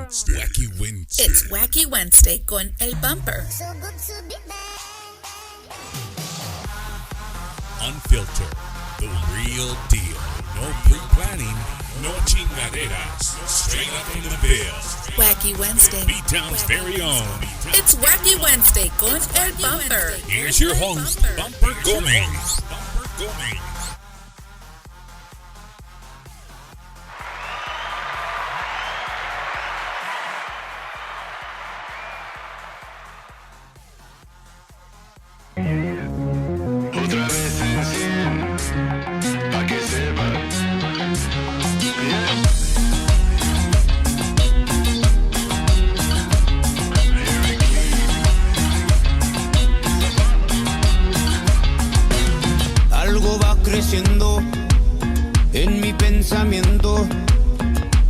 Wednesday. Wacky Wednesday. It's Wacky Wednesday con El Bumper. Unfiltered. The real deal. No pre-planning. No chingaderas. Straight up from the biz. Wacky Wednesday. B-Town's very own. It's Wacky Wednesday con El Bumper. Here's your host, Bumper Gomez. Bumper Gomez. Otra vez en 100, pa' que sepa. Algo va creciendo en mi pensamiento.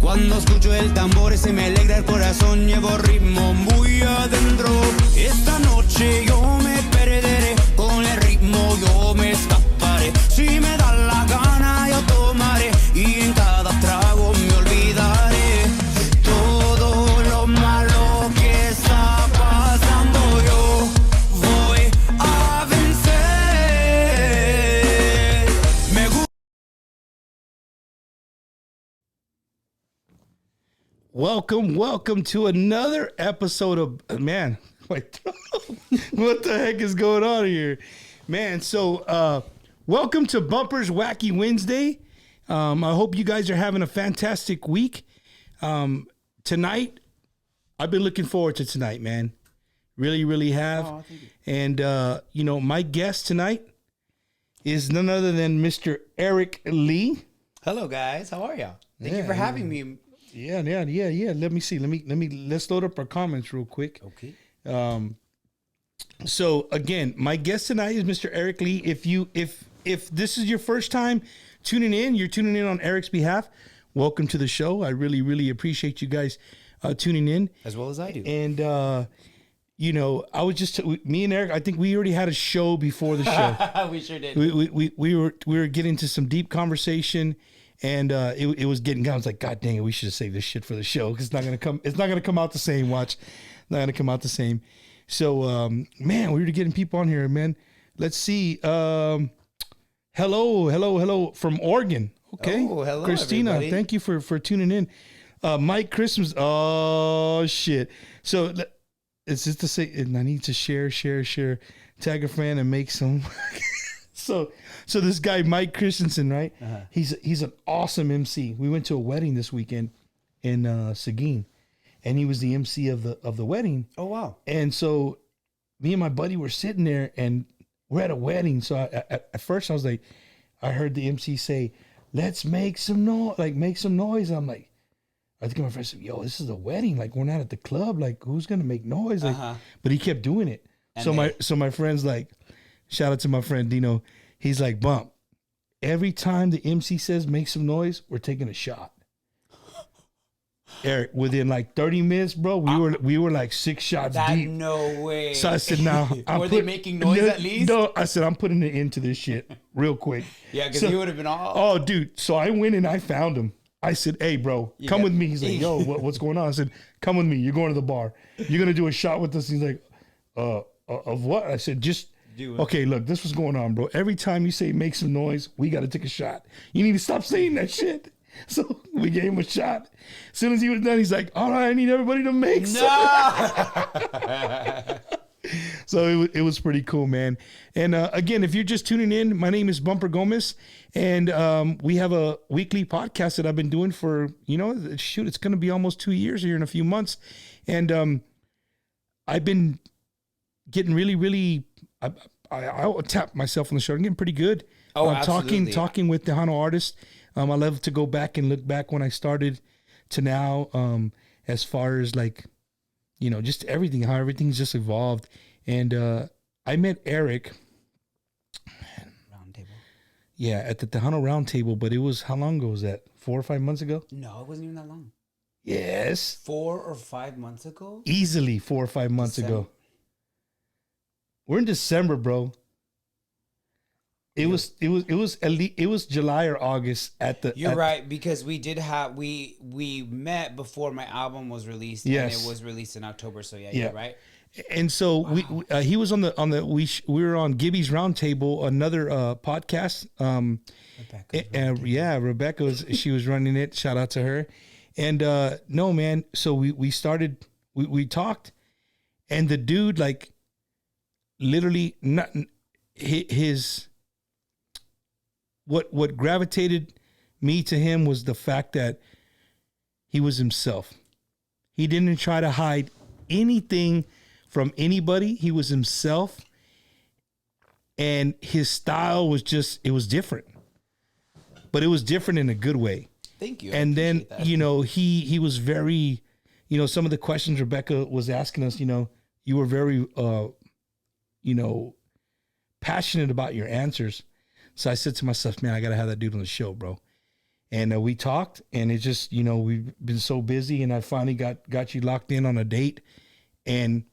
Cuando escucho el tambor se me alegra el corazón, llevo ritmo muy adentro. Esta noche yo me perderé, con el ritmo yo me escaparé. Si me da la gana yo tomaré, y en cada trago me olvidaré. Todo lo malo que está pasando yo voy a vencer. Me gusta. Welcome to another episode of what the heck is going on here, man? So, welcome to Bumper's Wacky Wednesday. I hope you guys are having a fantastic week. Tonight, I've been looking forward to tonight, man. Really have. Oh, thank you. And my guest tonight is none other than Mr. Eric Lee. Hello guys, how are y'all? Thank you for having me. Yeah. Let me see. Let's load up our comments real quick. Okay. So again, my guest tonight is Mr. Eric Lee. If this is your first time tuning in, you're tuning in on Eric's behalf. Welcome to the show. I really appreciate you guys tuning in, As well as I do. and I was just me and Eric. I think we already had a show before the show. We sure did. we were getting into some deep conversation, and it was getting. I was like, God dang it, we should have saved this shit for the show because it's not gonna come out the same. Watch, not gonna come out the same. So man, we were getting people on here, man. Let's see. Hello from Oregon. Okay, Oh, hello, Christina. everybody. Thank you for tuning in. Mike Christmas. Oh shit. So it's just to say, and I need to share, tag a friend and make some. So this guy Mike Christensen, right? Uh-huh. He's an awesome MC. We went to a wedding this weekend in Seguin, and he was the MC of the wedding. Oh wow. And so me and my buddy were sitting there, and we're at a wedding. So at first I was like, I heard the MC say, "Let's make some noise, make some noise." I'm like, I think my friend said, "Yo, this is a wedding. Like, we're not at the club. Like, who's gonna make noise?" Like, but he kept doing it. And So my friend's like, shout out to my friend Dino. He's like, Bump, every time the MC says make some noise, we're taking a shot. Eric, within like 30 minutes, bro, we were like 6 shots That deep. no way. So I said, "Now, Were they making noise at least? No, I said I'm putting it into this shit real quick." Yeah, because So- you would have been all. Oh, dude. So I went and I found him. I said, "Hey, bro, come got- with me." He's like, "Yo, what's going on?" I said, "Come with me. You're going to the bar. You're going to do a shot with us." He's like, of what?" I said, "Just Do it. okay, look, this was going on, bro. Every time you say make some noise, we got to take a shot. You need to stop saying that shit." So we gave him a shot. As soon as he was done, he's like, "All right, I need everybody to make some." So it was pretty cool, man. And again, if you're just tuning in, my name is Bumper Gomez, and we have a weekly podcast that I've been doing for, it's going to be almost 2 years here in a few months. And I've been getting really, I'll tap myself on the shoulder. I'm getting pretty good. Oh, absolutely. Talking with Tejano artists. I love to go back and look back when I started to now, as far as like, just everything, how everything's just evolved. And I met Eric. Round table. Yeah, at the Tejano Round Table, but it was, how long ago was that? 4 or 5 months ago? No, it wasn't even that long. Yes. 4 or 5 months ago. Easily 4 or 5 months December. ago. We're in December, bro. It was July or August at the. You're right, because we did have we met before my album was released. Yes. And it was released in October. So yeah, Yeah. you're right. And so he was on the we were on Gibby's Roundtable, another podcast. Rebecca she was running it. Shout out to her. And no, man. So we started. We talked, and the dude, like, literally not his. What gravitated me to him was the fact that he was himself. He didn't try to hide anything from anybody. He was himself, and his style was it was different, but it was different in a good way. Thank you. And then, that. he was very, some of the questions Rebecca was asking us, you were very, passionate about your answers. So I said to myself, man, I got to have that dude on the show, bro. And we talked, and it just, we've been so busy, and I finally got you locked in on a date, and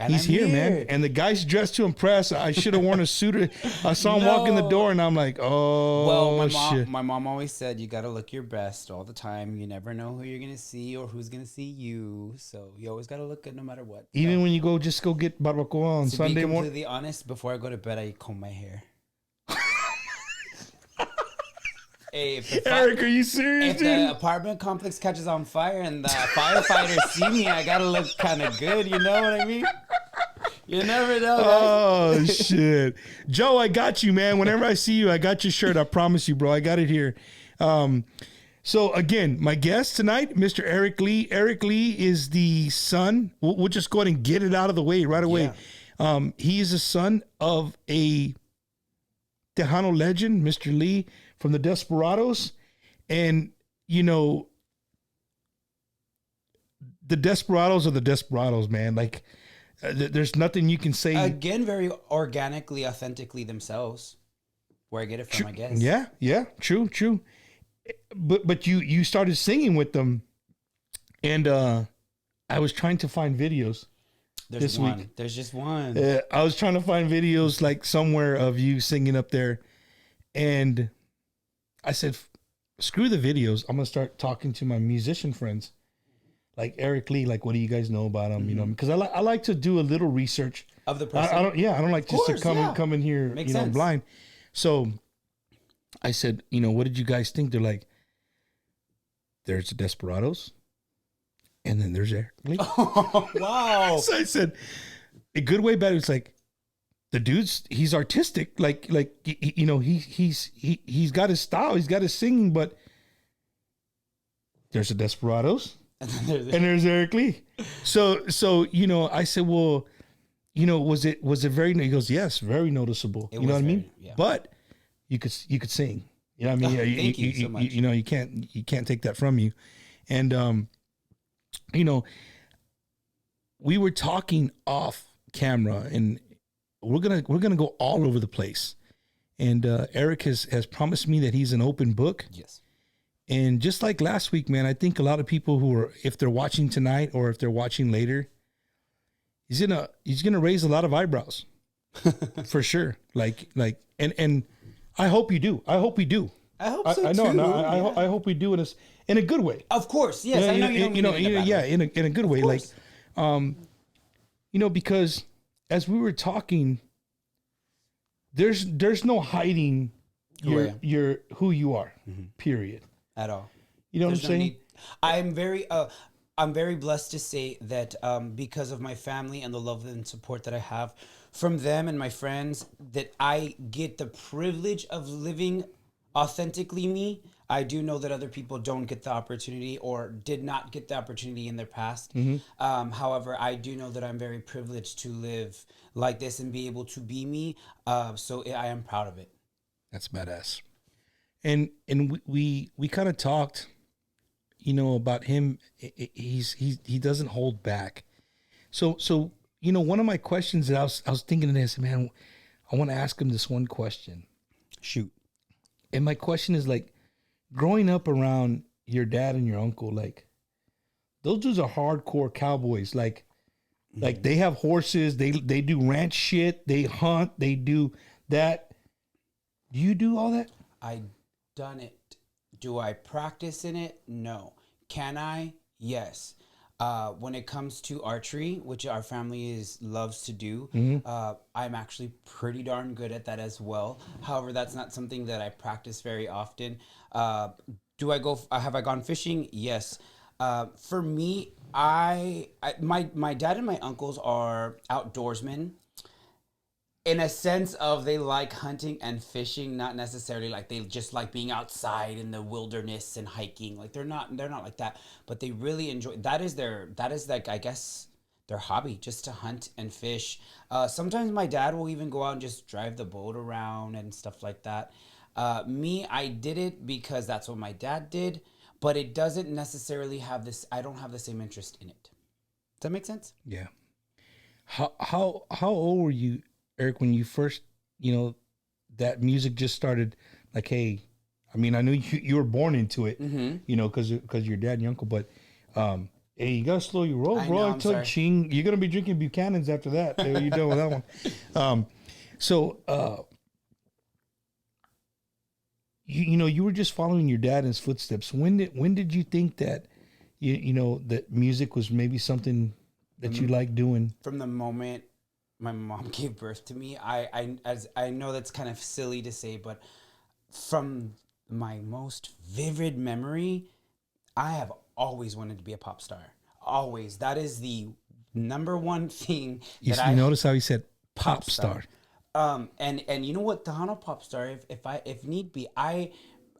he's here, man. And the guy's dressed to impress. I should have worn a suit. I saw him walk in the door, and I'm like, oh, well, my mom always said you got to look your best all the time. You never know who you're going to see or who's going to see you. So you always got to look good no matter what. Even when you go get barbacoa on Sunday morning. To be completely honest, before I go to bed, I comb my hair. Hey, Eric, are you serious, if dude? the apartment complex catches on fire and the firefighters see me, I gotta look kind of good. You know what I mean? You never know. Oh, shit. Joe, I got you, man. Whenever I see you, I got your shirt. I promise you, bro. I got it here. So, again, my guest tonight, Mr. Eric Lee. Eric Lee is the son. We'll just go ahead and get it out of the way right away. Yeah. He is the son of a Tejano legend, Mr. Lee, from the Desperados. And, the Desperados are the Desperados, man. Like, there's nothing you can say. Again, very organically, authentically themselves. Where I get it from, I guess. Yeah, true. But you started singing with them, and I was trying to find videos. This week. There's just one. I was trying to find videos like somewhere of you singing up there, and I said, "Screw the videos. I'm gonna start talking to my musician friends, like Eric Lee. Like, what do you guys know about him? Mm-hmm. Because I like to do a little research of the person. I don't like just to come in here, Makes sense. blind. So I said, what did you guys think? They're like, there's the Desperados, and then there's Eric Lee. Oh, wow. So I said, a good way, bad. It's like, the dude's, he's artistic. Like he's got his style. He's got his singing, but there's the Desperados and there's Eric Lee. So, I said, well, was it very, he goes, yes, very noticeable. You know what I mean? Yeah. But you could sing. You know what I mean? Thank you so much. You can't take that from you. And, we were talking off camera, and we're gonna go all over the place. And Eric has promised me that he's an open book. Yes. And just like last week, man, I think a lot of people who are, if they're watching tonight or if they're watching later, he's gonna raise a lot of eyebrows, for sure. And I hope you do. I hope we do. I hope so I know. too. No, I hope we do in a good way. Of course, yes. I know you don't mean it in a bad way. in a good way. Like, because as we were talking, there's no hiding your who you are. Mm-hmm. Period. At all. You know what I'm saying? I'm very blessed to say that because of my family and the love and support that I have from them and my friends, that I get the privilege of living authentically me. I do know that other people don't get the opportunity or did not get the opportunity in their past. Mm-hmm. However, I do know that I'm very privileged to live like this and be able to be me. So I am proud of it. That's badass. And we kind of talked, about him. He doesn't hold back. So one of my questions that I was thinking of this, man, I want to ask him this one question. Shoot. And my question is, like, growing up around your dad and your uncle, like, those dudes are hardcore cowboys. Like they have horses, they do ranch shit, they hunt, they do that. Do you do all that? I done it. Do I practice in it? No. Can I? Yes. When it comes to archery, which our family loves to do, I'm actually pretty darn good at that as well. However, that's not something that I practice very often. Do I go? Have I gone fishing? Yes. For me, my dad and my uncles are outdoorsmen, in a sense of they like hunting and fishing, not necessarily like they just like being outside in the wilderness and hiking. Like they're not like that, but they really enjoy that is like, I guess, their hobby, just to hunt and fish. Sometimes my dad will even go out and just drive the boat around and stuff like that. Me, I did it because that's what my dad did, but it doesn't necessarily have this. I don't have the same interest in it. Does that make sense? Yeah. How old were you, Eric, when you first, that music just started? Like, hey, I mean, I knew you were born into it, because your dad and your uncle, but hey, you gotta slow your roll, bro. I'm sorry. You're gonna be drinking Buchanan's after that. You're done with that one. You were just following your dad in his footsteps. When did you think that that music was maybe something that you like doing? From the moment my mom gave birth to me, I know that's kind of silly to say, but from my most vivid memory, I have always wanted to be a pop star. Always. That is the number one thing. You notice how he said pop star. And you know what, Tejano pop star, if need be, I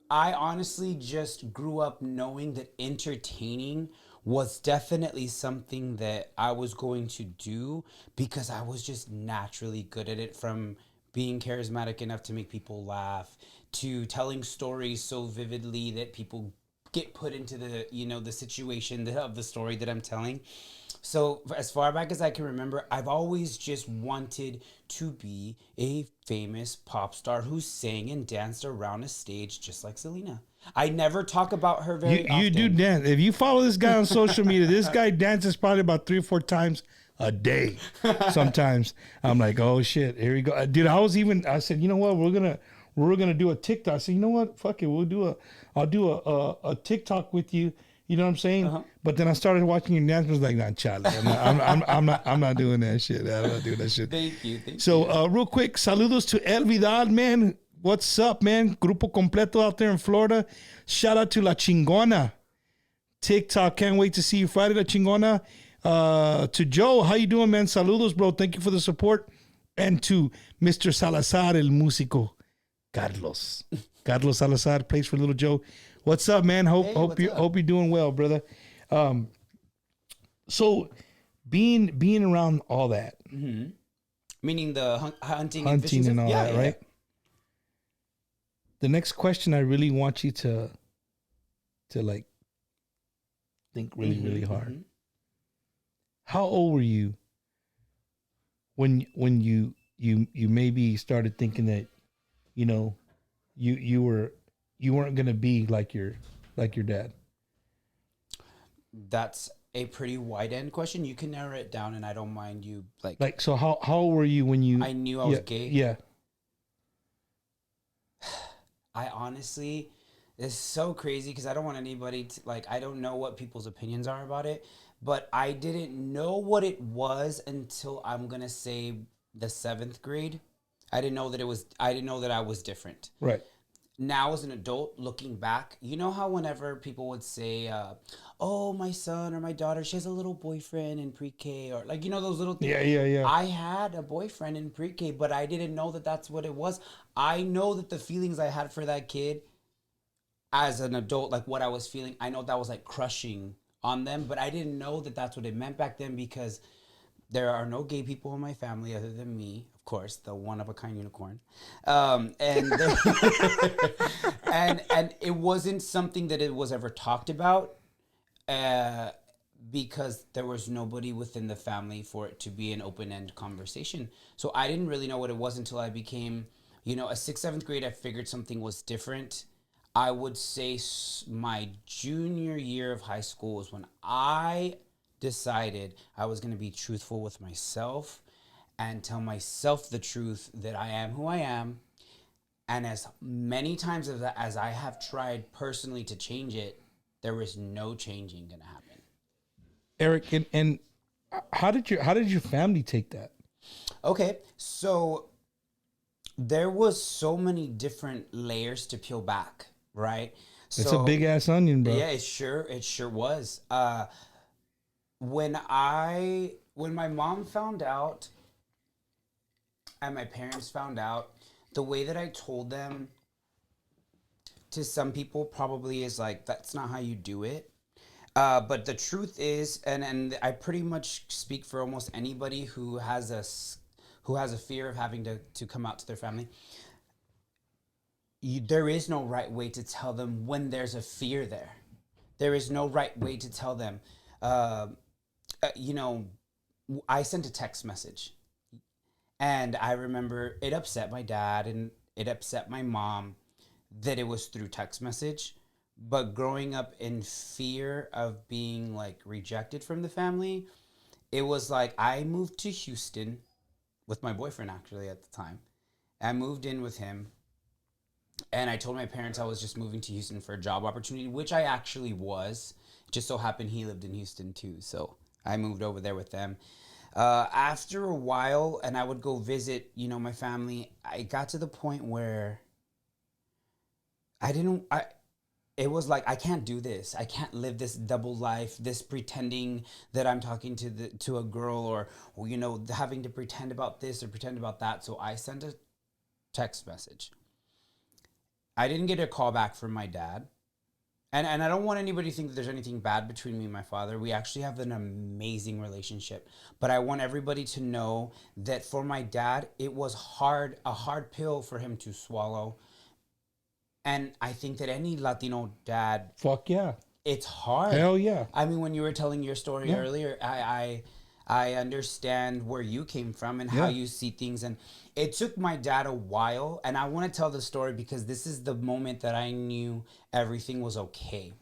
honestly just grew up knowing that entertaining was definitely something that I was going to do because I was just naturally good at it, from being charismatic enough to make people laugh to telling stories so vividly that people get put into the situation of the story that I'm telling. So as far back as I can remember, I've always just wanted to be a famous pop star who sang and danced around a stage just like Selena. I never talk about her very often. You do dance. If you follow this guy on social media, this guy dances probably about 3 or 4 times a day. Sometimes I'm like, oh shit, here we go, dude. I said, you know what, we're gonna do a TikTok. I said, you know what, fuck it, I'll do a TikTok with you. You know what I'm saying? But then I started watching your dance. I was like, nah, Charlie, I'm not doing that shit. I'm not doing that shit. Thank you. So, real quick, saludos to El Vidal, man. What's up, man? Grupo completo out there in Florida. Shout out to La Chingona. TikTok, can't wait to see you Friday, La Chingona. To Joe, how you doing, man? Saludos, bro. Thank you for the support. And to Mr. Salazar, el músico, Carlos. Carlos Salazar plays for Little Joe. What's up, man? Hope you're doing well, brother. So being around all that, meaning the hunting and hunting fishing and all stuff? that, right? The next question I really want you to like think really hard. How old were you when you maybe started thinking that you weren't gonna be like your dad? That's a pretty wide end question. You can narrow it down, and I don't mind you like. So how old were you when you? I knew I was gay. Yeah. I honestly, it's so crazy because I don't want anybody to I don't know what people's opinions are about it, but I didn't know what it was until I'm gonna say the 7th grade. I didn't know that I was different. Right. Now as an adult, looking back, you know how whenever people would say, oh, my son or my daughter, she has a little boyfriend in pre-K, or those little things. Yeah. I had a boyfriend in pre-K, but I didn't know that that's what it was. I know that the feelings I had for that kid as an adult, like what I was feeling, I know that was like crushing on them, but I didn't know that that's what it meant back then because there are no gay people in my family other than me, of course, the one-of-a-kind unicorn. And and it wasn't something that it was ever talked about because there was nobody within the family for it to be an open-end conversation. So I didn't really know what it was until I became, a 6th, 7th grade. I figured something was different. I would say my junior year of high school was when I decided I was going to be truthful with myself and tell myself the truth that I am who I am. And as many times as I have tried personally to change it, there was no changing gonna happen. Eric, and how did your family take that? Okay, so there was so many different layers to peel back, right? It's a big ass onion, bro. Yeah, it sure was. When my mom found out and my parents found out, the way that I told them to some people probably is like, that's not how you do it. But the truth is, and I pretty much speak for almost anybody who has a fear of having to come out to their family. There is no right way to tell them when there's a fear there. There is no right way to tell them. I sent a text message, and I remember it upset my dad and it upset my mom that it was through text message. But growing up in fear of being like rejected from the family, it was like I moved to Houston with my boyfriend actually at the time. I moved in with him, and I told my parents I was just moving to Houston for a job opportunity, which I actually was. It just so happened he lived in Houston too, so I moved over there with them. After a while, and I would go visit, my family, I got to the point where it was like, I can't do this. I can't live this double life, this pretending that I'm talking to a girl or having to pretend about this or pretend about that. So I sent a text message. I didn't get a call back from my dad. And I don't want anybody to think that there's anything bad between me and my father. We actually have an amazing relationship. But I want everybody to know that for my dad, it was a hard pill for him to swallow. And I think that any Latino dad, fuck yeah, it's hard. Hell yeah. I mean, when you were telling your story earlier, I understand where you came from and how you see things. And it took my dad a while. And I want to tell the story because this is the moment that I knew everything was okay.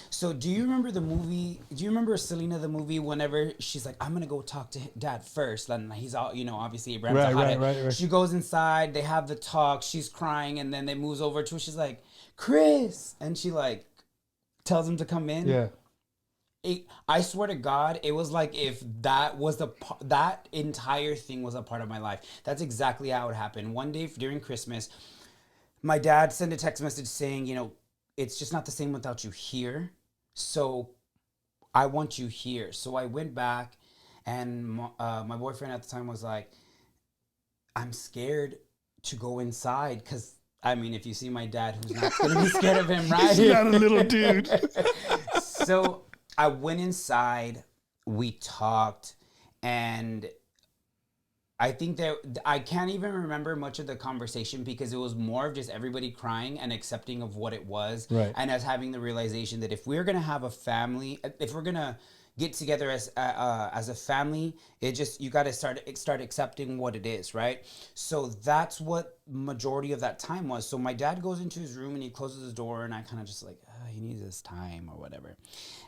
So do you remember the movie? Do you remember Selena, the movie, whenever she's like, I'm going to go talk to dad first. And he's all, obviously Abraham's right. She goes inside. They have the talk. She's crying. And then they moves over to her. She's like, Chris. And she like tells him to come in. Yeah. I swear to God, it was like if that entire thing was a part of my life. That's exactly how it happened. One day during Christmas, my dad sent a text message saying, it's just not the same without you here. So I want you here. So I went back, and my boyfriend at the time was like, I'm scared to go inside because, I mean, if you see my dad, who's not going to be scared of him, right? He's not a little dude. So I went inside, we talked, and I think that I can't even remember much of the conversation because it was more of just everybody crying and accepting of what it was. Right. And us having the realization that if we're going to have a family, if we're going to get together as a family, you got to start accepting what it is, right? So that's what majority of that time was. So my dad goes into his room and he closes his door, and I kind of just like, he needs his time or whatever.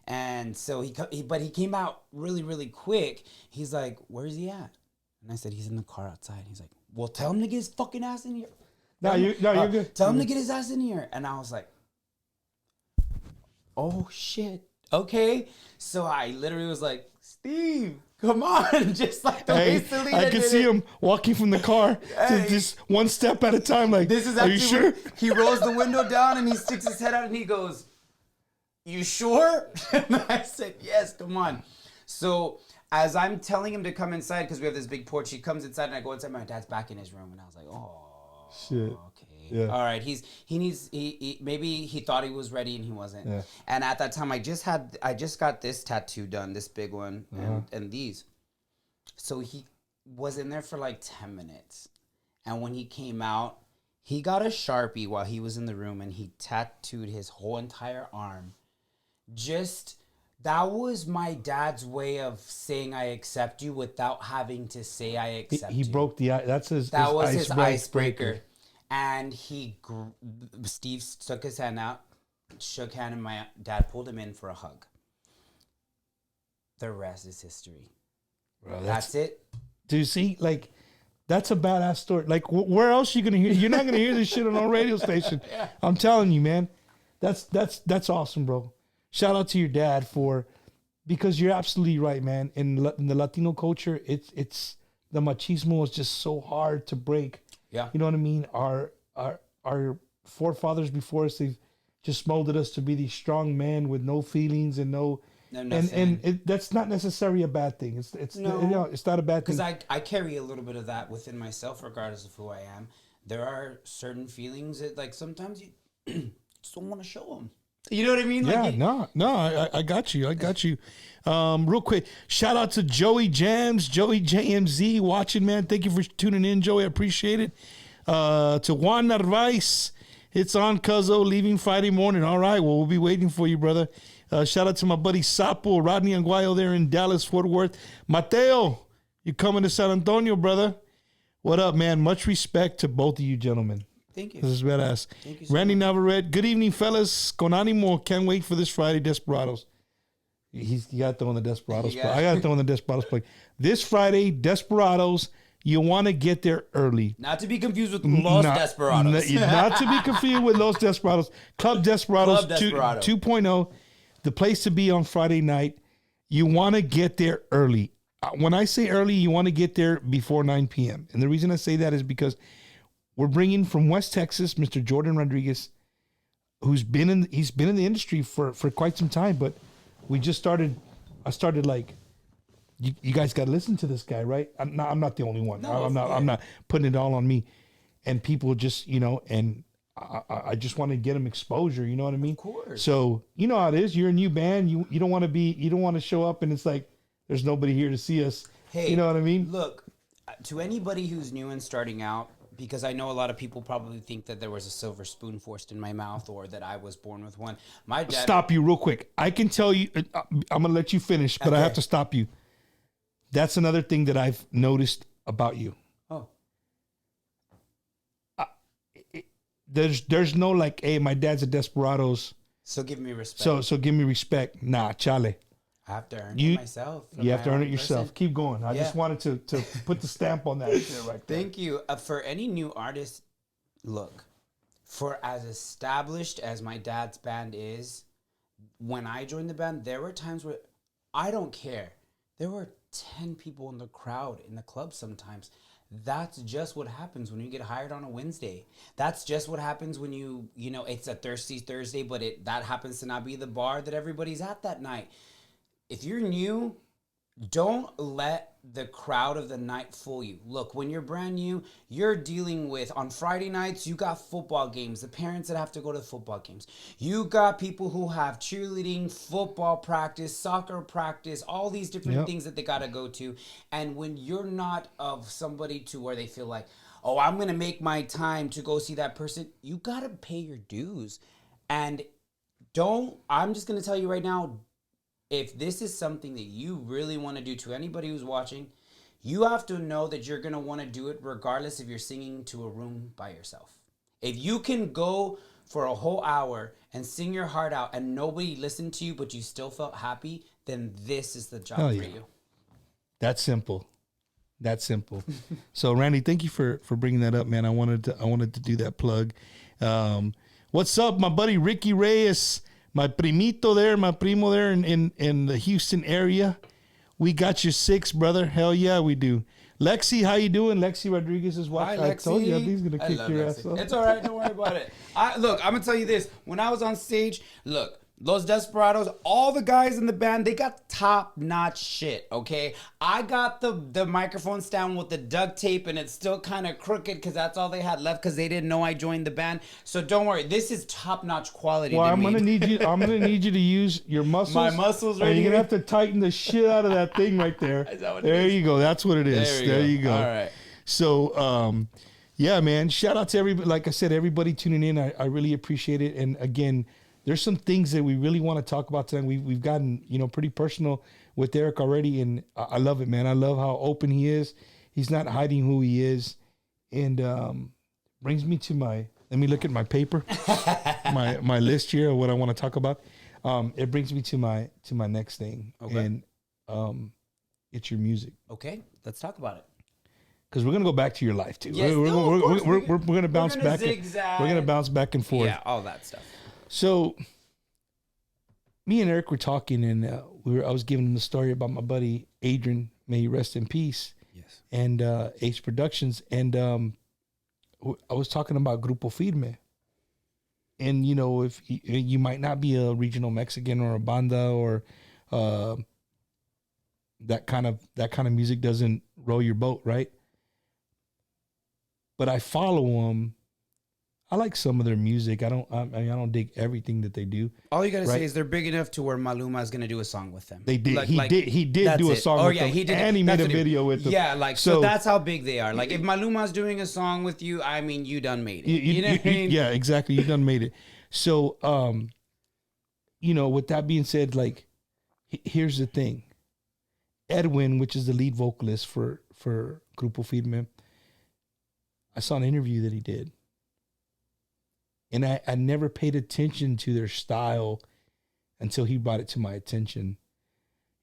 And so he came out really, really quick. He's like, where is he at? And I said, he's in the car outside. He's like, well, tell him to get his fucking ass in here. You're good. Tell him to get his ass in here. And I was like, oh shit. Okay. So I literally was like, Steve, come on. Just like the way Selena I could see him walking from the car just one step at a time. Like, this is are you sure? He rolls the window down and he sticks his head out and he goes, you sure? And I said, yes, come on. So as I'm telling him to come inside, because we have this big porch, he comes inside and I go inside. My dad's back in his room, and I was like, oh, shit. Okay, yeah. All right. He maybe he thought he was ready and he wasn't. Yeah. And at that time, I just got this tattoo done, this big one, and these. So he was in there for like 10 minutes, and when he came out, he got a Sharpie while he was in the room, and he tattooed his whole entire arm. That was my dad's way of saying I accept you without having to say I accept you. He broke the ice. That was his icebreaker. And Steve took his hand out, shook hand, and my dad pulled him in for a hug. The rest is history. Bro, that's it. Do you see, like, That's a badass story. Like, where else you gonna hear? You're not gonna hear this shit on no radio station. I'm telling you, man. That's awesome, bro. Shout out to your dad because you're absolutely right, man. In the Latino culture, it's the machismo is just so hard to break. Yeah. You know what I mean? Our forefathers before us, they've just molded us to be these strong men with no feelings and that's not necessarily a bad thing. It's not a bad thing. Because I carry a little bit of that within myself, regardless of who I am. There are certain feelings that, like, sometimes you just don't want to show them. You know what I mean? Like, I got you. Real quick, shout out to Joey JMZ watching, man. Thank you for tuning in, Joey. I appreciate it. To Juan Narvaez, it's on, Cuzzo, leaving Friday morning. All right, well, we'll be waiting for you, brother. Shout out to my buddy Sapo, Rodney Anguayo there in Dallas, Fort Worth. Mateo, you coming to San Antonio, brother? What up, man? Much respect to both of you gentlemen. Thank you. This is badass. Thank you so Randy much. Navarrete, good evening, fellas. Con ánimo. Can't wait for this Friday, Desperados. You got to throw in the Desperados plug. I got to throw in the Desperados plug. This Friday, Desperados, you want to get there early. Not to be confused with Los Desperados. Not to be confused with Los Desperados. Club Desperados, 2.0. The place to be on Friday night. You want to get there early. When I say early, you want to get there before 9 p.m. And the reason I say that is because we're bringing from West Texas, Mr. Jordan Rodriguez, he's been in the industry for quite some time, but I started like, you guys got to listen to this guy, right? I'm not the only one. No, I'm not putting it all on me. And people just, and I just want to get them exposure. You know what I mean? Of course. So you know how it is. You're a new band. You don't want to show up and it's like there's nobody here to see us. Hey, you know what I mean? Look, to anybody who's new and starting out, because I know a lot of people probably think that there was a silver spoon forced in my mouth or that I was born with one. My dad. Stop you real quick. I can tell you. I'm gonna let you finish, but I have to stop you. That's another thing that I've noticed about you. Oh. There's no like, hey, my dad's a Desperados, So give me respect. so give me respect. Nah, chale. I have to earn it myself. You have to earn it yourself. Keep going. I just wanted to put the stamp on that shit right there. Thank you. For any new artist, look, for as established as my dad's band is, when I joined the band, there were times where I don't care. There were 10 people in the crowd in the club sometimes. That's just what happens when you get hired on a Wednesday. That's just what happens when it's a Thirsty Thursday, but that happens to not be the bar that everybody's at that night. If you're new, don't let the crowd of the night fool you. Look, when you're brand new, you're dealing with, on Friday nights, you got football games, the parents that have to go to the football games. You got people who have cheerleading, football practice, soccer practice, all these different things that they got to go to. And when you're not of somebody to where they feel like, oh, I'm going to make my time to go see that person, you got to pay your dues. And I'm just going to tell you right now, if this is something that you really want to do, to anybody who's watching, you have to know that you're going to want to do it regardless if you're singing to a room by yourself. If you can go for a whole hour and sing your heart out and nobody listened to you but you still felt happy, then this is the job for you. That's simple. So Randy, thank you for bringing that up, man. I wanted to do that plug. What's up, my buddy Ricky Reyes? My primo there in the Houston area. We got you 6, brother. Hell yeah, we do. Lexi, how you doing? Lexi Rodriguez is watching. Hi, Lexi. I told you, he's going to kick your ass off. It's all right. Don't worry about it. Look, I'm going to tell you this. When I was on stage, look, Los Desperados, all the guys in the band, they got top-notch shit, okay? I got the microphone stand with the duct tape, and it's still kind of crooked because that's all they had left because they didn't know I joined the band. So don't worry. This is top-notch quality. Well, I'm gonna need you to use your muscles. My muscles, right? You're going to have to tighten the shit out of that thing right there. Is that what there it is? you go. That's what it is. There you go. All right. So, yeah, man. Shout out to everybody. Like I said, everybody tuning in. I really appreciate it. And again, there's some things that we really want to talk about today. We've gotten, pretty personal with Eric already, and I love it, man. I love how open he is. He's not hiding who he is, and brings me to let me look at my paper, my list here of what I want to talk about. It brings me to my next thing, and it's your music. Okay, let's talk about it. because we're gonna go back to your life too. Yes, we're, no, of course. we're gonna bounce gonna back. zigzag. We're gonna bounce back and forth. Yeah, all that stuff. So, me and Eric were talking, and I was giving him the story about my buddy Adrian. May he rest in peace. Yes. And H Productions, and I was talking about Grupo Firme. And you know, if you might not be a regional Mexican or a banda or that kind of music doesn't roll your boat, right? But I follow them. I like some of their music. I don't dig everything that they do. All you gotta right? say is they're big enough to where Maluma is gonna do a song with them. They did. He did do a it. song. Oh with yeah, them, he did. and he made That's a what video with them. Yeah, like so that's how big they are. Like if Maluma's doing a song with you, I mean, you done made it. You know what I mean? Yeah, exactly. You done made it. So, you know, with that being said, like, here's the thing. Edwin, which is the lead vocalist for Grupo Firme, I saw an interview that he did. And I never paid attention to their style until he brought it to my attention.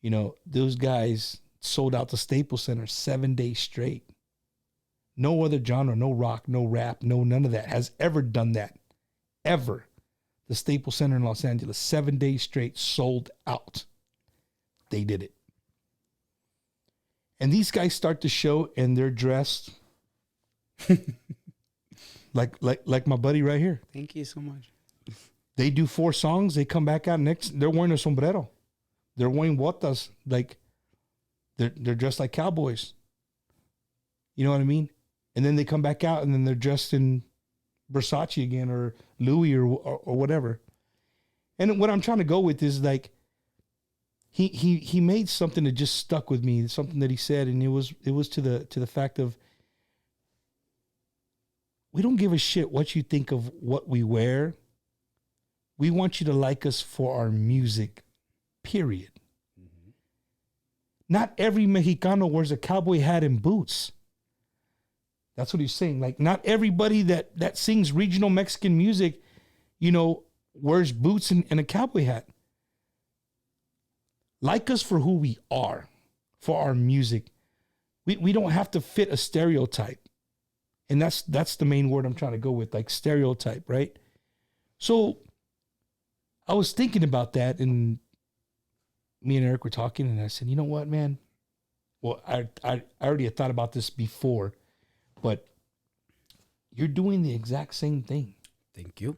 You know, those guys sold out the Staples Center 7 days straight. No other genre, no rock, no rap, no none of that has ever done that. Ever. The Staples Center in Los Angeles, 7 days straight, sold out. They did it. And these guys start the show and they're dressed like my buddy right here. Thank you so much. They do 4 songs. They come back out next. They're wearing a sombrero. They're wearing botas. Like they're dressed like cowboys. You know what I mean? And then they come back out and then they're dressed in Versace again or Louis or whatever. And what I'm trying to go with is like he made something that just stuck with me. Something that he said, and it was to the fact of, we don't give a shit what you think of what we wear. We want you to like us for our music, period. Mm-hmm. Not every Mexicano wears a cowboy hat and boots. That's what he's saying. Like, not everybody that sings regional Mexican music, you know, wears boots and a cowboy hat. Like us for who we are, for our music. We don't have to fit a stereotype. And that's the main word I'm trying to go with, like stereotype, right? So I was thinking about that, and me and Eric were talking, and I said, you know what, man? Well, I already had thought about this before, but you're doing the exact same thing. Thank you.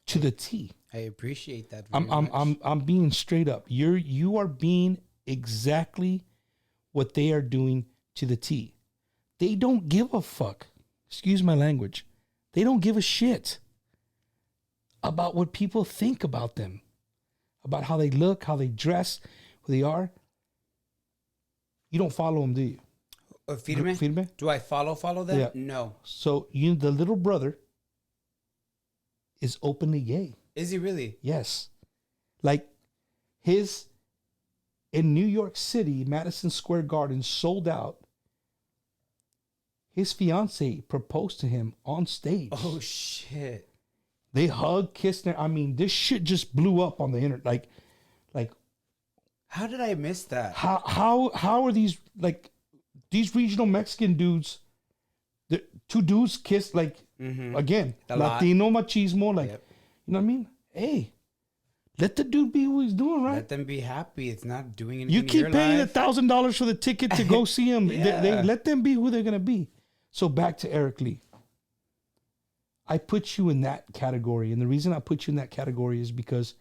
To the T. I appreciate that very much. I'm being straight up. You are being exactly what they are doing to the T. They don't give a fuck. Excuse my language. They don't give a shit about what people think about them, about how they look, how they dress, who they are. You don't follow them, do you? Firme? Firme? Do I follow them? Yeah. No. So the little brother is openly gay. Is he really? Yes. Like in New York City, Madison Square Garden sold out. His fiance proposed to him on stage. Oh shit. They hugged, kissed. I mean, this shit just blew up on the internet. Like, how did I miss that? How are these, like, these regional Mexican dudes? The 2 dudes kissed, like, again, Latino machismo, like, you know what I mean? Hey, let the dude be who he's doing, right? Let them be happy. It's not doing anything. You keep paying life. $1,000 for the ticket to go see him. Yeah. They let them be who they're gonna be. So back to Eric Lee. I put you in that category, and the reason I put you in that category is because,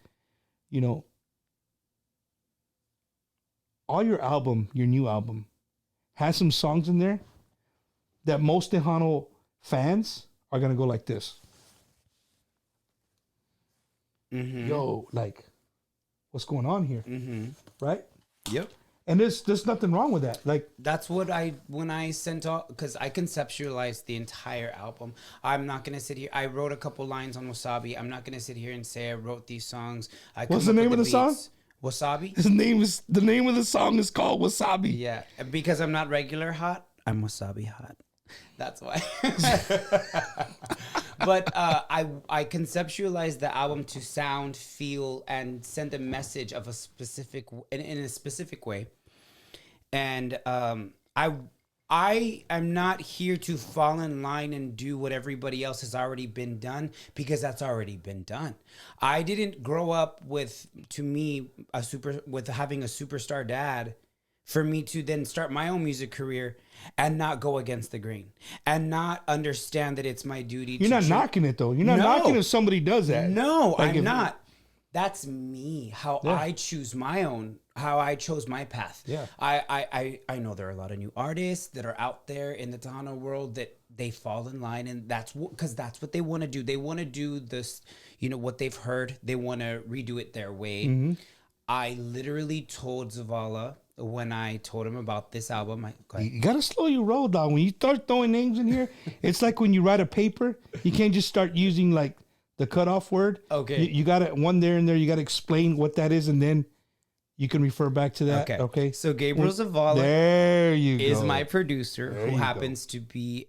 you know, all your new album, has some songs in there that most Tejano fans are gonna go like this. Mm-hmm. Yo, like, what's going on here? Mm-hmm. Right? Yep. And there's nothing wrong with that. Like, that's what when I sent off, because I conceptualized the entire album. I'm not gonna sit here. I wrote a couple lines on Wasabi. I'm not gonna sit here and say I wrote these songs. What's the name of the song? Wasabi. The name of the song is called Wasabi. Yeah, because I'm not regular hot. I'm Wasabi hot. That's why. But I conceptualized the album to sound, feel, and send a message of in a specific way. And I I am not here to fall in line and do what everybody else has already been done, because that's already been done. I didn't grow up with having a superstar dad for me to then start my own music career and not go against the grain and not understand that it's my duty. You're not knocking it though. You're not knocking if somebody does that. No, Like I'm not. That's me. How I choose how I chose my path. Yeah. I know there are a lot of new artists that are out there in the Tejano world that they fall in line, and that's because that's what they want to do. They want to do this, what they've heard. They want to redo it their way. Mm-hmm. I literally told Zavala when I told him about this album. You gotta slow your roll down. When you start throwing names in here, it's like when you write a paper, you can't just start using like the cutoff word. Okay. You got it one there and there. You got to explain what that is, and then you can refer back to that. Okay. So Gabriel Zavala there you is go. my producer, who happens to be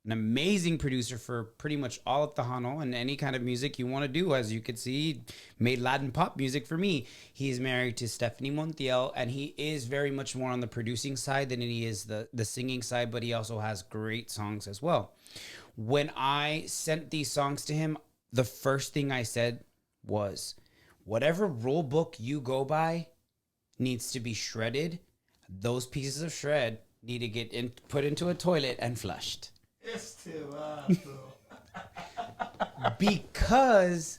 an amazing producer for pretty much all of Tejano and any kind of music you want to do. As you could see, he made Latin pop music for me. He's married to Stephanie Montiel, and he is very much more on the producing side than he is the singing side, but he also has great songs as well. When I sent these songs to him, the first thing I said was, whatever rule book you go by needs to be shredded. Those pieces of shred need to get put into a toilet and flushed. It's too Because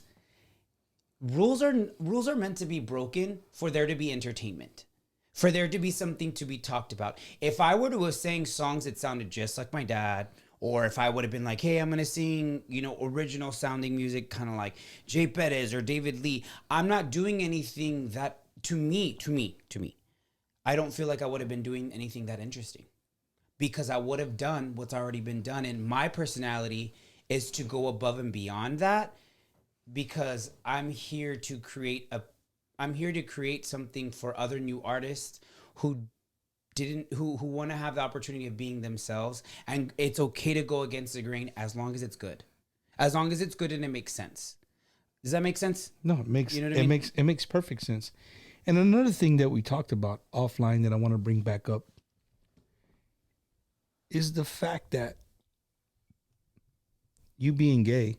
rules are meant to be broken for there to be entertainment, for there to be something to be talked about. If I were to have sang songs that sounded just like my dad, or if I would have been like, hey, I'm going to sing, original sounding music, kind of like Jay Perez or David Lee, I'm not doing anything that, to me, I don't feel like I would have been doing anything that interesting, because I would have done what's already been done. And my personality is to go above and beyond that, because I'm here to create something for other new artists who want to have the opportunity of being themselves. And it's okay to go against the grain as long as it's good. As long as it's good and it makes sense. Does that make sense? No, it makes You know what I mean? it makes perfect sense. And another thing that we talked about offline that I want to bring back up is the fact that you being gay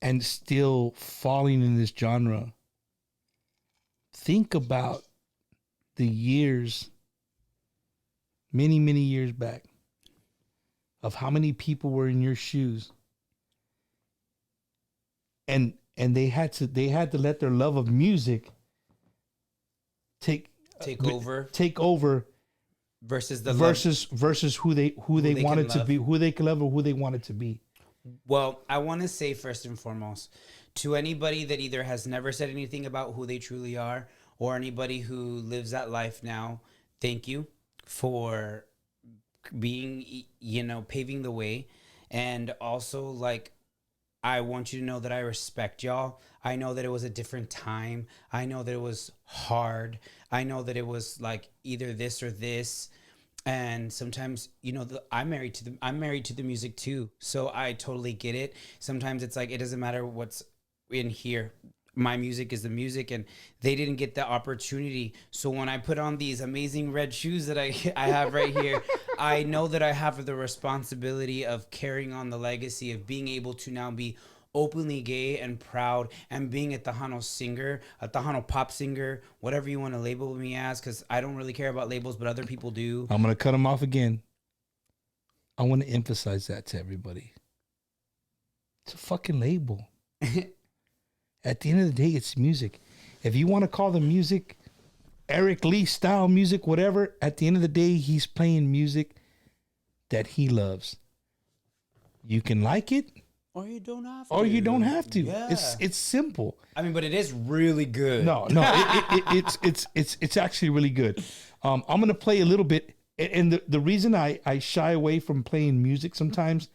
and still falling in this genre, think about the years, many, many years back, of how many people were in your shoes, and they had to let their love of music take over versus who they wanted to be, who they could love, or who they wanted to be. Well, I want to say first and foremost, to anybody that either has never said anything about who they truly are, or anybody who lives that life now, thank you for being, paving the way. And also, like, I want you to know that I respect y'all. I know that it was a different time. I know that it was hard. I know that it was like either this or this. And sometimes, I'm married to the music too. So I totally get it. Sometimes it's like, it doesn't matter what's in here. My music is the music, and they didn't get the opportunity. So when I put on these amazing red shoes that I have right here, I know that I have the responsibility of carrying on the legacy of being able to now be openly gay and proud, and being a Tejano singer, a Tejano pop singer, whatever you want to label me as, because I don't really care about labels, but other people do. I'm going to cut them off again. I want to emphasize that to everybody. It's a fucking label. At the end of the day, it's music. If you want to call the music Eric Lee style music, whatever, at the end of the day, he's playing music that he loves. You can like it, or you don't have to. Yeah. It's simple. I mean, but it is really good. No, it's actually really good. I'm gonna play a little bit, and the reason I shy away from playing music sometimes,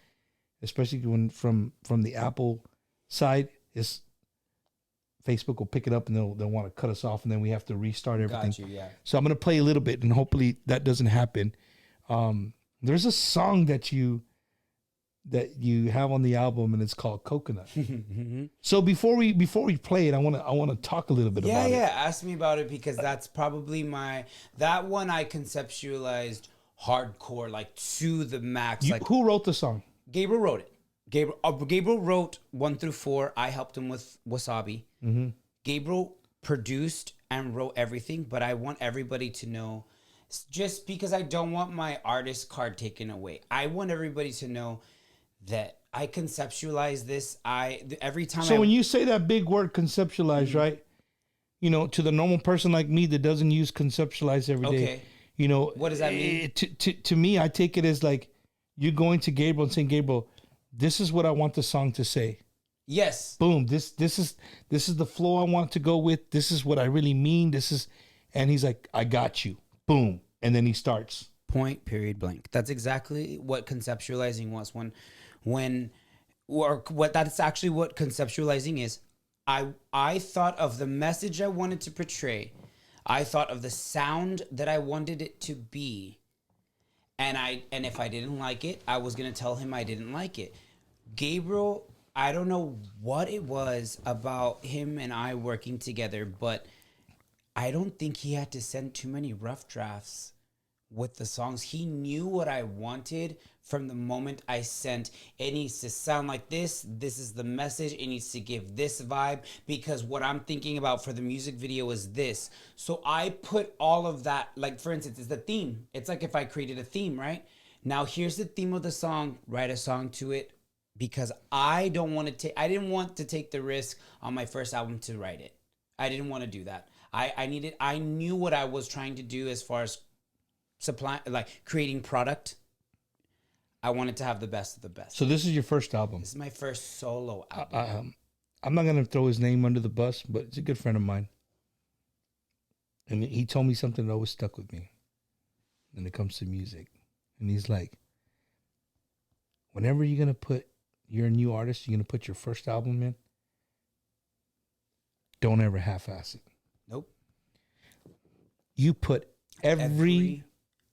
especially when from the Apple side, is Facebook will pick it up and they'll want to cut us off, and then we have to restart everything. Got you, yeah. So I'm gonna play a little bit, and hopefully that doesn't happen. There's a song that you that you have on the album, and it's called Coconut. So before we play it, I want to talk a little bit about it. Ask me about it, because that's probably that one I conceptualized hardcore, like to the max. Like, Who wrote the song? Gabriel wrote it. Gabriel wrote 1 through 4. I helped him with Wasabi. Gabriel produced and wrote everything, but I want everybody to know, just because I don't want my artist card taken away, I want everybody to know that I conceptualize this. Every time. So when you say that big word conceptualize, right? You know, to the normal person like me that doesn't use conceptualize every day. Okay. You know, What does that mean? To me, I take it as like you going to Gabriel and saying, Gabriel, this is what I want the song to say. Yes. Boom. This is the flow I want to go with. This is what I really mean. And he's like, I got you. Boom. And then he starts. Point, period, blank. That's exactly what conceptualizing was. That's actually what conceptualizing is. I thought of the message I wanted to portray. I thought of the sound that I wanted it to be. And if I didn't like it, I was going to tell him I didn't like it. Gabriel, I don't know what it was about him and I working together, but I don't think he had to send too many rough drafts with the songs. He knew what I wanted from the moment I sent. It needs to sound like this. This is the message. It needs to give this vibe, because what I'm thinking about for the music video is this. So I put all of that, like for instance, it's the theme. It's like if I created a theme, right? Now here's the theme of the song, write a song to it, because I didn't want to take the risk on my first album to write it. I didn't want to do that. I knew what I was trying to do as far as creating product. I wanted to have the best of the best. So this is your first album. This is my first solo album. I'm not going to throw his name under the bus, but it's a good friend of mine. And he told me something that always stuck with me when it comes to music. And he's like, whenever you're a new artist, you're going to put your first album in, don't ever half-ass it. Nope. You put every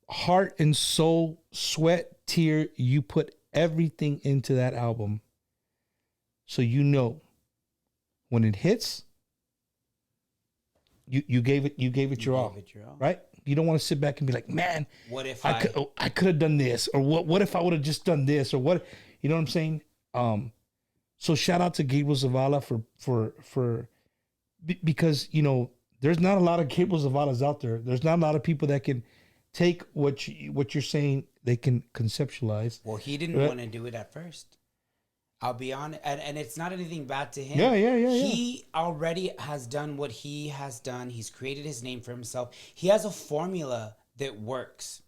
heart and soul, sweat, tear, you put everything into that album. So you know when it hits, you gave it your all. Right? You don't want to sit back and be like, man, what if I could have done this, or what if I would have just done this, or what, you know what I'm saying? So shout out to Gabriel Zavala for because, you know, there's not a lot of Gabriel Zavalas out there. There's not a lot of people that can take what you're saying, they can conceptualize. Well, he didn't want to do it at first. I'll be honest, and it's not anything bad to him. Yeah. He already has done what he has done. He's created his name for himself. He has a formula that works.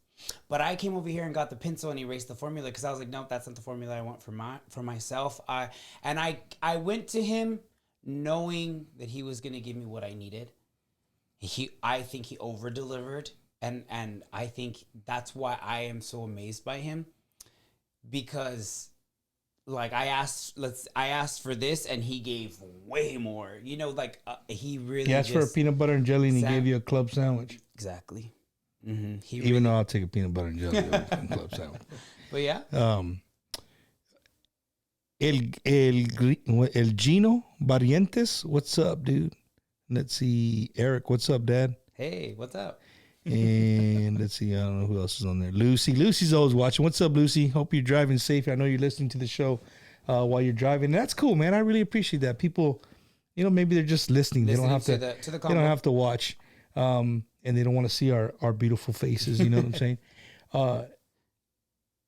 But I came over here and got the pencil and erased the formula, because I was like, nope, that's not the formula I want for myself. I went to him knowing that he was going to give me what I needed. I think he over-delivered, and I think that's why I am so amazed by him, because like I asked for this and he gave way more. You know, like he really. He asked for a peanut butter and jelly and he gave you a club sandwich. Exactly. Mm-hmm. Even though I'll take a peanut butter and jelly over a club sandwich. But yeah. El Gino Barrientes, what's up, dude? Let's see, Eric, what's up, Dad? Hey, what's up? And let's see, I don't know who else is on there. Lucy's always watching. What's up, Lucy? Hope you're driving safe. I know you're listening to the show while you're driving. That's cool, man. I really appreciate that. People, you know, maybe they're just listening. They don't have to. They don't have to watch, and they don't want to see our beautiful faces. You know what I'm saying?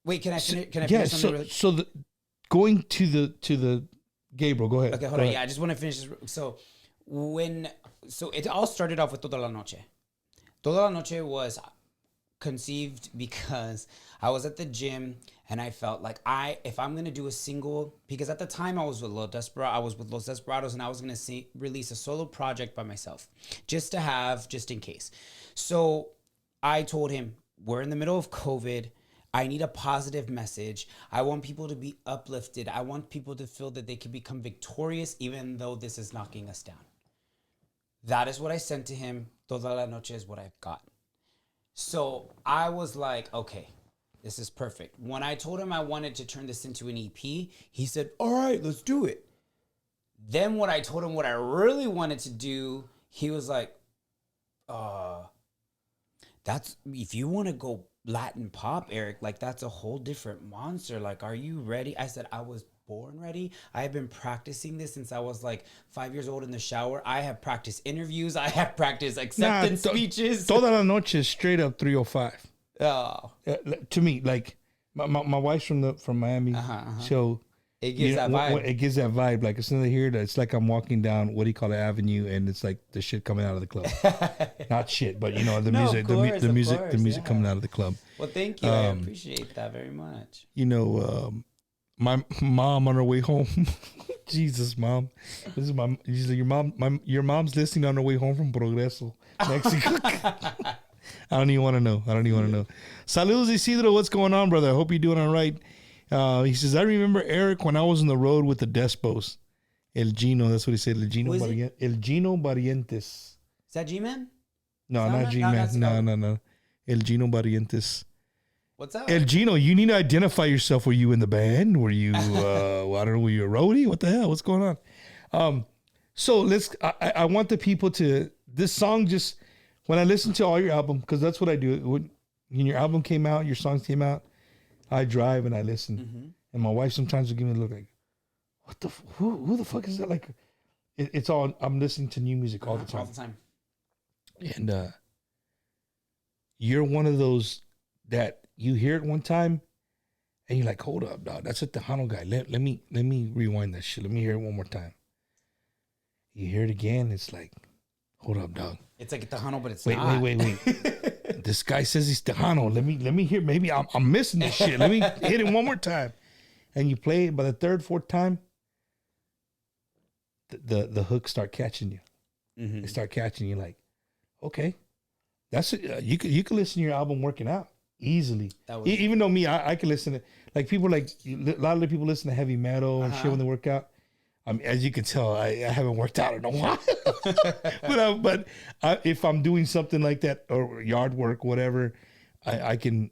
Wait, can I finish something? Going to the Gabriel. Go ahead. Okay, hold on. Yeah, I just want to finish this. So it all started off with Toda la Noche. Toda la Noche was conceived because I was at the gym and I felt like if I'm gonna do a single, because at the time I was with Los Desperados, and I was gonna release a solo project by myself, just in case. So I told him, we're in the middle of COVID. I need a positive message. I want people to be uplifted. I want people to feel that they can become victorious even though this is knocking us down. That is what I sent to him. Toda la Noche is what I've got. So I was like, okay, This is perfect. When I told him I wanted to turn this into an EP, he said, all right, let's do it. Then when I told him what I really wanted to do, he was like, that's, if you want to go Latin pop, Eric, like that's a whole different monster. Like, are you ready? I said, I was born ready. I have been practicing this since I was like 5 years old in the shower. I have practiced interviews. I have practiced acceptance speeches. Toda la noche is straight up 305. Oh. To me, like my wife's from Miami, so It gives that vibe. It gives that vibe. Like as soon as I hear it, it's like I'm walking down what do you call it, avenue, and it's like the shit coming out of the club. Not shit, but you know the music, the music coming out of the club. Well, thank you. I appreciate that very much. You know, my mom on her way home. Jesus, mom, this is my. She's like, your mom's listening on her way home from Progreso, Mexico. I don't even want to know. Saludos, Isidro. What's going on, brother? I hope you're doing all right. He says, I remember Eric when I was on the road with the Despos. El Gino, that's what he said. El Gino Barrientos. Is that G-Man? No, not G-Man. No. El Gino Barrientos. What's up? El Gino, you need to identify yourself. Were you in the band? Were you, I don't know, were you a roadie? What the hell? What's going on? So I want the people to, this song just, when I listen to all your album, because that's what I do. When your album came out, your songs came out, I drive and I listen. Mm-hmm. And my wife sometimes will give me a look like, what the, who the fuck is that? Like, it's all, I'm listening to new music all the time. All the time. And you're one of those that you hear it one time and you're like, hold up, dog. That's a Tejano guy. Let me rewind that shit. Let me hear it one more time. You hear it again. It's like, hold up, dog. It's like a Tejano, but it's not. Wait. This guy says he's Tejano. Let me hear. Maybe I'm missing this shit. Let me hit it one more time. And you play it by the third, fourth time. The hooks start catching you. Mm-hmm. They start catching you. Like, okay, that's it. You could listen to your album working out easily. Even though me, I can listen to, like, people like a lot of the people listen to heavy metal and shit when they work out. As you can tell, I haven't worked out in a while. but if I'm doing something like that or yard work, whatever, I can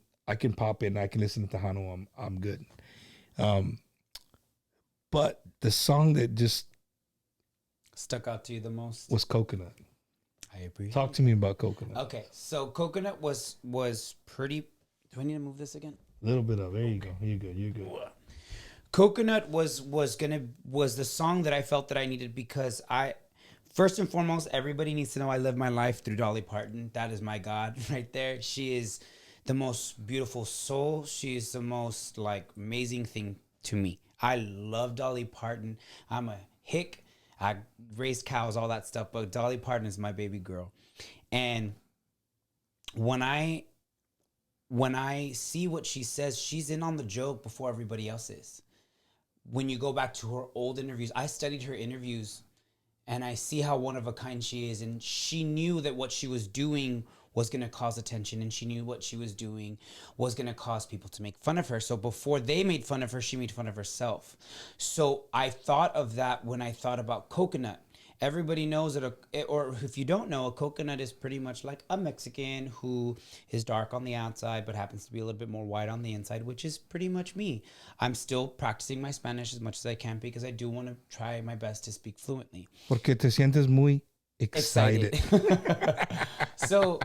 pop in. I can listen to Tejano. I'm good. But the song that just stuck out to you the most was Coconut. I agree. Talk to me about Coconut. Okay, so Coconut was pretty. Do I need to move this again? A little bit of. There you go. You're good. Coconut was the song that I felt that I needed because first and foremost, everybody needs to know I live my life through Dolly Parton. That is my God right there. She is the most beautiful soul. She is the most like amazing thing to me. I love Dolly Parton. I'm a hick. I raised cows, all that stuff, but Dolly Parton is my baby girl. And when I see what she says, she's in on the joke before everybody else is. When you go back to her old interviews, I studied her interviews and I see how one of a kind she is. And she knew that what she was doing was going to cause attention, and she knew what she was doing was going to cause people to make fun of her. So before they made fun of her, she made fun of herself. So I thought of that when I thought about Coconut. Everybody knows that, or if you don't know, a coconut is pretty much like a Mexican who is dark on the outside but happens to be a little bit more white on the inside, which is pretty much me. I'm still practicing my Spanish as much as I can because I do want to try my best to speak fluently. Porque te sientes muy excited. So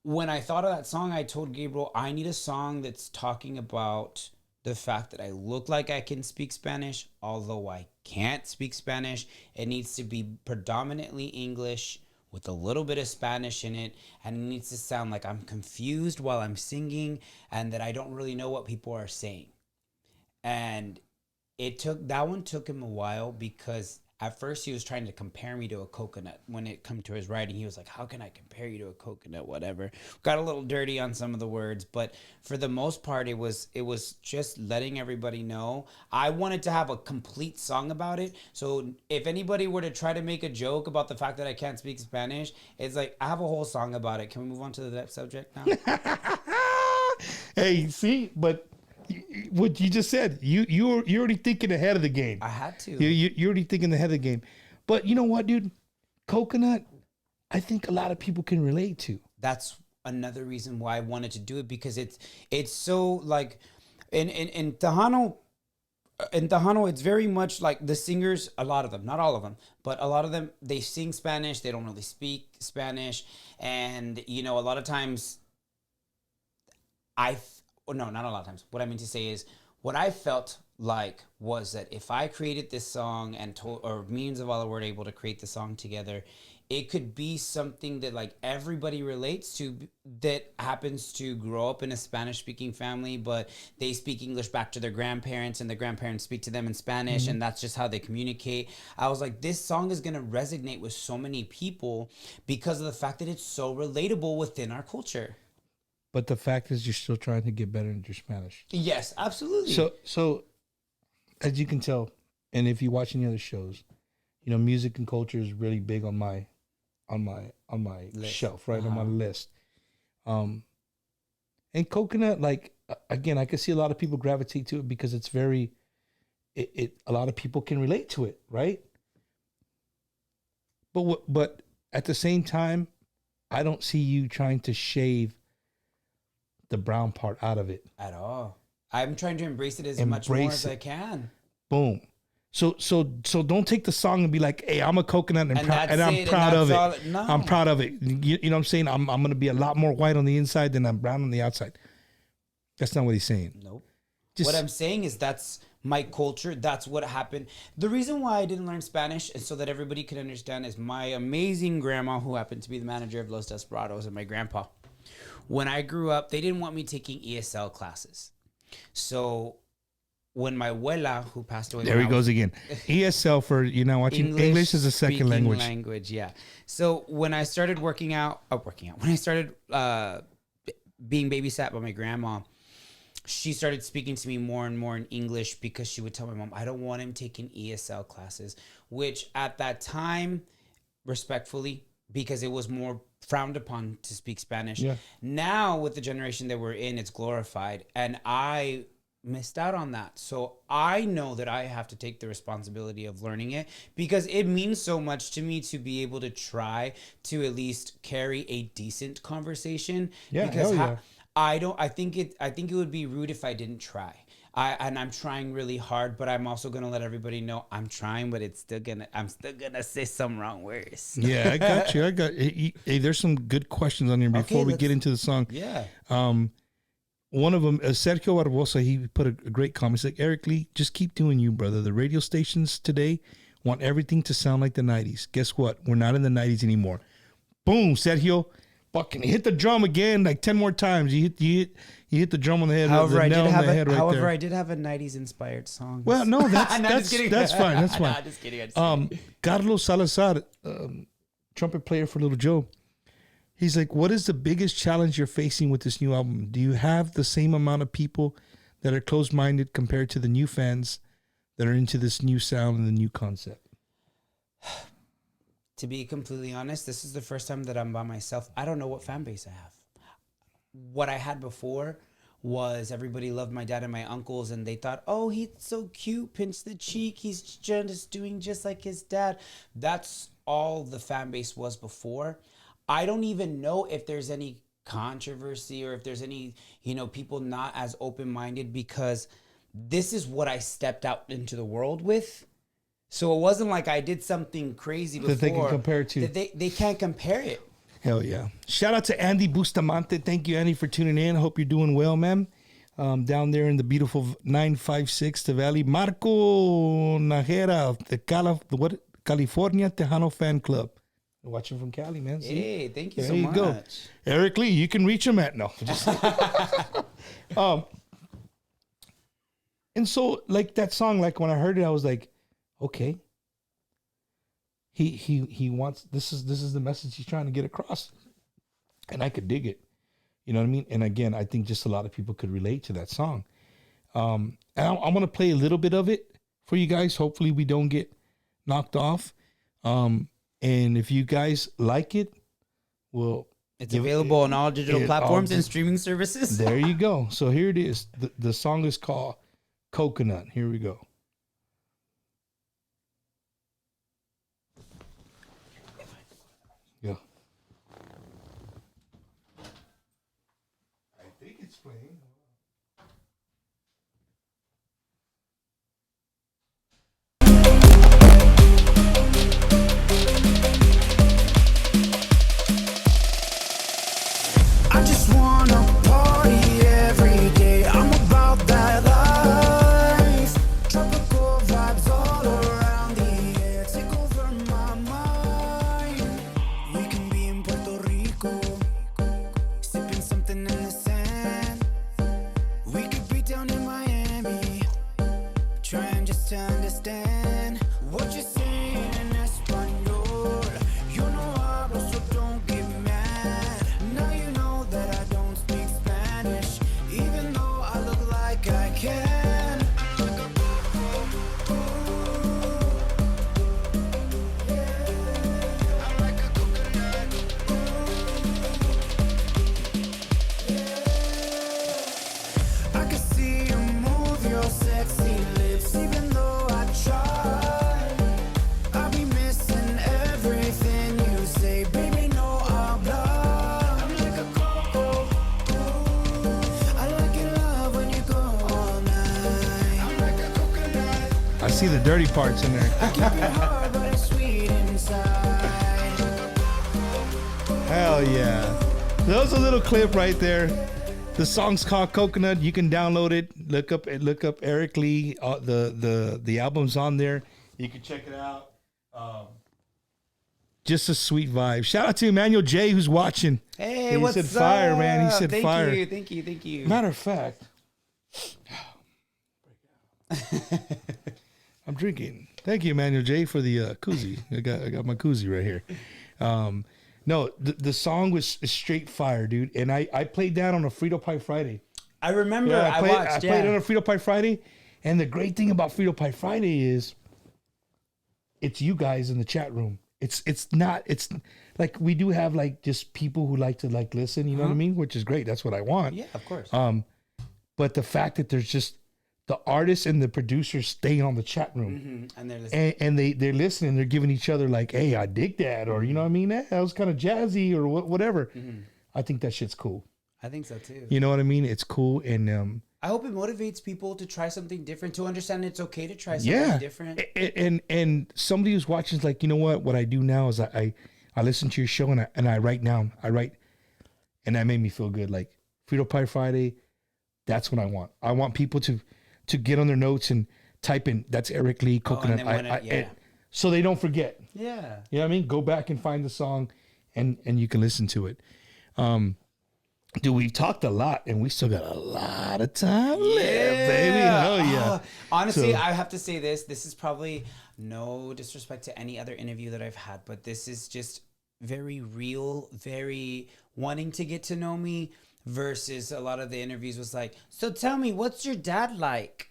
when I thought of that song, I told Gabriel, I need a song that's talking about the fact that I look like I can speak Spanish, although I can't speak Spanish. It needs to be predominantly English with a little bit of Spanish in it, and it needs to sound like I'm confused while I'm singing and that I don't really know what people are saying. And that one took him a while because at first he was trying to compare me to a coconut. When it come to his writing, he was like, how can I compare you to a coconut? Whatever. Got a little dirty on some of the words, but for the most part, it was just letting everybody know. I wanted to have a complete song about it. So if anybody were to try to make a joke about the fact that I can't speak Spanish, it's like, I have a whole song about it. Can we move on to the next subject now? Hey, see, but what you just said, you're already thinking ahead of the game. I had to. You're already thinking ahead of the game. But you know what, dude? Coconut, I think a lot of people can relate to. That's another reason why I wanted to do it, because it's so like in Tejano. In Tejano, it's very much like the singers, a lot of them, not all of them, but a lot of them, they sing Spanish, they don't really speak Spanish. And, you know, a lot of times no, not a lot of times. What I mean to say is, what I felt like was that if I created this song or me and Zavala were able to create the song together, it could be something that like everybody relates to, that happens to grow up in a Spanish speaking family, but they speak English back to their grandparents and the grandparents speak to them in Spanish. And that's just how they communicate. I was like, this song is going to resonate with so many people because of the fact that it's so relatable within our culture. But the fact is, you're still trying to get better in your Spanish. Yes, absolutely. So as you can tell, and if you watch any other shows, you know, music and culture is really big on my list. Shelf, right? On my list. And coconut, like, again, I can see a lot of people gravitate to it because it's very, a lot of people can relate to it, right? But at the same time, I don't see you trying to shave the brown part out of it at all. I'm trying to embrace it as much more as I can. Boom. So don't take the song and be like, hey, I'm a coconut and I'm proud of it. No. I'm proud of it. You know what I'm saying? I'm going to be a lot more white on the inside than I'm brown on the outside. That's not what he's saying. Nope. What I'm saying is that's my culture. That's what happened. The reason why I didn't learn Spanish, and so that everybody could understand, is my amazing grandma, who happened to be the manager of Los Desperados, and my grandpa. When I grew up, they didn't want me taking ESL classes. So when my abuela, who passed away... There he goes again. ESL, for you know, watching English is a second language. Yeah. So when I started when I started being babysat by my grandma, she started speaking to me more and more in English, because she would tell my mom, I don't want him taking ESL classes, which at that time, respectfully, because it was more frowned upon to speak Spanish. Yeah. Now, with the generation that we're in, it's glorified. And I missed out on that. So I know that I have to take the responsibility of learning it, because it means so much to me to be able to try to at least carry a decent conversation. Yeah, because yeah. I think it would be rude if I didn't try. I'm trying really hard, but I'm also gonna let everybody know I'm trying, but I'm still gonna say some wrong words. Yeah, I got you. Hey, there's some good questions on here before we get into the song. Yeah. One of them, Sergio Barbosa, he put a great comment. He's like, Eric Lee, just keep doing you, brother. The radio stations today want everything to sound like the 90s. Guess what? We're not in the 90s anymore. Boom, Sergio. Fucking hit the drum again like 10 more times. You hit the drum on the head. However, I did have a 90s inspired song. Well, no, that's fine. That's fine. No, just kidding. Carlos Salazar, trumpet player for Little Joe. He's like, what is the biggest challenge you're facing with this new album? Do you have the same amount of people that are closed-minded compared to the new fans that are into this new sound and the new concept? To be completely honest, this is the first time that I'm by myself. I don't know what fan base I have. What I had before was everybody loved my dad and my uncles, and they thought, oh, he's so cute, pinch the cheek, he's just doing just like his dad. That's all the fan base was before. I don't even know if there's any controversy or if there's any, people not as open-minded, because this is what I stepped out into the world with. So it wasn't like I did something crazy before. That they can compare it to. They can't compare it. Hell yeah. Shout out to Andy Bustamante. Thank you, Andy, for tuning in. Hope you're doing well, man. Down there in the beautiful 956 to Valley. Marco Najera, the California Tejano Fan Club. Watching from Cali, man. See? Hey, thank you there so you much. Go. Eric Lee, you can reach him at and so, like, that song, like, when I heard it, I was like, okay. He wants, this is the message he's trying to get across. And I could dig it. You know what I mean? And again, I think just a lot of people could relate to that song. And I'm going to play a little bit of it for you guys. Hopefully we don't get knocked off. And if you guys like it, well, it's available on all digital platforms and streaming services. There you go. So here it is. The song is called Coconut. Here we go. Yeah. understand what you're saying in Espanol. You know hablo, so don't get mad. Now you know that I don't speak Spanish, even though I look like I can. I can see you move your sexy lips, even though I try. I'll be missing everything you say, baby, no habla. I'm like a coco. I like your love when you go all night. I'm like a coconut. I see the dirty parts in there. I keep it hard, but it's sweet inside. Hell yeah. That was a little clip right there. The song's called Coconut. You can download it. Look up Eric Lee. The album's on there. You can check it out. Just a sweet vibe. Shout out to Emmanuel J, who's watching. Hey, He what's said up? fire, man. He said thank fire. Thank you. Matter of fact, I'm drinking. Thank you, Emmanuel J, for the koozie. I got my koozie right here. No, the song was straight fire, dude. And I played that on a Frito Pie Friday. I remember. Yeah, I watched. I played it on a Frito Pie Friday. And the great thing about Frito Pie Friday is it's you guys in the chat room. It's like we do have like just people who like to like listen, you know what I mean? Which is great. That's what I want. Yeah, of course. But the fact that there's just the artists and the producers stay on the chat room And they're listening. and they're listening, they're giving each other like, hey, I dig that, or you know what I mean? That was kind of jazzy or whatever. I think that shit's cool. I think so too. You know what I mean? It's cool. And I hope it motivates people to try something different, to understand it's okay to try something different. And somebody who's watching is like, you know what I do now is I listen to your show and I write down. And that made me feel good. Like Frito Pie Friday, that's what I want. I want people to get on their notes and type in, that's Eric Lee Coconut. and so they don't forget. Yeah. You know what I mean? Go back and find the song and you can listen to it. Dude, we've talked a lot and we still got a lot of time left, baby. Hell yeah. Honestly, So- I have to say this. This is probably no disrespect to any other interview that I've had, but this is just very real, very wanting to get to know me versus a lot of the interviews was like, so tell me, what's your dad like?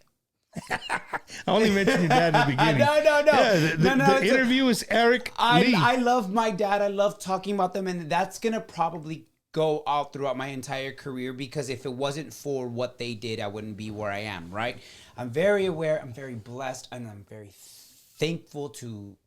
I only mentioned your dad in the beginning. No. Yeah, the it's interview is Eric Lee. I love my dad. I love talking about them, and that's gonna probably go out throughout my entire career, because if it wasn't for what they did, I wouldn't be where I am, right? I'm very aware, I'm very blessed, and I'm very thankful to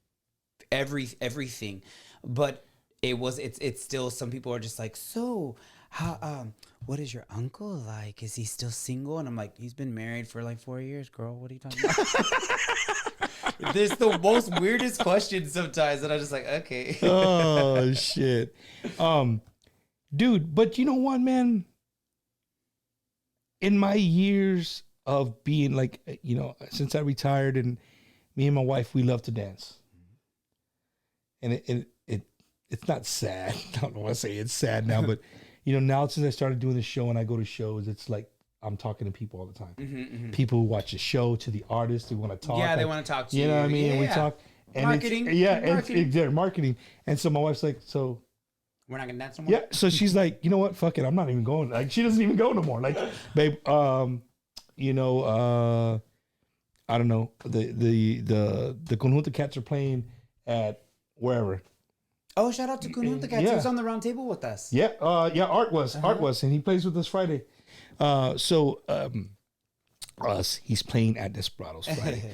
everything. But it's still, some people are just like, so how what is your uncle like? Is he still single? And I'm like, he's been married for like 4 years, girl. What are you talking about? There's the most weirdest questions sometimes, and I'm just like, okay. Oh shit. Dude, but you know what, man? In my years of being like, you know, since I retired, and me and my wife, we love to dance. And it's not sad. I don't want to say it's sad now, but you know, now since I started doing the show and I go to shows, it's like I'm talking to people all the time. People who watch the show, to the artists who want to talk. Yeah, they like, want to talk to you. You know what I mean? And we Yeah. talk. And Marketing. They're marketing. And so my wife's like, so We're not gonna dance no more. yeah, so she's like, you know what? Fuck it, I'm not even going. Like, she doesn't even go no more. Like, babe, you know, I don't know. The Conjunta Cats are playing at wherever. Oh, shout out to Kununta Cats. Yeah. He was on the round table with us. Yeah, Art was, and he plays with us Friday. He's playing at Desperados Friday.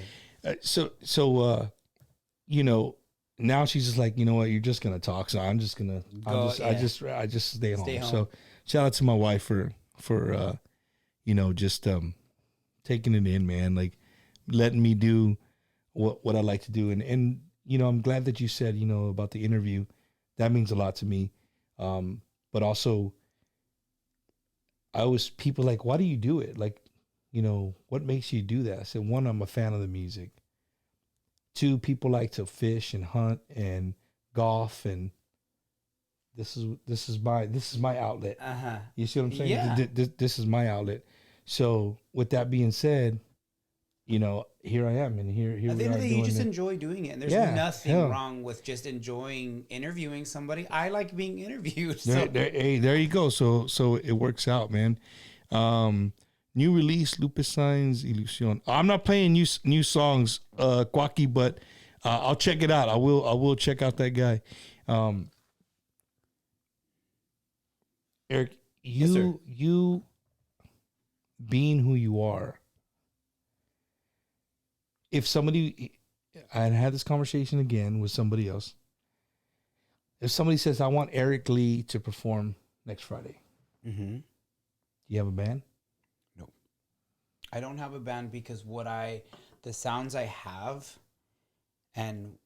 You know, now she's just like, you know what, you're just gonna talk, so I'm just gonna, I just stay home. So shout out to my wife for you know, just taking it in, man, like letting me do what I like to do, and you know, I'm glad that you said, you know, about the interview. That means a lot to me. But also, people like, why do you do it? Like, you know, what makes you do that? I said, one, I'm a fan of the music. Two, people like to fish and hunt and golf, and this is my outlet. You see what I'm saying? Yeah. This is my outlet. So with that being said, here I am, and here At we the end are of the day, you doing just it. enjoy doing it, and there's Yeah, nothing hell. wrong with just enjoying interviewing somebody. I like being interviewed. There, So hey, there you go. So it works out, man. New release, Lupe Signs, Ilusión. I'm not playing new songs, Wacky, but I'll check it out. I will check out that guy. Eric, Yes, sir. you being who you are. If somebody, I had this conversation again with somebody else. If somebody says, I want Eric Lee to perform next Friday, Mm-hmm. you have a band? No, I don't have a band because the sounds I have, and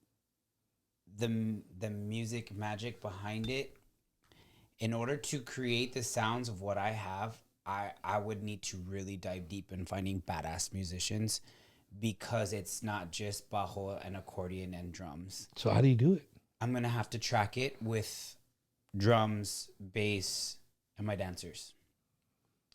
the music magic behind it. In order to create the sounds of what I have, I would need to really dive deep in finding badass musicians, because it's not just bajo and accordion and drums. So how do you do it? I'm going to have to track it with drums, bass, and my dancers.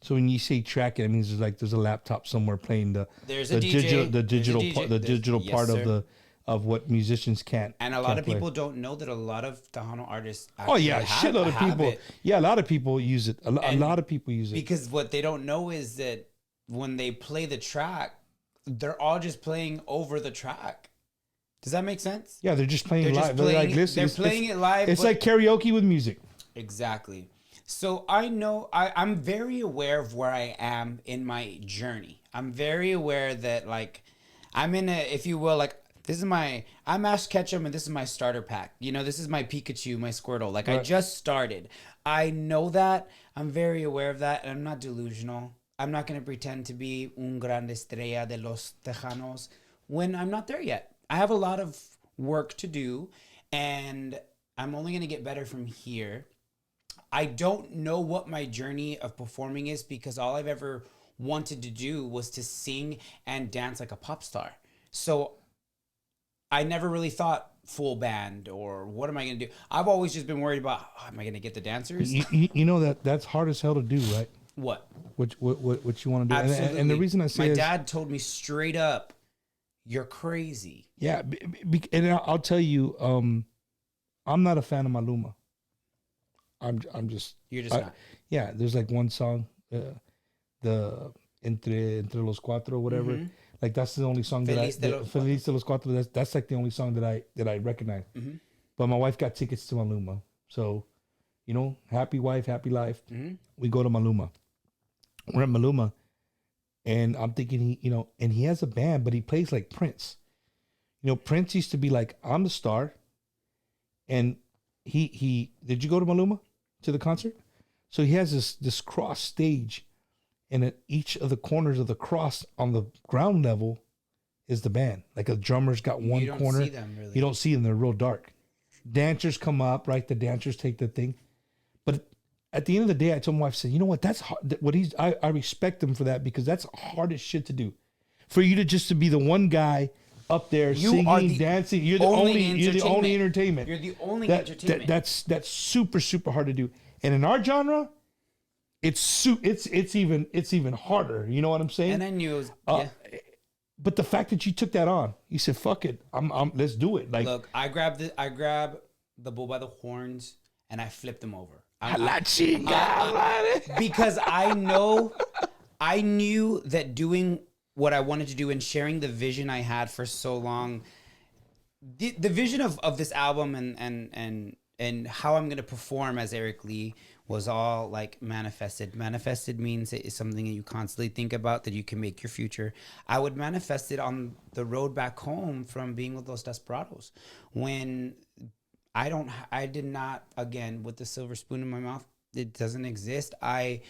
So when you say track it, it means there's a laptop somewhere playing There's the a DJ. digital There's a DJ. part, the digital Yes, part sir. of what musicians can't. And a lot can't of play. people don't know that a lot of Tejano artists Oh yeah, actually shitload of have people. it. Yeah, a lot of people use it. A And lot of people use it. Because what they don't know is that when they play the track, they're all just playing over the track. Does that make sense? Yeah, they're just playing They're just live. They're like, playing it- listen, they're playing it live, It's but- like karaoke with music. Exactly. So I know I'm very aware of where I am in my journey. I'm very aware that I'm in a, if you will, I'm Ash Ketchum and this is my starter pack. This is my Pikachu, my Squirtle. I Right. just started. I know that. I'm very aware of that, and I'm not delusional. I'm not going to pretend to be un gran estrella de los Tejanos when I'm not there yet. I have a lot of work to do, and I'm only going to get better from here. I don't know what my journey of performing is, because all I've ever wanted to do was to sing and dance like a pop star. So I never really thought full band or what am I going to do? I've always just been worried about, am I going to get the dancers? You know that's hard as hell to do, right? What? What you want to do? Absolutely. And the reason I say my is, dad told me straight up, you're crazy. yeah, and I'll tell you, I'm not a fan of Maluma. I'm just You're just not. Yeah, there's one song, the Entre los Cuatro, whatever. Mm-hmm. That's the only song Feliz de that los Feliz de los Cuatro. That's the only song that I recognize. Mm-hmm. But my wife got tickets to Maluma, so happy wife, happy life. Mm-hmm. We go to Maluma. We're at Maluma, and I'm thinking and he has a band, but he plays like Prince. Prince used to be I'm the star, and he did you go to Maluma to the concert? So he has this cross stage, and at each of the corners of the cross on the ground level is the band. A drummer's got one You don't corner. see them, really. You don't see them; they're real dark. Dancers come up, right? The dancers take the thing, but at the end of the day, I told my wife, I said, you know what? That's hard. I respect him for that, because that's hard as shit to do. For you to be the one guy up there You are singing, the dancing, you're the only entertainment. You're the only That- entertainment. That's super, super hard to do. And in our genre, it's even harder. You know what I'm saying? and I knew it was, But the fact that you took that on, you said, "Fuck it, I'm let's do it." Look, I grab the bull by the horns and I flip them over. La chinga, Because I knew that doing what I wanted to do and sharing the vision I had for so long, the vision of this album and how I'm going to perform as Eric Lee was all manifested. Manifested means it is something that you constantly think about, that you can make your future. I would manifest it on the road back home from being with Los Desperados, when I did not, again, with the silver spoon in my mouth, it doesn't exist. I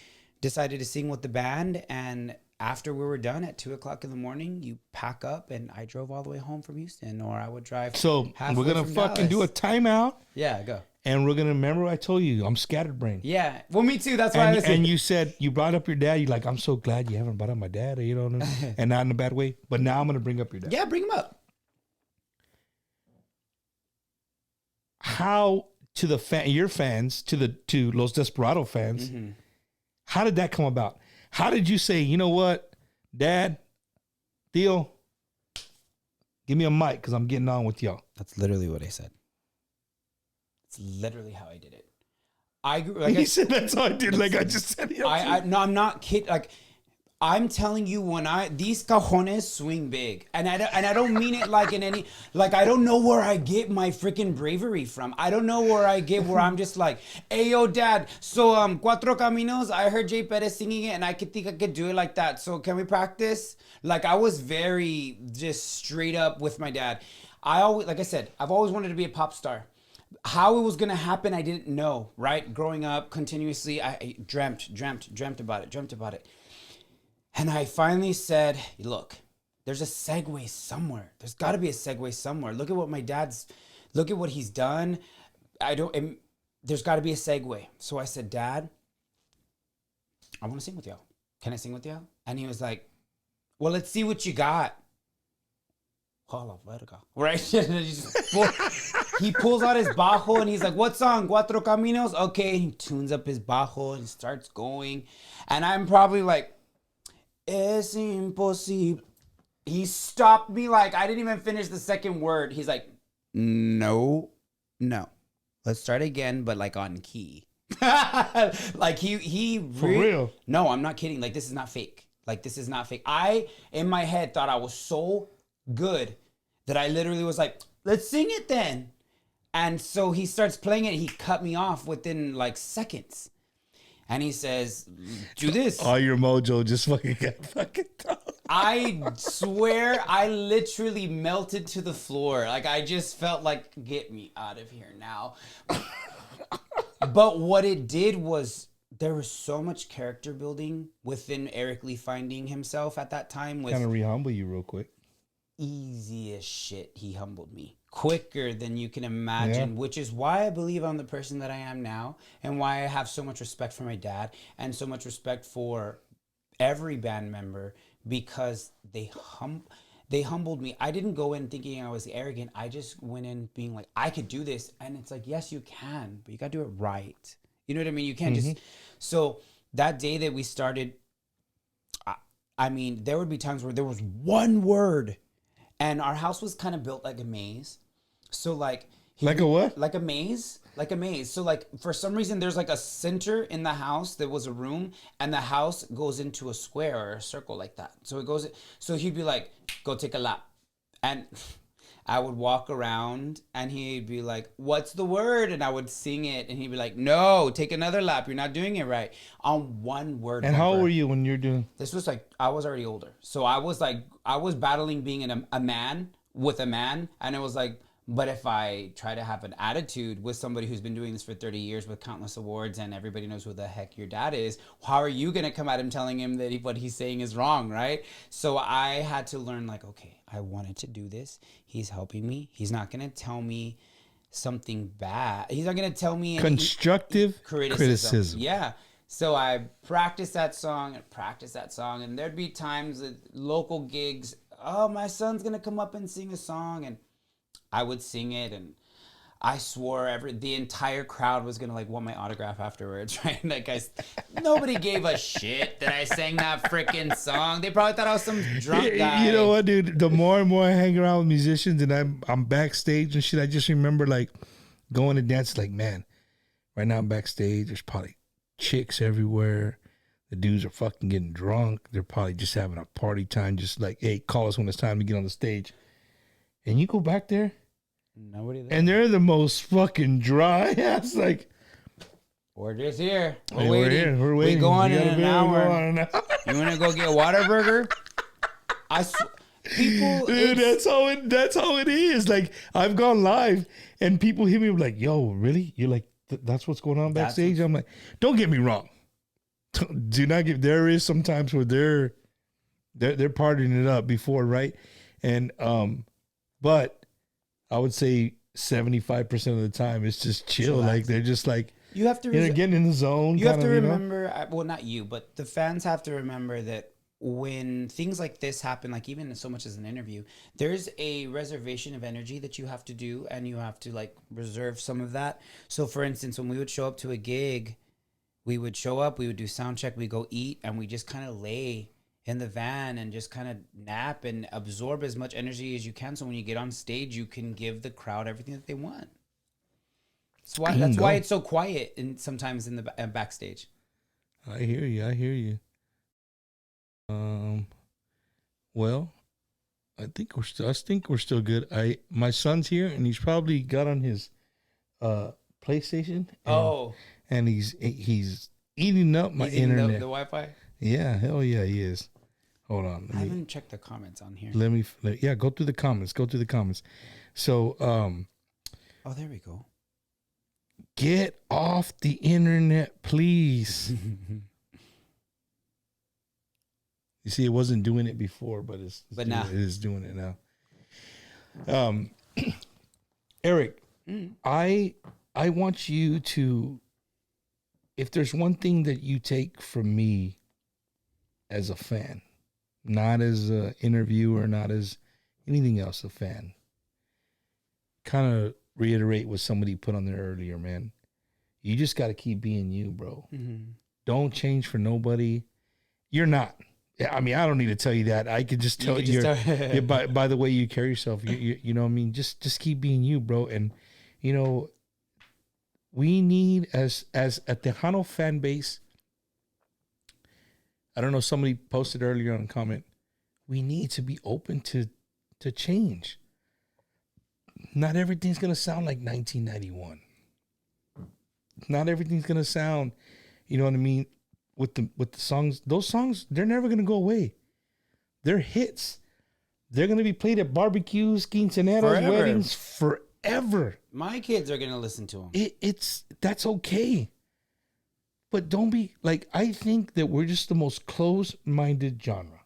decided to sing with the band, and after we were done at 2:00 in the morning, you pack up, and I drove all the way home from Houston, or I would drive. So halfway we're gonna from fucking do a Dallas. timeout, Yeah, go. and we're gonna remember I told you I'm scatterbrained. Yeah, well, me too. That's why I was. And you said you brought up your dad. You're like, I'm so glad you haven't brought up my dad, and not in a bad way. But now I'm gonna bring up your dad. Yeah, bring him up. How to your fans, to Los Desperado fans, how did that come about? How did you say, you know what, Dad, Theo, give me a mic because I'm getting on with y'all. That's literally what I said. It's literally how I did it. I grew He said that's how I did. Like I just said. No, I'm not kidding. Like I'm telling you, these cajones swing big, and I don't mean it like in any like I don't know where I get my freaking bravery from. I don't know where I'm just like, hey yo, dad. So Cuatro Caminos. I heard Jay Perez singing it, and I think I could do it like that. So can we practice? Like I was very just straight up with my dad. Like I said, I've always wanted to be a pop star. How it was gonna happen, I didn't know. Right, growing up continuously, I dreamt about it. And I finally said, look, there's a segue somewhere. There's got to be a segue somewhere. Look at what he's done. There's got to be a segue. So I said, Dad, I want to sing with y'all. Can I sing with y'all? And he was like, well, let's see what you got. Right? He pulls out his bajo and he's like, what song? Cuatro Caminos? Okay. He tunes up his bajo and starts going. And I'm probably like, es imposible. He stopped me like I didn't even finish the second word. He's like, no. Let's start again, but like on key. Like he For real? No, I'm not kidding. Like this is not fake. I in my head thought I was so good that I literally was like, let's sing it then. And so he starts playing it. He cut me off within like seconds. And he says, do this. All your mojo just fucking got fucking tough. I swear I literally melted to the floor. Like I just felt like, get me out of here now. But what it did was there was so much character building within Eric Lee finding himself at that time. Kind of re-humble you real quick. Easy as shit, he humbled me quicker than you can imagine, which is why I believe I'm the person that I am now and why I have so much respect for my dad and so much respect for every band member because they humbled me. I didn't go in thinking I was arrogant. I just went in being like, I could do this. And it's like, yes, you can, but you got to do it right. You know what I mean? You can't just... So that day that we started, I mean, there would be times where there was one word and our house was kind of built like a maze. So like... Like a what? Like a maze. So like for some reason there's like a center in the house that was a room and the house goes into a square or a circle like that. So it goes... So he'd be like, go take a lap. And I would walk around and he'd be like, what's the word? And I would sing it and he'd be like, no, take another lap. You're not doing it right. On one word. And how old were you when you're doing? This was like, I was already older. So I was battling being a man with a man. And it was like, but if I try to have an attitude with somebody who's been doing this for 30 years with countless awards and everybody knows who the heck your dad is, how are you going to come at him telling him that what he's saying is wrong, right? So I had to learn like, okay, I wanted to do this. He's helping me. He's not going to tell me something bad. He's not going to tell me constructive criticism. Yeah. So I practiced that song, and there'd be times at local gigs, oh, my son's going to come up and sing a song, and I would sing it, and I swore the entire crowd was gonna like want my autograph afterwards, right? Like nobody gave a shit that I sang that freaking song. They probably thought I was some drunk guy. You know what, dude? The more and more I hang around with musicians and I'm backstage and shit, I just remember like going to dance. Like, man, right now I'm backstage. There's probably chicks everywhere. The dudes are fucking getting drunk. They're probably just having a party time. Just like, hey, call us when it's time to get on the stage. And you go back there, nobody there. And they're the most fucking dry ass. Like, we're just here. We're waiting. We're waiting. We go on in an hour. You want to go get a Whataburger? People, dude, that's how it is. Like, I've gone live, and people hit me like, "Yo, really? You're like, that's what's going on backstage?" I'm like, don't get me wrong. Do not get. There is sometimes where they're partying it up before, right? And but I would say 75% of the time it's just chill. Like they're just like you have to getting in the zone. You have to remember, well, not you, but the fans have to remember that when things like this happen, like even so much as an interview, there's a reservation of energy that you have to do, and you have to like reserve some of that. So, for instance, when we would show up to a gig, we would show up, we would do sound check, we go eat, and we just kind of lay in the van and just kind of nap and absorb as much energy as you can. So when you get on stage, you can give the crowd everything that they want. That's why it's so quiet and sometimes in the backstage. I hear you. Well, I think we're still good. My son's here and he's probably got on his PlayStation. And he's eating up my internet. The Wi-Fi. Yeah, hell yeah, he is. Hold on. I haven't checked the comments on here. Go through the comments. So, oh, there we go. Get off the internet, please. You see, it wasn't doing it before, but it is doing it now. Eric, I want you to, if there's one thing that you take from me as a fan, not as an interviewer, not as anything else, a fan, kind of reiterate what somebody put on there earlier, man. You just got to keep being you, bro. Mm-hmm. Don't change for nobody. You're not. I mean, I don't need to tell you that. I could just tell you by the way you carry yourself. You know what I mean? Just keep being you, bro. And, you know, we need, as a Tejano fan base, I don't know, somebody posted earlier on a comment, we need to be open to change. Not everything's going to sound like 1991. Not everything's going to sound, you know what I mean, with the songs. Those songs, they're never going to go away. They're hits. They're going to be played at barbecues, quinceaneras, weddings forever. My kids are going to listen to them. That's okay. But don't be, like, I think that we're just the most closed-minded genre.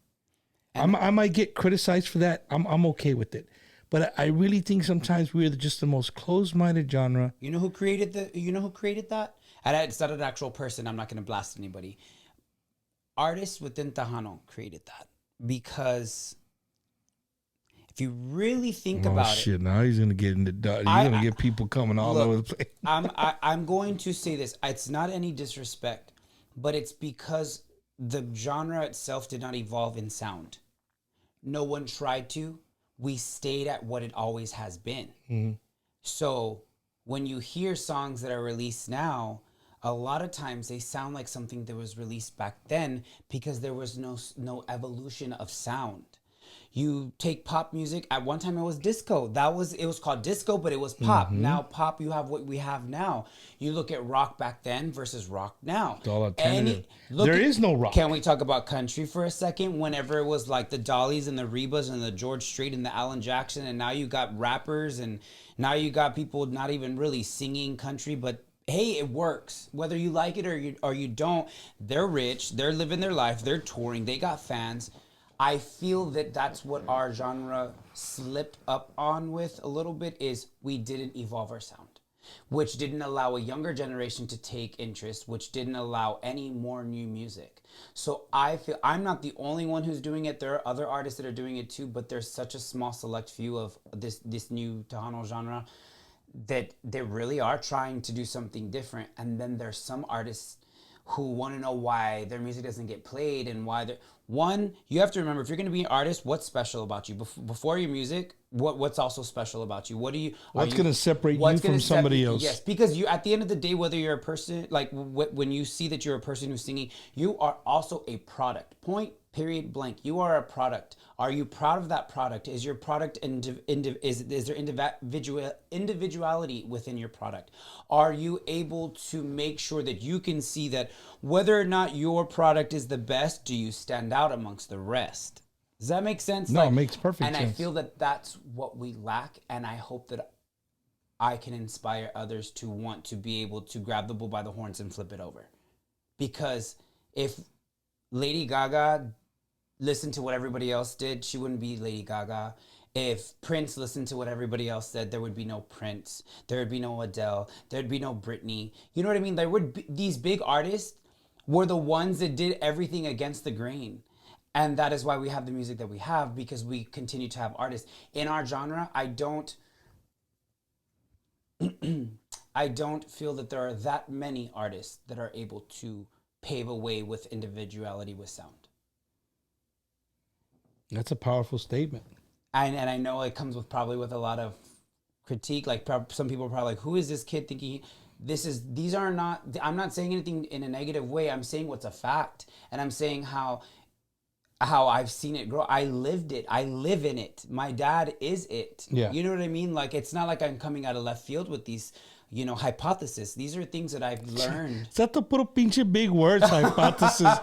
I might get criticized for that. I'm okay with it. But I really think sometimes we're just the most closed-minded genre. You know who created that? And it's not an actual person. I'm not going to blast anybody. Artists within Tejano created that. Because if you really think about it. Now he's going to get into You're going to get people coming all over the place. I'm going to say this. It's not any disrespect. But it's because the genre itself did not evolve in sound. No one tried to. We stayed at what it always has been. Mm-hmm. So when you hear songs that are released now, a lot of times they sound like something that was released back then because there was no evolution of sound. You take pop music. At one time it was disco. It was called disco, but it was pop. Mm-hmm. Now pop, you have what we have now. You look at rock back then versus rock now. It's all alternative. There is no rock. Can we talk about country for a second? Whenever it was like the Dollies and the Rebas and the George Strait and the Alan Jackson, and now you got rappers and now you got people not even really singing country, but hey, it works. Whether you like it or you don't, they're rich. They're living their life. They're touring. They got fans. I feel that that's what our genre slipped up on with a little bit is we didn't evolve our sound, which didn't allow a younger generation to take interest, which didn't allow any more new music. So I feel I'm not the only one who's doing it. There are other artists that are doing it too, but there's such a small select few of this new Tejano genre that they really are trying to do something different. And then there's some artists who want to know why their music doesn't get played and why they're... One, you have to remember, if you're going to be an artist, what's special about you? Before your music, what's also special about you? What's going to separate you from somebody else? Yes, because you, at the end of the day, whether you're a person, like when you see that you're a person who's singing, you are also a product. Point, period, blank. You are a product. Are you proud of that product? Is your product, is there individuality within your product? Are you able to make sure that you can see that whether or not your product is the best, do you stand out amongst the rest? Does that make sense? No, it makes perfect sense. And I feel that that's what we lack, and I hope that I can inspire others to want to be able to grab the bull by the horns and flip it over. Because if Lady Gaga listened to what everybody else did, she wouldn't be Lady Gaga. If Prince listened to what everybody else said, there would be no Prince. There would be no Adele. There'd be no Britney. You know what I mean? There would be, these big artists were the ones that did everything against the grain. And that is why we have the music that we have, because we continue to have artists. In our genre, I don't feel that there are that many artists that are able to pave a way with individuality with sound. That's a powerful statement. And I know it comes with probably with a lot of critique. Like some people are probably like, who is this kid thinking these are not, I'm not saying anything in a negative way. I'm saying what's a fact. And I'm saying how I've seen it grow. I lived it. I live in it. My dad is it. Yeah. You know what I mean? Like, it's not like I'm coming out of left field with these, hypotheses. These are things that I've learned. That's puro pinche big words, hypothesis.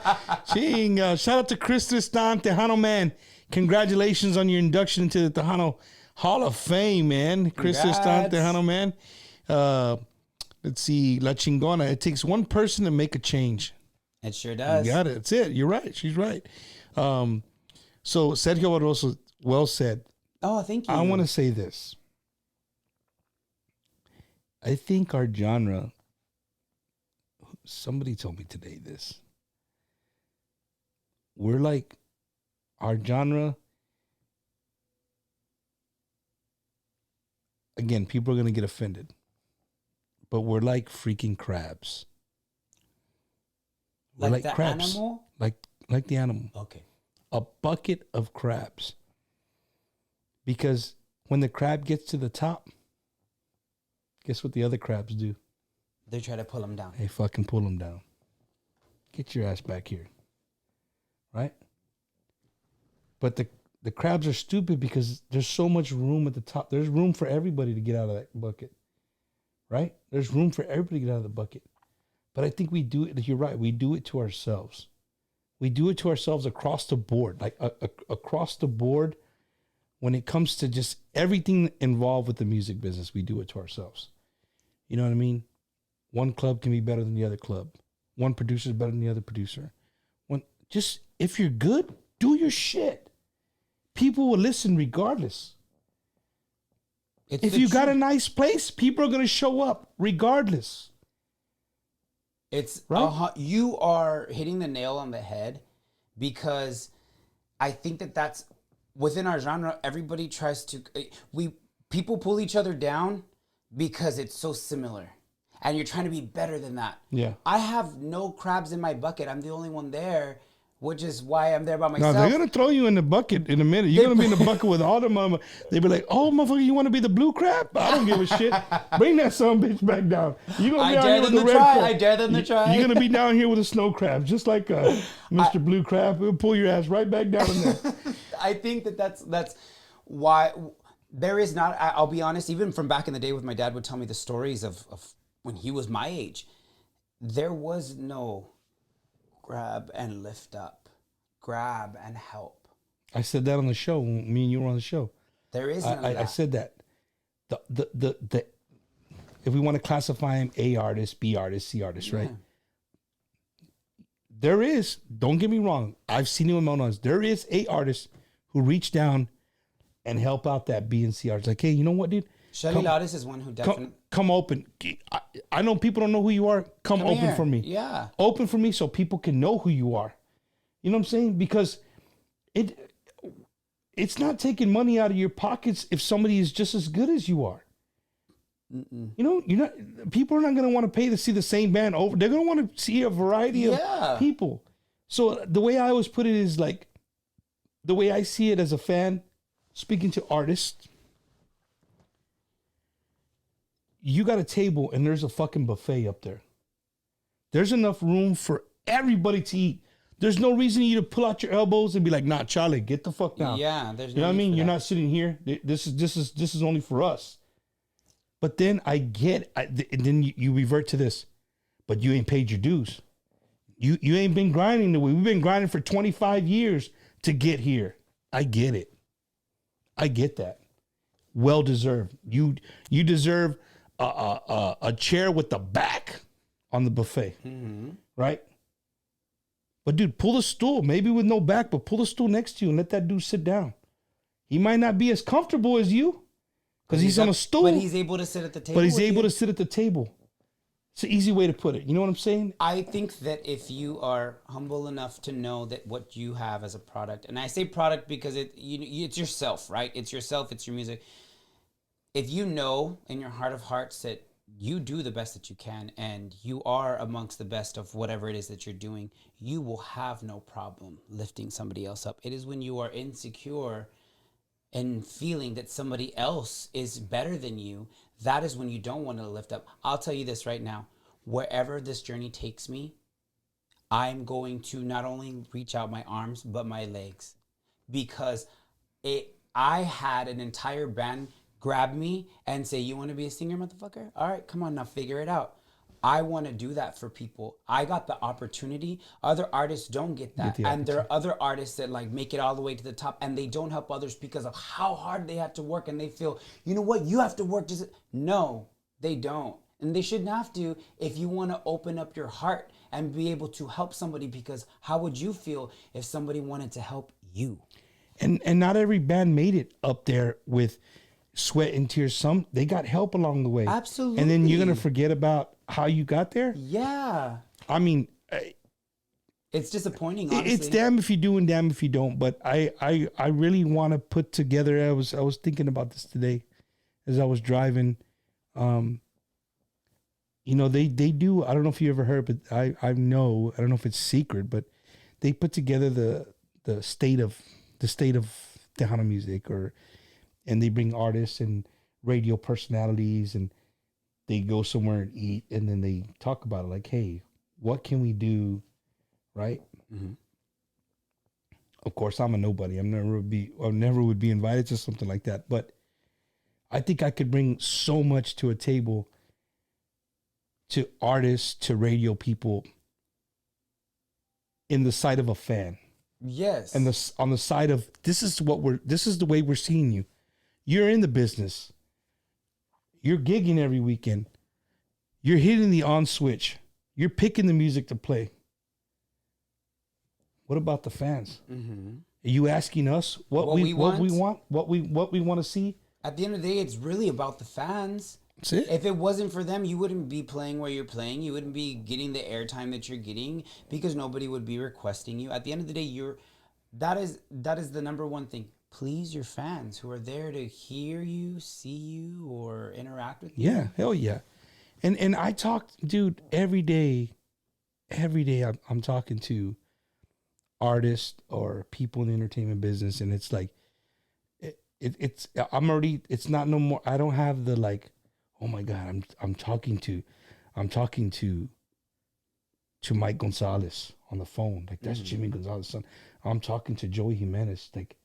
Ching, shout out to Chris Tristan, Tejano man. Congratulations on your induction into the Tejano Hall of Fame, man. Chris Tristan, Tejano man. Let's see, La Chingona. It takes one person to make a change. It sure does. You got it. That's it. You're right. She's right. So Sergio Barroso, well said. Oh, thank you. I want to say this. I think our genre, somebody told me today this. We're like, our genre, again, people are going to get offended, but we're like freaking crabs. We're like the crabs. Animal? Like the animal. Okay. A bucket of crabs. Because when the crab gets to the top, guess what the other crabs do? They try to pull him down. They fucking pull him down. Get your ass back here. Right? But the crabs are stupid because there's so much room at the top. There's room for everybody to get out of that bucket. Right? There's room for everybody to get out of the bucket. But I think we do it, you're right, we do it to ourselves. We do it to ourselves across the board. Like across the board, when it comes to just everything involved with the music business, we do it to ourselves. You know what I mean? One club can be better than the other club. One producer is better than the other producer. If you're good, do your shit. People will listen regardless. If you got a nice place, people are going to show up regardless. It's right? You are hitting the nail on the head, because I think that's within our genre. Everybody tries to people pull each other down because it's so similar, and you're trying to be better than that. Yeah, I have no crabs in my bucket. I'm the only one there, which is why I'm there by myself. No, they're gonna throw you in the bucket in a minute. You're gonna be in the bucket with all the mama. They be like, "Oh, motherfucker, you want to be the blue crab? I don't give a shit. Bring that son bitch back down. You gonna be out here with the red crab. I dare them to try. You're gonna be down here with a snow crab, just like Mr. Blue Crab. We'll pull your ass right back down in there." I think that's why there is not. I'll be honest. Even from back in the day, with my dad would tell me the stories of when he was my age. There was no grab and lift up, grab and help. I said that on the show when me and you were on the show. There is none of that. I said that. The if we want to classify him A artist, B artist, C artist, right? There is, don't get me wrong, I've seen him in Monos. There is A artists who reach down and help out that B and C artist. Like, hey, you know what, dude? Shelly Laudes is one who definitely... Come open. I know people don't know who you are. Come open here. for me. Yeah. Open for me so people can know who you are. You know what I'm saying? Because it's not taking money out of your pockets if somebody is just as good as you are. You know, people are not going to want to pay to see the same band over. They're going to want to see a variety of people. So the way I always put it is like, the way I see it as a fan, speaking to artists, you got a table and there's a fucking buffet up there. There's enough room for everybody to eat. There's no reason you to pull out your elbows and be like, "Nah, Charlie, get the fuck down." Yeah, there's no you know what I mean? You're that. not sitting here. This is only for us. But then and then you revert to this. But you ain't paid your dues. You ain't been grinding the way we've been grinding for 25 years to get here. I get it. I get that. Well deserved. You deserve a chair with the back on the buffet, right? But dude, pull a stool, maybe with no back, but pull a stool next to you and let that dude sit down. He might not be as comfortable as you because he's on a stool. But he's able to sit at the table. But he's able to sit at the table. It's an easy way to put it. You know what I'm saying? I think that if you are humble enough to know that what you have as a product, and I say product because it's yourself, right? It's yourself, it's your music. If you know in your heart of hearts that you do the best that you can and you are amongst the best of whatever it is that you're doing, you will have no problem lifting somebody else up. It is when you are insecure and feeling that somebody else is better than you, that is when you don't want to lift up. I'll tell you this right now. Wherever this journey takes me, I'm going to not only reach out my arms, but my legs. Because I had an entire band grab me and say, you want to be a singer, motherfucker? All right, come on now, figure it out. I want to do that for people. I got the opportunity. Other artists don't get that. And there are other artists that like make it all the way to the top and they don't help others because of how hard they have to work and they feel, you know what, you have to work just... No, they don't. And they shouldn't have to if you want to open up your heart and be able to help somebody, because how would you feel if somebody wanted to help you? And not every band made it up there with sweat and tears. Some, they got help along the way. Absolutely. And then you're going to forget about how you got there? Yeah. I mean, it's disappointing, honestly. it's damn if you do and damn if you don't. But I really want to put together, I was thinking about this today as I was driving. You know, they do, I don't know if you ever heard, but I don't know if it's secret, but they put together the state of Tejano music, and they bring artists and radio personalities and they go somewhere and eat, and then they talk about it like, hey, what can we do, right? Mm-hmm. Of course, I'm a nobody. I never would be invited to something like that. But I think I could bring so much to a table, to artists, to radio people, in the sight of a fan. Yes. And on the side of, this is the way we're seeing you. You're in the business. You're gigging every weekend. You're hitting the on switch. You're picking the music to play. What about the fans? Mm-hmm. Are you asking us what we want, what we want to see? At the end of the day, it's really about the fans. That's it. If it wasn't for them, you wouldn't be playing where you're playing. You wouldn't be getting the airtime that you're getting because nobody would be requesting you. At the end of the day, that is the number one thing. Please your fans who are there to hear you, see you, or interact with you. Yeah, hell yeah. And I talk, dude, every day I'm talking to artists or people in the entertainment business, and it's like it's not no more. I don't have the like, oh my God, I'm talking to Mike Gonzalez on the phone. Like, that's Jimmy Gonzalez's son. I'm talking to Joey Jimenez. Like,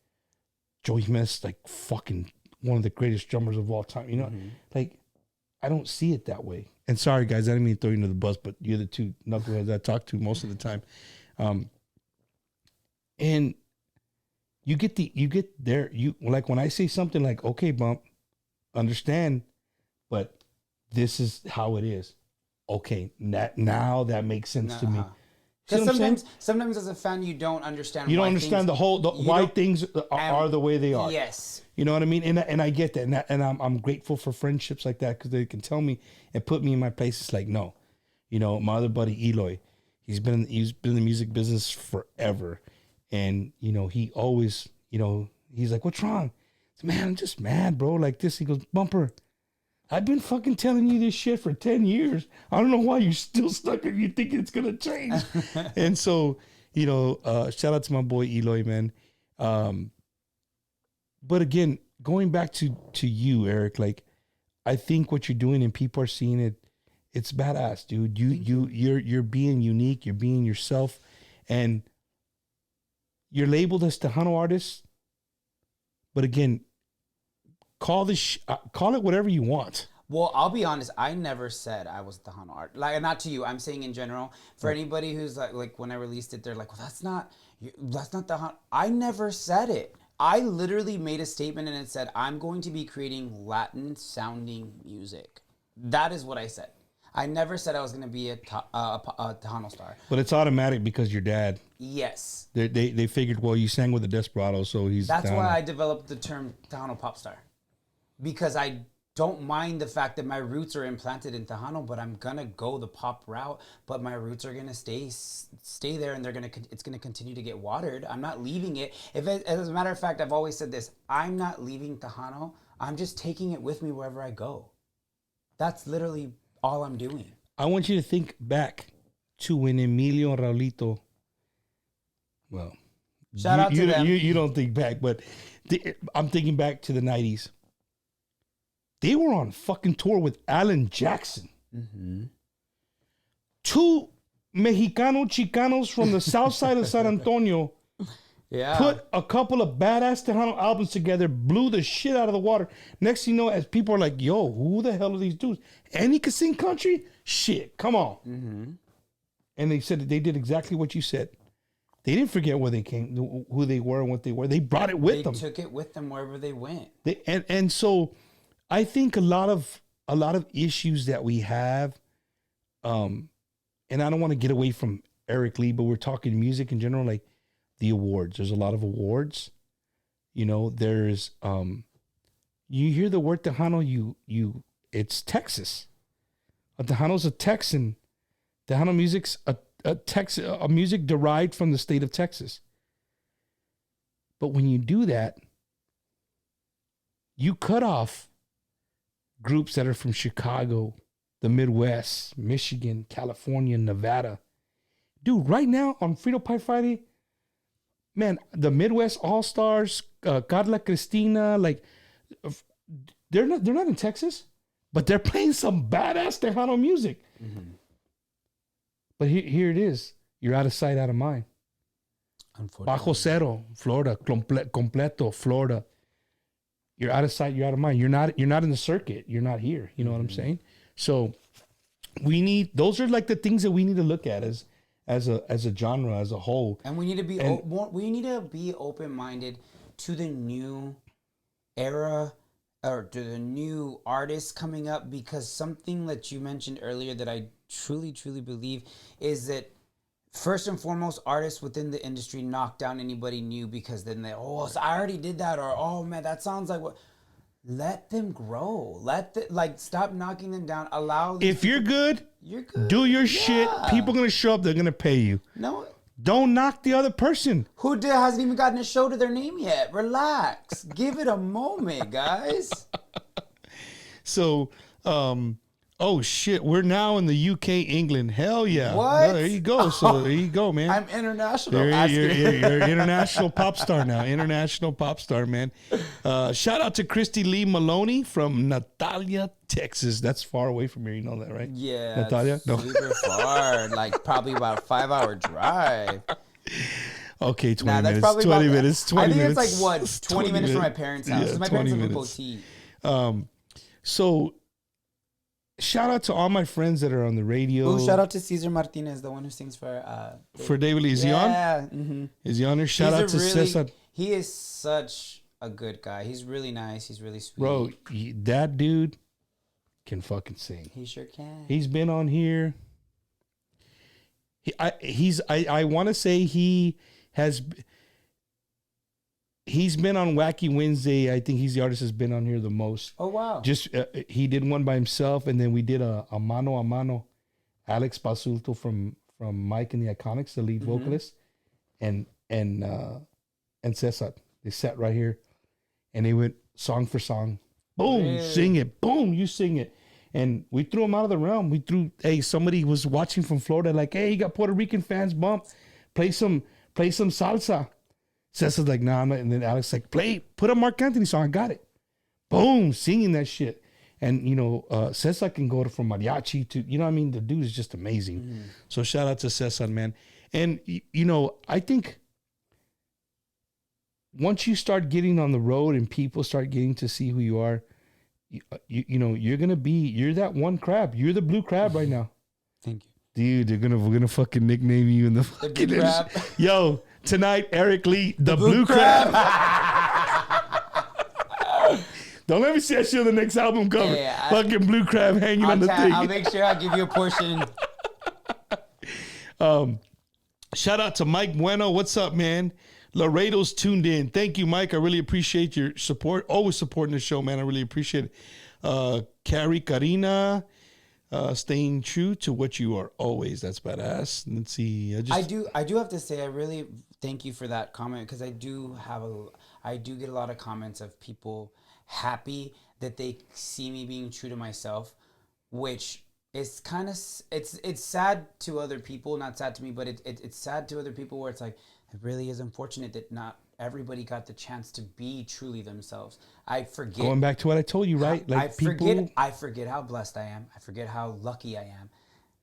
Joey Jimenez, like, fucking one of the greatest drummers of all time. You know, like, I don't see it that way. And sorry, guys, I didn't mean to throw you under the bus, but you're the two knuckleheads I talk to most of the time. And you get there. You like when I say something like, okay, Bump, understand, but this is how it is. Okay, now that makes sense to me. Because sometimes as a fan, you don't understand. You don't understand why things are the way they are. Yes, you know what I mean, and I get that, and I'm grateful for friendships like that because they can tell me and put me in my place. It's like, no, you know, my other buddy Eloy, he's been in the music business forever, and you know, he always, you know, he's like, what's wrong? I said, man, I'm just mad, bro. Like this. He goes, Bumper, I've been fucking telling you this shit for 10 years. I don't know why you're still stuck and you think it's going to change. And so, you know, shout out to my boy Eloy, man. But again, going back to you, Eric, like, I think what you're doing and people are seeing it, it's badass, dude. You're being unique. You're being yourself. And you're labeled as Tejano artist. But again, call it whatever you want. Well, I'll be honest. I never said I was Tejano art. Like, not to you. I'm saying in general. For anybody who's like when I released it, they're like, "Well, that's not Tejano." I never said it. I literally made a statement and it said, "I'm going to be creating Latin sounding music." That is what I said. I never said I was going to be a Tejano star. But it's automatic because your dad. Yes. They figured, well, you sang with the Desperado, so he's. That's why I developed the term Tejano pop star. Because I don't mind the fact that my roots are implanted in Tejano, but I'm gonna go the pop route. But my roots are gonna stay there, and it's gonna continue to get watered. I'm not leaving it. As a matter of fact, I've always said this: I'm not leaving Tejano. I'm just taking it with me wherever I go. That's literally all I'm doing. I want you to think back to when Emilio and Raulito. Well, Shout out to them. You don't think back, but I'm thinking back to the 90s. They were on fucking tour with Alan Jackson. Mm-hmm. Two Mexicano Chicanos from the south side of San Antonio put a couple of badass Tejano albums together, blew the shit out of the water. Next thing you know, as people are like, yo, who the hell are these dudes? And he can sing country? Shit, come on. Mm-hmm. And they said that they did exactly what you said. They didn't forget where they came, who they were and what they were. They brought it with them. They took it with them wherever they went. And so I think a lot of issues that we have, and I don't want to get away from Eric Lee, but we're talking music in general, like the awards. There's a lot of awards. You know, there's you hear the word Tejano, it's Texas. A Tejano's a Texan. Tejano music's a music derived from the state of Texas. But when you do that, you cut off groups that are from Chicago, the Midwest, Michigan, California, Nevada. Dude, right now on Frito Pie Friday, man, the Midwest All-Stars, Carla Cristina, like they're not in Texas, but they're playing some badass Tejano music. Mm-hmm. But here it is. You're out of sight, out of mind. Bajo Cero, Florida. Completo, Florida. You're out of sight, you're out of mind. You're not in the circuit. You're not here. You know what I'm saying? So those are like the things that we need to look at as a genre, as a whole. And we need to be open-minded to the new era or to the new artists coming up, because something that you mentioned earlier that I truly, truly believe is that first and foremost, artists within the industry knock down anybody new, because then they, so I already did that, or, oh man, that sounds like what. Let them grow. Stop knocking them down. If you're good, do your shit. People are going to show up. They're going to pay you. No. Don't knock the other person. Who hasn't even gotten a show to their name yet? Relax. Give it a moment, guys. So, oh shit, we're now in the UK, England. Hell yeah. What? Well, there you go. So there you go, man. I'm international. You're an international pop star now. International pop star, man. Shout out to Christy Lee Maloney from Natalia, Texas. That's far away from here. You know that, right? Yeah. Natalia? No. Super far. Like probably about a 5-hour drive. Okay, 20 minutes. Probably 20 minutes. 20 I think minutes. it's like, what, 20 minutes from my parents' house. Yeah, my parents live in Boutique. So, shout out to all my friends that are on the radio. Oh, shout out to Cesar Martinez, the one who sings for David Lee. Is he on? Yeah. Mm-hmm. Is he on there? Shout out to Cesar. He is such a good guy. He's really nice. He's really sweet. Bro, that dude can fucking sing. He sure can. He's been on here. I want to say he's been on Wacky Wednesday. I think he's the artist that's been on here the most. Oh, wow. Just he did one by himself, and then we did a mano a mano. Alex Basulto from Mike and the Iconics, the lead vocalist, and Cesar. They sat right here, and they went song for song. Boom, really? Sing it. Boom, you sing it. And we threw him out of the realm. Somebody was watching from Florida, like, hey, you got Puerto Rican fans, bump. Play some salsa. Cesar's like, nah, I'm not. And then Alex like, put a Mark Anthony song. I got it. Boom, singing that shit. And, Cesar can go from mariachi to, you know what I mean? The dude is just amazing. Mm-hmm. So shout out to Cesar, man. And, I think once you start getting on the road and people start getting to see who you are, you're that one crab. You're the blue crab right now. Thank you. Dude, we're gonna fucking nickname you in the fucking blue crab. Yo, tonight, Eric Lee, the blue crab. Don't let me see that shit on the next album cover. Yeah, fucking blue crab hanging on the thing. I'll make sure I give you a portion. Shout out to Mike Bueno. What's up, man? Laredo's tuned in. Thank you, Mike. I really appreciate your support. Always supporting the show, man. I really appreciate it. Carrie Karina, staying true to what you are always. That's badass. Let's see. I do have to say, I really thank you for that comment, because I do get a lot of comments of people happy that they see me being true to myself. which is kind of it's sad to other people, not sad to me, but it's sad to other people where it's like it really is unfortunate that not everybody got the chance to be truly themselves. I forget Going back to what I told you, right? Like I forget how blessed I am. I forget how lucky I am,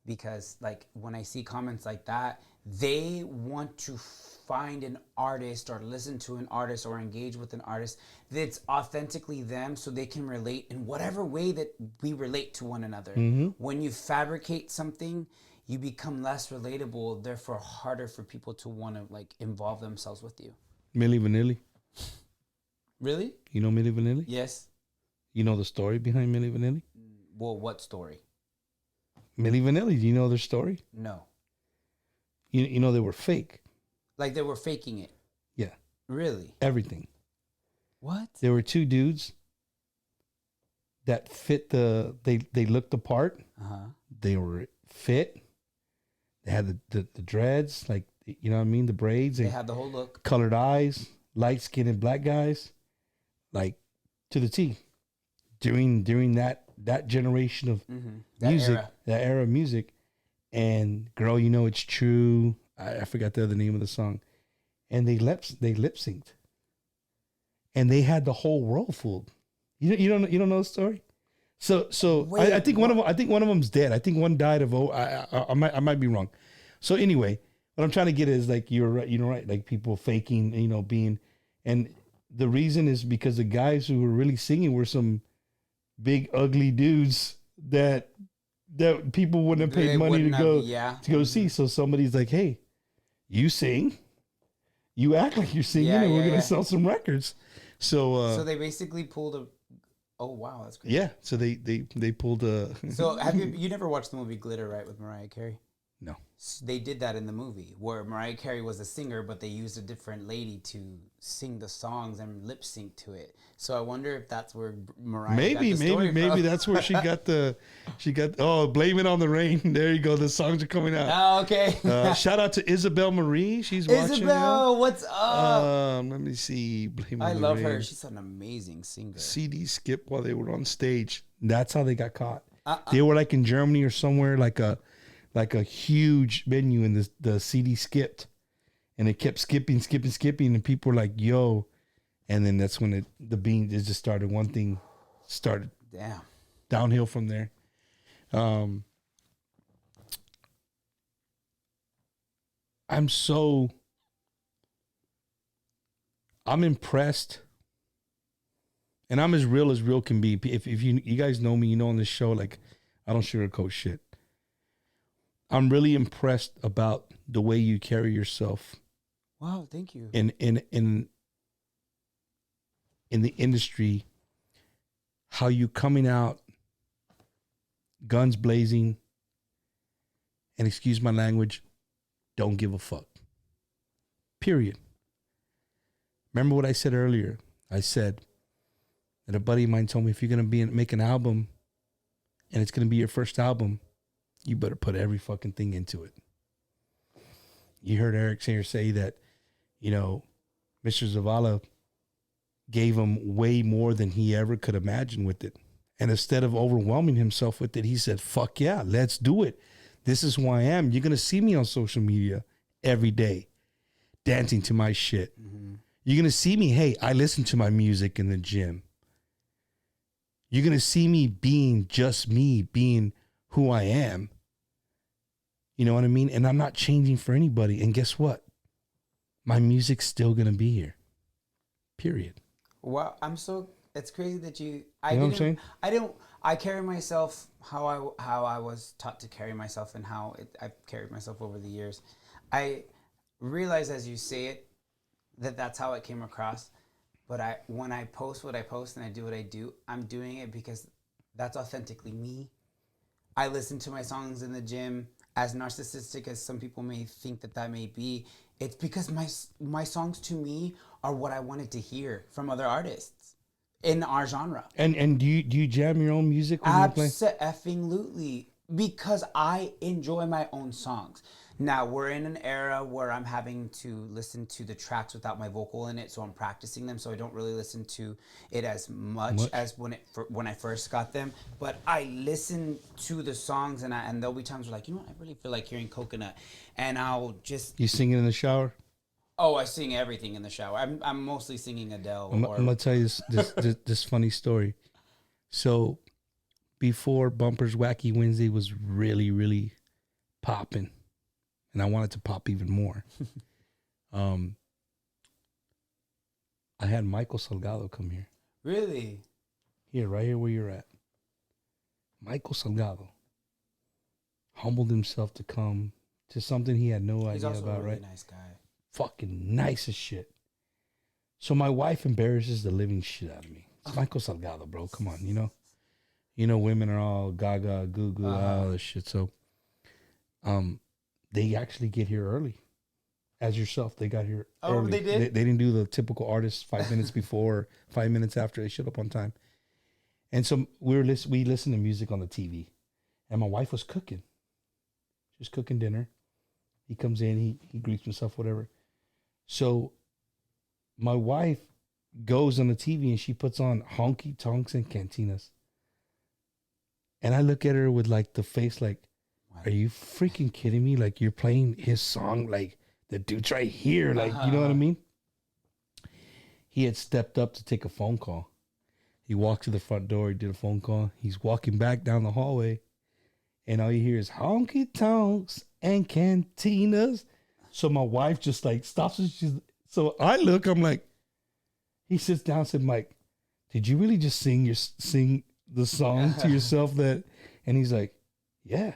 because like when I see comments like that, they want to find an artist or listen to an artist or engage with an artist that's authentically them, so they can relate in whatever way that we relate to one another. When you fabricate something, you become less relatable, therefore harder for people to want to like involve themselves with you. Milli Vanilli. Really? You know Milli Vanilli? Yes. You know the story behind Milli Vanilli? Well, what story? Milli Vanilli, do you know their story? No. You know they were fake. Like they were faking it. Yeah. Really? Everything. What? There were two dudes that fit they looked the part. They were fit. They had the dreads, like, you know what I mean? The braids. They had the whole look. Colored eyes, light skinned and black guys, like to the T. During that generation of music, that era of music. And Girl, You Know It's True. I forgot the other name of the song. And they lip synced. And they had the whole world fooled. You don't know the story? So Wait, I think one of them's dead. I think one died of I might be wrong. So anyway, what I'm trying to get is like you're right, like people faking, being, and the reason is because the guys who were really singing were some big ugly dudes that people wouldn't have paid money to go see. So somebody's like, hey, you sing, you act like you're singing, and we're gonna sell some records. So they basically pulled a. Oh wow, that's crazy. Yeah, so they pulled a. So have you never watched the movie Glitter, right, with Mariah Carey? No. They did that in the movie where Mariah Carey was a singer, but they used a different lady to sing the songs and lip sync to it. So I wonder if that's where Mariah got the story from. That's where she got Blame It on the Rain. There you go. The songs are coming out. Oh, okay. Shout out to Isabel Marie. She's watching. Isabel, what's up? Let me see. Blame It I on love the her. Rain. She's an amazing singer. CD skip while they were on stage. That's how they got caught. They were like in Germany or somewhere, like a huge venue, and the CD skipped, and it kept skipping, and people were like, "Yo," and then that's when the bean just started. One thing started. Damn. Downhill from there. I'm impressed, and I'm as real can be. If you guys know me, on this show, like I don't sugarcoat shit. I'm really impressed about the way you carry yourself. Wow, thank you. In the industry, how you coming out, guns blazing, and excuse my language, don't give a fuck. Period. Remember what I said earlier? I said that a buddy of mine told me if you're gonna make an album, and it's gonna be your first album, you better put every fucking thing into it. You heard Eric Singer say that, Mr. Zavala gave him way more than he ever could imagine with it. And instead of overwhelming himself with it, he said, fuck yeah, let's do it. This is who I am. You're going to see me on social media every day, dancing to my shit. Mm-hmm. You're going to see me, hey, I listen to my music in the gym. You're going to see me being just me, being who I am. You know what I mean? And I'm not changing for anybody. And guess what? My music's still going to be here. Period. Wow, it's crazy that you know what I'm saying? I carry myself how I was taught to carry myself, and how I've carried myself over the years. I realize as you say it that's how it came across. But when I post what I post and I do what I do, I'm doing it because that's authentically me. I listen to my songs in the gym. As narcissistic as some people may think that may be, it's because my songs to me are what I wanted to hear from other artists in our genre. And do you jam your own music when you play? Absolutely, because I enjoy my own songs. Now we're in an era where I'm having to listen to the tracks without my vocal in it, so I'm practicing them. So I don't really listen to it as much as when I first got them. But I listen to the songs, and there'll be times where like, you know what, I really feel like hearing Coconut, and I'll just You singing in the shower? Oh, I sing everything in the shower. I'm mostly singing Adele. I'm gonna tell you this funny story. So before Bumpers Wacky Wednesday was really, really popping, and I wanted to pop even more. I had Michael Salgado come here. Really? Here, right here where you're at. Michael Salgado humbled himself to come to something he had no He's idea also about, a really right? nice guy. Fucking nice as shit. So my wife embarrasses the living shit out of me. It's Michael Salgado, bro. Come on, you know? You know, women are all gaga, goo goo, all this shit. So they actually get here early. As yourself, they got here early. They did? They didn't do the typical artist 5 minutes before or 5 minutes after. They showed up on time. And so we listened to music on the TV. And my wife was cooking. She was cooking dinner. He comes in, he greets himself, whatever. So my wife goes on the TV and she puts on Honky Tonks and Cantinas. And I look at her with like the face like, are you freaking kidding me? Like you're playing his song, like the dude's right here. Like, you know what I mean? He had stepped up to take a phone call. He walked to the front door, he did a phone call. He's walking back down the hallway. And all you hear is honky tonks and cantinas. So my wife just like stops. And so I look, I'm like, he sits down and said, Mike, did you really just sing the song to yourself that? And he's like, yeah.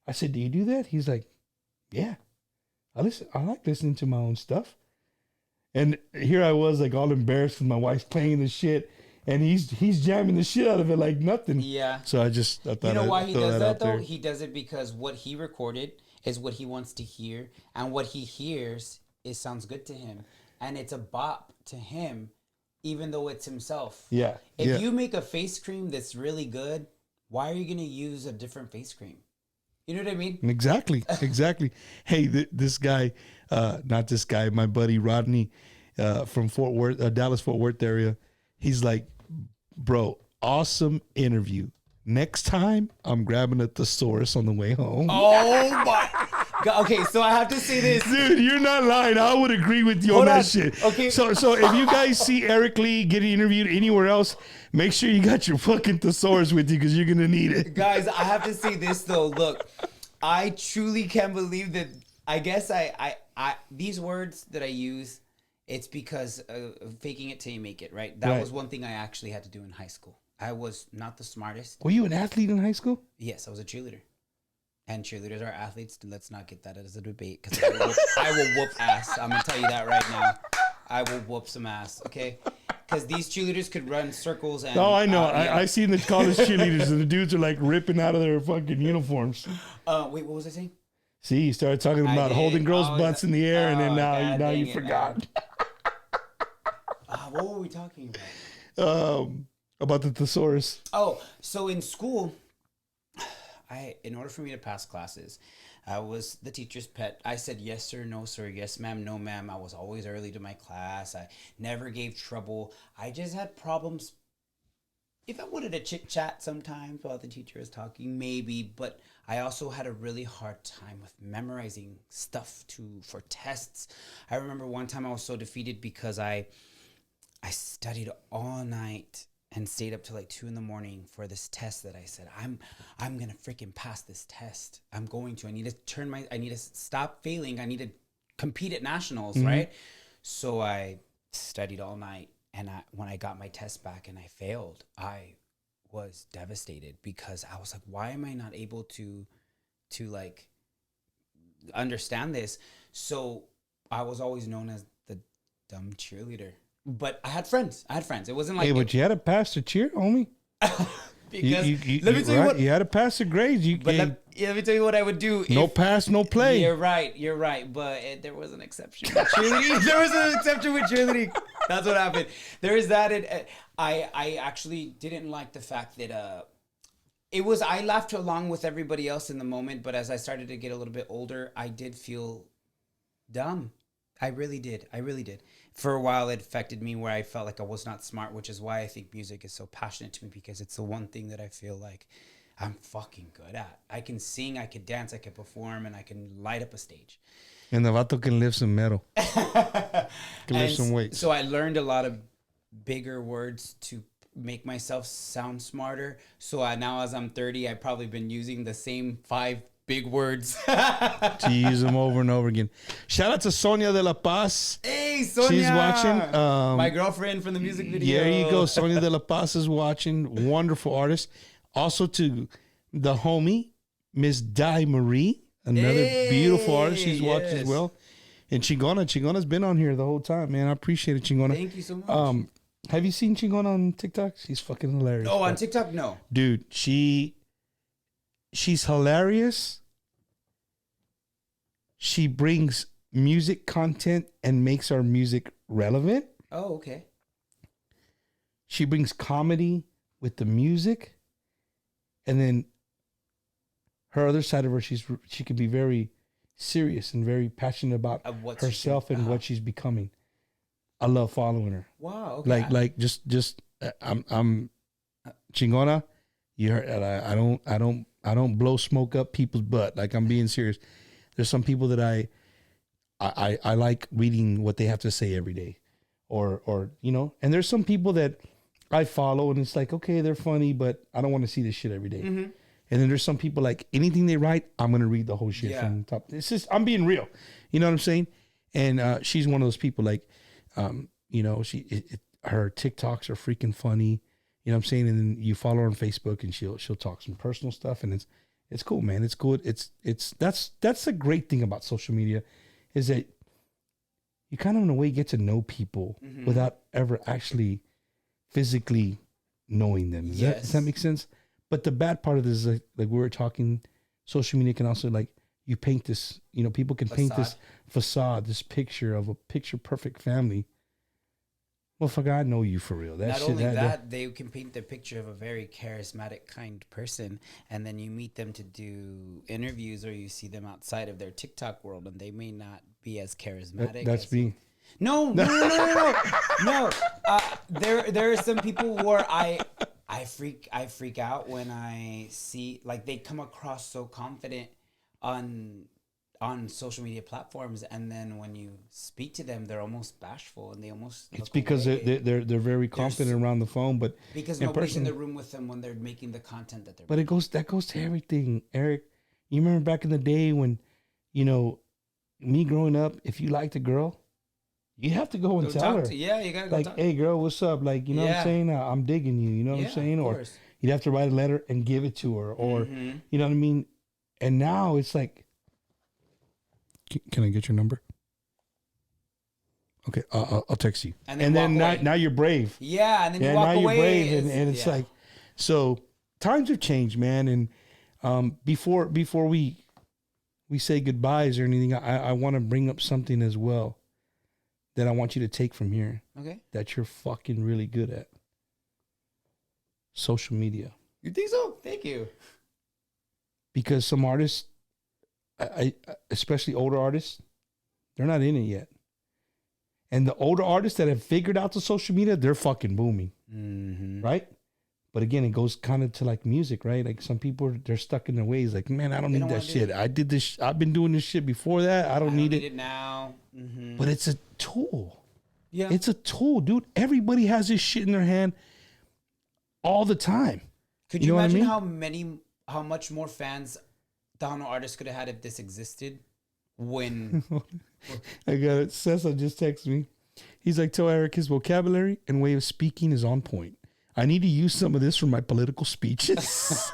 I said, do you do that? He's like, yeah. I like listening to my own stuff. And here I was like all embarrassed because my wife's playing the shit. And he's jamming the shit out of it like nothing. Yeah. So I thought you know why he does that though? There. He does it because what he recorded is what he wants to hear, and what he hears sounds good to him, and it's a bop to him, even though it's himself. Yeah. If you make a face cream that's really good, why are you gonna use a different face cream? You know what I mean? Exactly. Hey, this guy, not this guy, my buddy Rodney, from Fort Worth, Dallas Fort Worth area. He's like, bro, awesome interview. Next time, I'm grabbing a thesaurus on the way home. Oh my God. Okay, so I have to say this. Dude, you're not lying. I would agree with you on that shit. Okay. So if you guys see Eric Lee getting interviewed anywhere else, make sure you got your fucking thesaurus with you because you're going to need it. Guys, I have to say this though. Look, I truly can't believe that. I guess I these words that I use, it's because faking it till you make it, right? That was one thing I actually had to do in high school. I was not the smartest. Were you an athlete in high school? Yes, I was a cheerleader. And cheerleaders are athletes. Let's not get that as a debate because I will whoop ass. I'm going to tell you that right now. I will whoop some ass, okay? Because these cheerleaders could run circles. And, oh, I know. I seen the college cheerleaders and the dudes are like ripping out of their fucking uniforms. Wait, what was I saying? See, you started talking about holding girls' butts in the air, and then now you forgot. What were we talking about? About the thesaurus. Oh, so in school, in order for me to pass classes, I was the teacher's pet. I said yes sir, no sir, yes ma'am, no ma'am. I was always early to my class. I never gave trouble. I just had problems. If I wanted to chit chat sometimes while the teacher was talking, maybe, but I also had a really hard time with memorizing stuff for tests. I remember one time I was so defeated because I studied all night and stayed up till like 2 a.m. for this test that I said, I'm gonna freaking pass this test. I'm going to. I need to stop failing. I need to compete at nationals, right? So I studied all night, and when I got my test back and I failed, I was devastated because I was like, why am I not able to like understand this? So I was always known as the dumb cheerleader. But I had friends. It wasn't like... Hey, but you had to pass the cheer, homie. Because let me tell you what... You had to pass the grades. Let me tell you what I would do. No pass, no play. You're right. But there was an exception with cheerleading. That's what happened. There is that. I actually didn't like the fact that I laughed along with everybody else in the moment, but as I started to get a little bit older, I did feel dumb. I really did. For a while, it affected me where I felt like I was not smart, which is why I think music is so passionate to me, because it's the one thing that I feel like I'm fucking good at. I can sing, I can dance, I can perform, and I can light up a stage. And the vato can lift some metal. Can lift some weights. So I learned a lot of bigger words to make myself sound smarter. So now as I'm 30, I've probably been using the same 5 big words. To use them over and over again. Shout out to Sonia de la Paz. Hey, Sonia. She's watching. My girlfriend from the music video. There you go. Sonia de la Paz is watching. Wonderful artist. Also to the homie, Miss Di Marie. Another beautiful artist. She's watched as well. And Chingona. Chingona's been on here the whole time, man. I appreciate it, Chingona. Thank you so much. Have you seen Chingona on TikTok? She's fucking hilarious. Oh, on TikTok? No. Dude, she's hilarious. She brings music content and makes our music relevant. Oh, okay. She brings comedy with the music. And then her other side of her, she can be very serious and very passionate about herself and what she's becoming. I love following her. Wow. Okay. Like just I'm Chingona. You heard, I don't blow smoke up people's butt. Like, I'm being serious. There's some people that I like reading what they have to say every day, or you know. And there's some people that I follow, and it's like, okay, they're funny, but I don't want to see this shit every day. Mm-hmm. And then there's some people, like, anything they write, I'm gonna read the whole shit from the top. It's just, I'm being real. You know what I'm saying? And she's one of those people, like, you know, her TikToks are freaking funny. You know what I'm saying? And then you follow her on Facebook, and she'll talk some personal stuff, and it's cool, man. It's good. That's the great thing about social media, is that you kind of in a way get to know people without ever actually physically knowing them. Does that make sense? But the bad part of this is, like we were talking, social media can also, like, you paint this, you know, people can paint this facade, this picture of a picture perfect family. Well, fuck, I know you for real. Not only that, they can paint the picture of a very charismatic, kind person, and then you meet them to do interviews, or you see them outside of their TikTok world, and they may not be as charismatic. That's me. No. There are some people where I freak out when I see, like, they come across so confident on social media platforms, and then when you speak to them, they're almost bashful, and they almost it's because they're very confident around the phone, but because nobody's in the room with them when they're making the content that they're but making. that goes to everything, Eric. You remember back in the day when, you know, me growing up, if you liked a girl, you have to go and tell her. You gotta go, like, talk. Hey girl, what's up? Like, you know what I'm saying? I'm digging you. You know what I'm saying? Or you'd have to write a letter and give it to her, or you know what I mean? And now it's like, can I get your number? Okay, I'll text you. And then now you're brave. Yeah, and then you walk now away. You're brave, and it's like, so times have changed, man. And before we say goodbyes or anything, I want to bring up something as well that I want you to take from here. Okay. That you're fucking really good at. Social media. You think so? Thank you. Because some artists, I especially older artists, they're not in it yet. And the older artists that have figured out the social media, they're fucking booming. Mm-hmm. Right? But again, it goes kind of to like music, right? Like some people, they're stuck in their ways. Like, man, I don't need that shit. I did this. I've been doing this shit before that. I don't need it now. Mm-hmm. But it's a tool. Yeah. It's a tool, dude. Everybody has this shit in their hand all the time. Could you imagine how much more fans Tejano artists could have had if this existed? When I got it. Cesar just texted me. He's like, tell Eric his vocabulary and way of speaking is on point. I need to use some of this for my political speeches.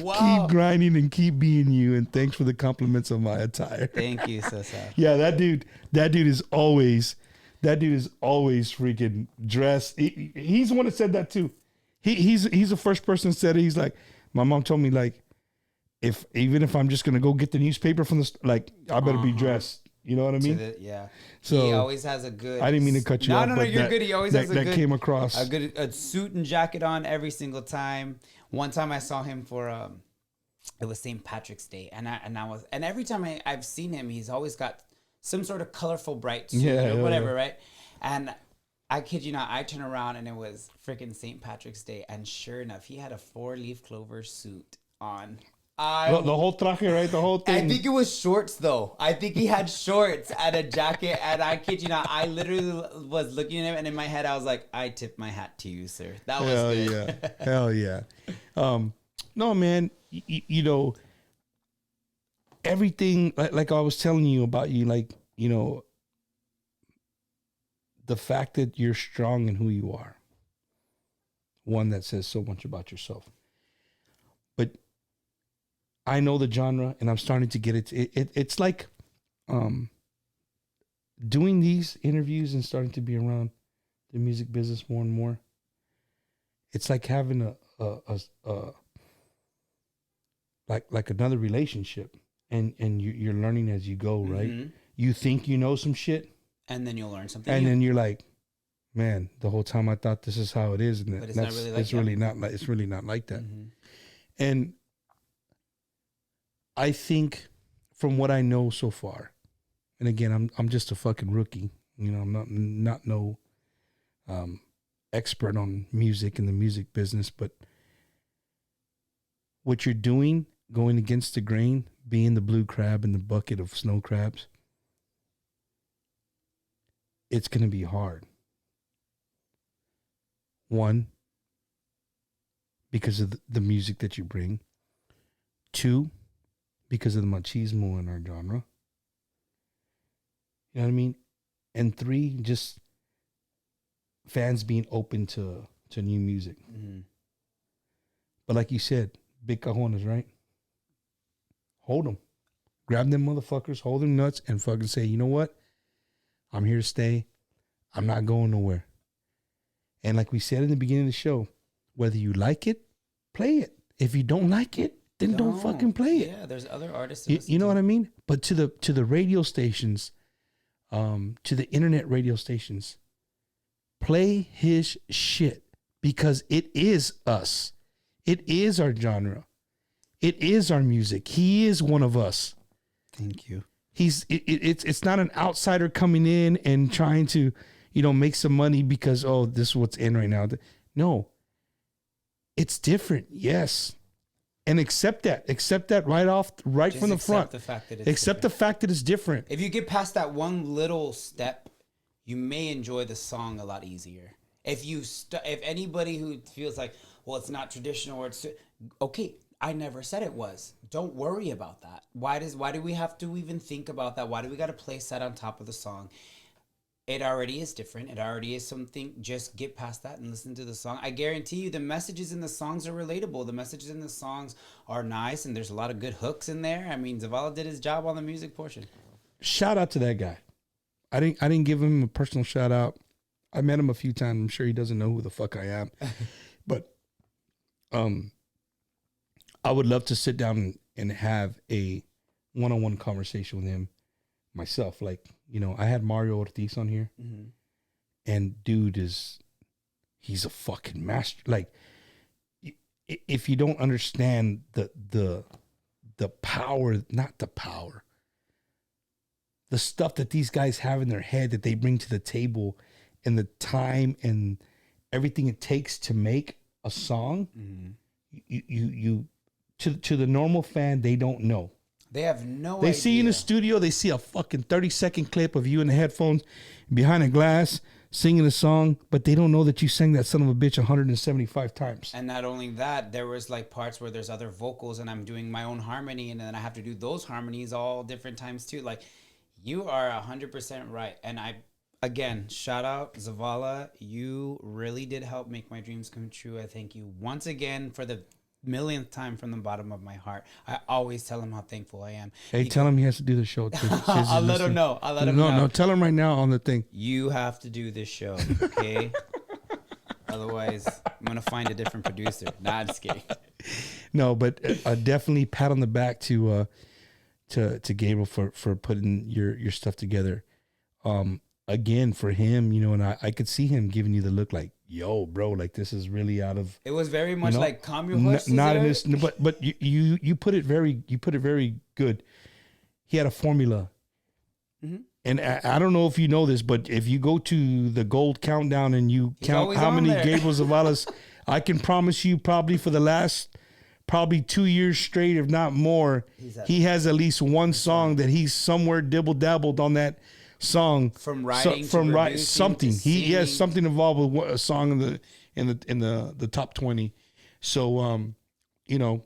Wow. Keep grinding and keep being you. And thanks for the compliments of my attire. Thank you, Cesar. Yeah, that dude is always freaking dressed. He's the one that said that too. He's the first person that said it. He's like, my mom told me, like, even if I'm just gonna go get the newspaper from like, I better be dressed. You know what I mean? So he always has a good. I didn't mean to cut you off. No, you're good. He always has a good. That came across a suit and jacket on every single time. One time I saw him for it was St. Patrick's Day, and every time I've seen him, he's always got some sort of colorful bright suit or whatever, right? And I kid you not, I turn around and it was freaking St. Patrick's Day, and sure enough, he had a 4-leaf clover suit on. The whole traje, right? The whole thing. I think it was shorts, though. I think he had shorts and a jacket, and I kid you not, I literally was looking at him, and in my head, I was like, I tip my hat to you, sir. That was good. Yeah. Hell yeah. No, man, you know, everything, like I was telling you about you, like, you know, the fact that you're strong in who you are. One, that says so much about yourself. But I know the genre, and I'm starting to get it. It's like doing these interviews and starting to be around the music business more and more. It's like having a like another relationship, and you're learning as you go, right? Mm-hmm. You think you know some shit, and then you'll learn something. And then you're like, man, the whole time I thought this is how it is, and but it's not really like it's that. really not like it's really not like that. Mm-hmm. And I think from what I know so far, and again, I'm just a fucking rookie. You know, I'm not no expert on music and the music business, but what you're doing, going against the grain, being the blue crab in the bucket of snow crabs, it's going to be hard. One, because of the music that you bring. Two, because of the machismo in our genre. You know what I mean? And three, just fans being open to new music. Mm-hmm. But like you said, big cajones, right? Hold them. Grab them motherfuckers, hold them nuts, and fucking say, you know what? I'm here to stay. I'm not going nowhere. And like we said in the beginning of the show, whether you like it, play it. If you don't like it, then don't fucking play it. Yeah, there's other artists. You know what I mean? But to the radio stations, to the internet radio stations, play his shit, because it is us. It is our genre. It is our music. He is one of us. Thank you. It's not an outsider coming in and trying to, you know, make some money because, this is what's in right now. No. It's different. Yes. And accept that right Just from the front. The fact that accept the fact that it's different. If you get past that one little step, you may enjoy the song a lot easier. If anybody who feels like, well, it's not traditional, or it's okay, I never said it was. Don't worry about that. Why do we have to even think about that? Why do we got to place that on top of the song? It already is different. It already is something. Just get past that and listen to the song. I guarantee you the messages in the songs are relatable. The messages in the songs are nice, and there's a lot of good hooks in there. I mean, Zavala did his job on the music portion. Shout out to that guy. I didn't give him a personal shout out. I met him a few times. I'm sure he doesn't know who the fuck I am. But I would love to sit down and have a one-on-one conversation with him myself. Like, you know, I had Mario Ortiz on here, mm-hmm. and dude he's a fucking master. Like, if you don't understand the power, not the power, the stuff that these guys have in their head that they bring to the table, and the time and everything it takes to make a song, mm-hmm. you to the normal fan, they don't know. They have no idea. They see you in the studio, they see a fucking 30-second clip of you in the headphones behind a glass singing a song, but they don't know that you sang that son of a bitch 175 times. And not only that, there was like parts where there's other vocals and I'm doing my own harmony, and then I have to do those harmonies all different times too. Like, you are 100% right. And again, shout out Zavala. You really did help make my dreams come true. I thank you once again for the millionth time from the bottom of my heart. I always tell him how thankful I am. Hey, tell him he has to do the show too. I'll let him know. No, tell him right now on the thing. You have to do this show, okay? Otherwise, I'm going to find a different producer. Nah, I'm just kidding. No, but definitely pat on the back to Gabriel for putting your stuff together. Again, for him, you know, and I could see him giving you the look like, yo, bro, like this is really out of. It was very much know, like calm your horses. Not in there. this, but you put it very good. He had a formula, and I don't know if you know this, but if you go to the gold countdown and you count how many Gabriel Zavalas, I can promise you, probably for the last 2 years straight, if not more, he has at least one song that he's somewhere dibble dabbled on that song from writing something. He has something involved with a song in the top 20. So you know,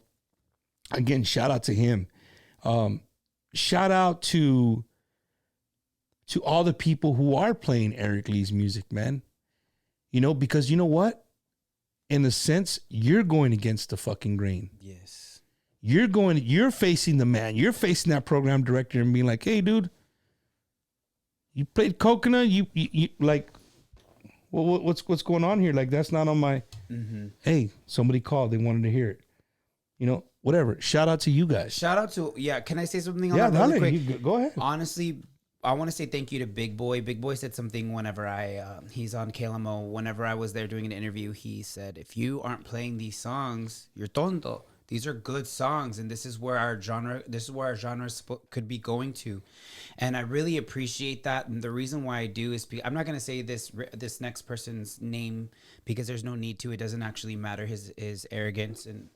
again, shout out to him. Shout out to all the people who are playing Eric Lee's music, man. You know, because you know what? In a sense, you're going against the fucking grain. Yes. You're facing the man. You're facing that program director and being like, hey, dude, you played Coconut. You like, well, what's going on here? Like, that's not on my, hey, somebody called. They wanted to hear it. You know, whatever. Shout out to you guys. Shout out to, can I say something on that really quick? Go ahead. Honestly, I want to say thank you to Big Boy. Big Boy said something whenever he's on KLMO. Whenever I was there doing an interview, he said, if you aren't playing these songs, you're tonto. These are good songs, and this is where our genre could be going to. And I really appreciate that. And the reason why I do is I'm not going to say this next person's name because there's no need to. It doesn't actually matter his arrogance and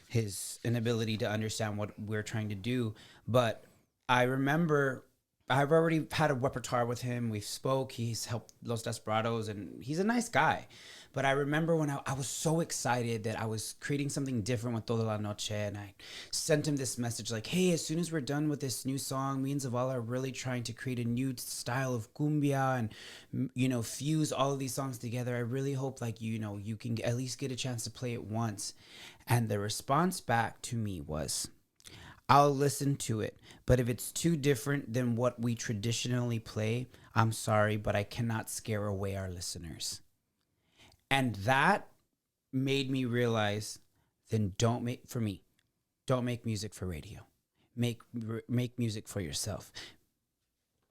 his inability to understand what we're trying to do. But I remember I've already had a repertoire with him. We've spoke. He's helped Los Desperados, and he's a nice guy. But I remember when I was so excited that I was creating something different with Toda la Noche, and I sent him this message like, hey, as soon as we're done with this new song, me and Zavala are really trying to create a new style of cumbia and, you know, fuse all of these songs together. I really hope, like, you know, you can at least get a chance to play it once. And the response back to me was, I'll listen to it, but if it's too different than what we traditionally play, I'm sorry, but I cannot scare away our listeners. And that made me realize, then don't make music for radio. Make music for yourself.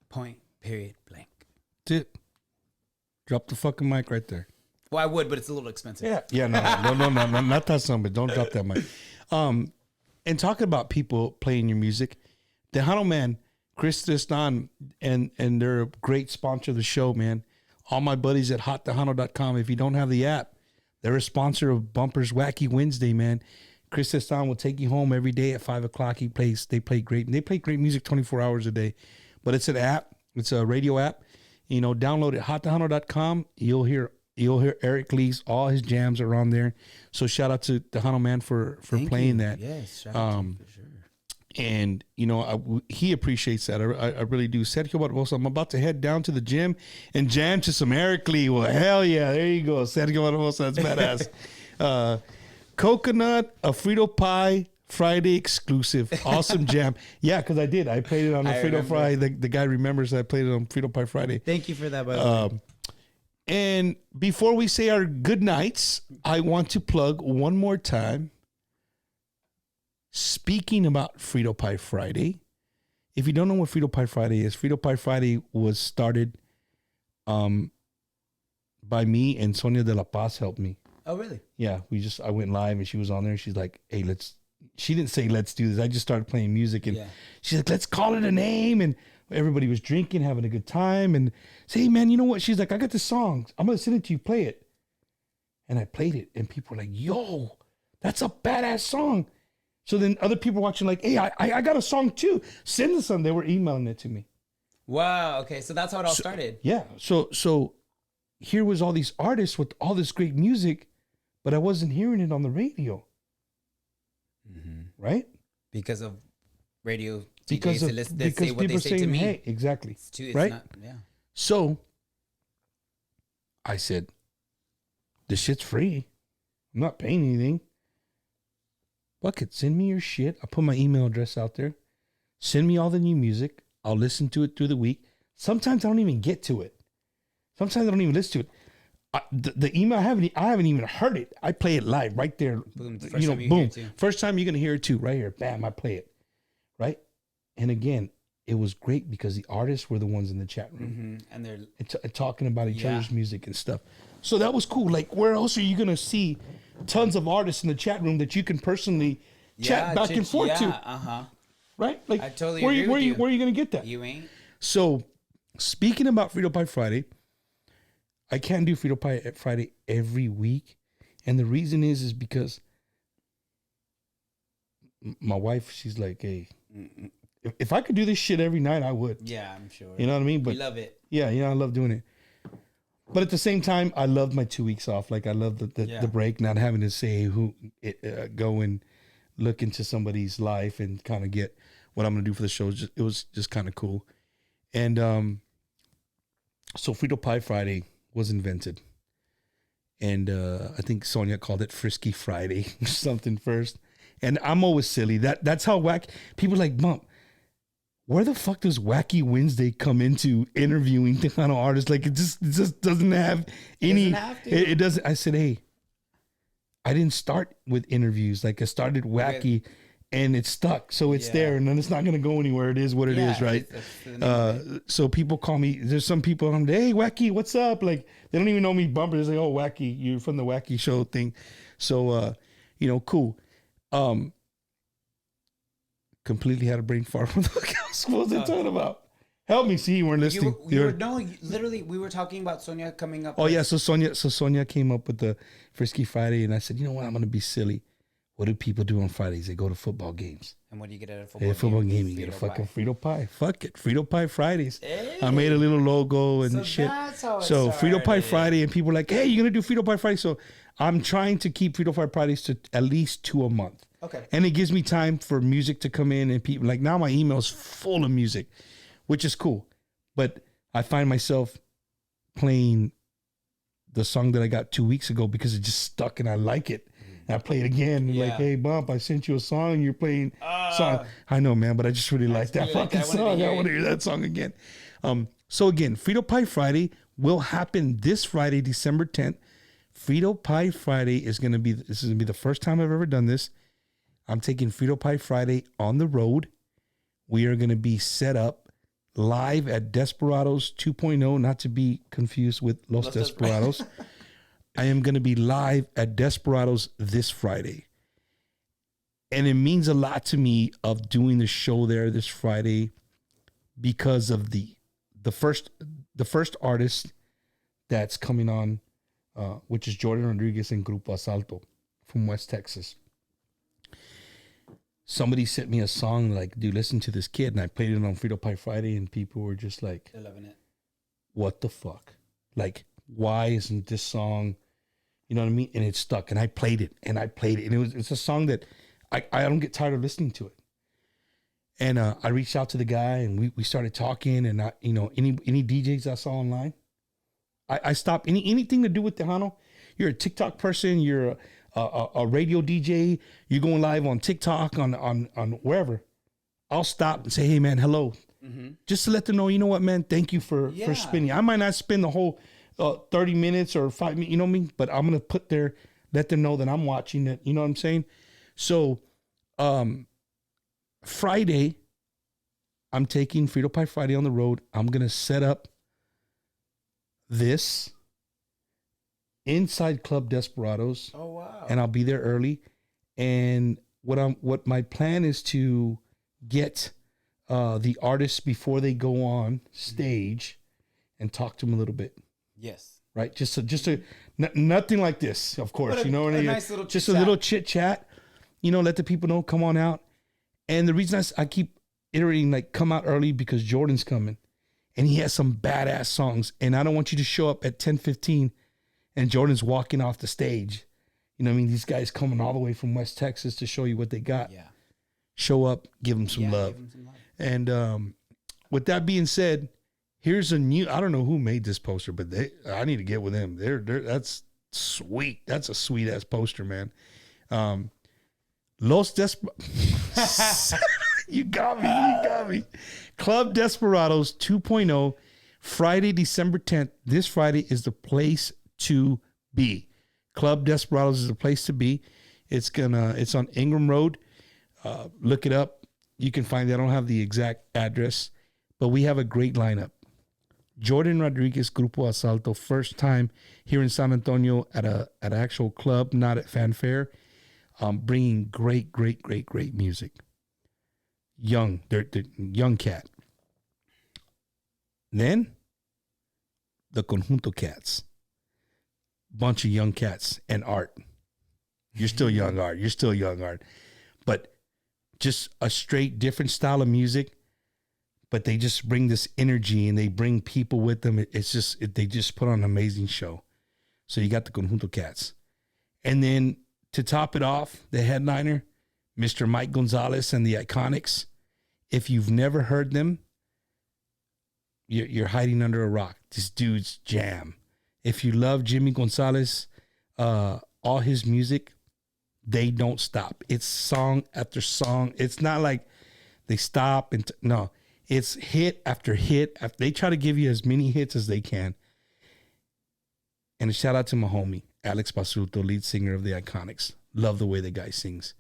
Point, period, blank. That's it. Drop the fucking mic right there. Well, I would, but it's a little expensive. Yeah, no, not that song, but don't drop that mic. And talking about people playing your music, Tejano man, Chris Tristan, and they're a great sponsor of the show, man. All my buddies at hottejano.com. If you don't have the app, they're a sponsor of Bumper's Wacky Wednesday, man. Chris Tristan will take you home every day at 5 o'clock. They play great music 24 hours a day. But it's an app. It's a radio app. You know, download it, hottejano.com. You'll hear Eric Lee's, all his jams are on there. So shout out to Tejano man for playing that. Yes, shout out to you for sure. And, you know, he appreciates that. I really do. Sergio Barbosa, I'm about to head down to the gym and jam to some Eric Lee. Well, hell yeah. There you go. Sergio Barbosa, that's badass. Coconut, a Frito Pie, Friday exclusive. Awesome jam. Yeah, because I did. I played it on the Frito Pie. The guy remembers I played it on Frito Pie Friday. Thank you for that, by the way. And before we say our good nights, I want to plug one more time. Speaking about Frito Pie Friday, if you don't know what Frito Pie Friday is, Frito Pie Friday was started by me, and Sonia de la Paz helped me. Oh, really? Yeah, I went live and she was on there. She's like, hey, she didn't say let's do this. I just started playing music and she's like, let's call it a name. And everybody was drinking, having a good time. And say, hey, man, you know what? She's like, I got the song. I'm going to send it to you. Play it. And I played it. And people were like, yo, that's a badass song. So then other people watching like, hey, I got a song too. Send us some. They were emailing it to me. Wow. Okay. So that's how it all started. Yeah. So here was all these artists with all this great music, but I wasn't hearing it on the radio. Right? Because of radio. Because say what they say to me. Hey, exactly. It's right? Not, yeah. So I said, this shit's free. I'm not paying anything. Fuck it. Send me your shit. I'll put my email address out there. Send me all the new music. I'll listen to it through the week. Sometimes I don't even get to it. Sometimes I don't even listen to it. The email, I haven't even heard it. I play it live right there. Boom. Boom. First time you're going to hear it too. Right here. Bam. I play it. Right? And again, it was great because the artists were the ones in the chat room. And they're talking about each other's music and stuff. So that was cool. Like, where else are you gonna see tons of artists in the chat room that you can personally chat back and forth to? Right? Like, I totally where agree with you. Where are you gonna get that? You ain't. So, speaking about Frito Pie Friday, I can't do Frito Pie Friday every week, and the reason is because my wife, she's like, hey, if I could do this shit every night, I would. Yeah, I'm sure. You know what I mean? But we love it. Yeah, I love doing it. But at the same time, I love my 2 weeks off. Like, I love the break, not having to say go and look into somebody's life and kind of get what I'm gonna do for the show. It was just kind of cool. And so Frito Pie Friday was invented, and I think Sonia called it Frisky Friday or something first. And I'm always silly. That's how people are like, Mom, where the fuck does Wacky Wednesday come into interviewing Tejano artists? Like, it just doesn't have any. It doesn't. I said, hey, I didn't start with interviews. Like, I started Wacky, and it stuck. So it's there, and then it's not gonna go anywhere. It is what it is, right? So people call me. There's some people I'm hey, Wacky, what's up? Like, they don't even know me. Bumper. They say, oh, Wacky, you're from the Wacky show thing. So cool. Completely had a brain fart. What was I talking about? Help me, see, you weren't listening. Literally, we were talking about Sonia coming up. Oh yeah, so Sonia came up with the Frisky Friday, and I said, you know what, I'm gonna be silly. What do people do on Fridays? They go to football games. And what do you get at a football game? You get a fucking Frito Pie. Fuck it, Frito Pie Fridays. Hey. I made a little logo and shit. That's how it so started. Frito Pie Friday, and people are like, hey, you're gonna do Frito Pie Friday? So I'm trying to keep Frito Pie Fridays to at least 2 a month. Okay. And it gives me time for music to come in, and people like, now my email's full of music, which is cool. But I find myself playing the song that I got 2 weeks ago because it just stuck and I like it. And I play it again. Like, hey, Bump, I sent you a song and you're playing song. I know, man, but I just really like that fucking song. I want to hear that song again. So again, Frito Pie Friday will happen this Friday, December 10th. Frito Pie Friday is going to be the first time I've ever done this. I'm taking Frito Pie Friday on the road. We are going to be set up live at Desperados 2.0, not to be confused with Los Desperados. I am going to be live at Desperados this Friday. And it means a lot to me of doing the show there this Friday because of the first artist that's coming on, which is Jordan Rodriguez and Grupo Asalto from West Texas. Somebody sent me a song like, dude, listen to this kid. And I played it on Frito Pie Friday, and people were just like, they're loving it. What the fuck? Like, why isn't this song, you know what I mean? And it stuck, and I played it. And it's a song that I don't get tired of listening to it. And I reached out to the guy, and we started talking, and any DJs I saw online, I stopped anything to do with Tejano. You're a TikTok person, you're a radio DJ, you're going live on TikTok, on wherever, I'll stop and say, hey man, hello. Mm-hmm. Just to let them know, you know what, man, thank you for spinning. I might not spend the whole 30 minutes or 5 minutes, you know what I mean? But I'm going to let them know that I'm watching it. You know what I'm saying? So, Friday, I'm taking Frito Pie Friday on the road. I'm going to set up this inside Club Desperados. Oh, wow. And I'll be there early. And what my plan is to get the artists before they go on stage and talk to them a little bit. Yes. Right? Nothing like this, of course. You know what I mean? Nice little just a little chit chat. Let the people know, come on out. And the reason I keep iterating, like, come out early, because Jordan's coming. And he has some badass songs. And I don't want you to show up at 10:15 and Jordan's walking off the stage. You know what I mean? These guys coming all the way from West Texas to show you what they got. Yeah. Show up, give them some love. And with that being said, here's a new, I don't know who made this poster, but I need to get with them. That's sweet. That's a sweet ass poster, man. Los Desperados. You got me. Club Desperados 2.0, Friday, December 10th. This Friday is the place to be. Club Desperados is the place to be. It's on Ingram Road. Look it up. You can find it. I don't have the exact address, but we have a great lineup. Jordan Rodriguez, Grupo Asalto, first time here in San Antonio at an actual club, not at fanfare, bringing great music. They're young cat. Then the Conjunto Cats, bunch of young cats and Art. You're still young, Art. You're still young, Art. But just a straight different style of music. But they just bring this energy and they bring people with them. They just put on an amazing show. So you got the Conjunto Cats. And then to top it off, the headliner, Mr. Mike Gonzalez and the Iconics. If you've never heard them, you're hiding under a rock. This dude's jam. If you love Jimmy Gonzalez, all his music, they don't stop. It's song after song. It's not like they stop and no. It's hit after hit. They try to give you as many hits as they can. And a shout out to my homie, Alex Basuto, lead singer of the Iconics. Love the way the guy sings.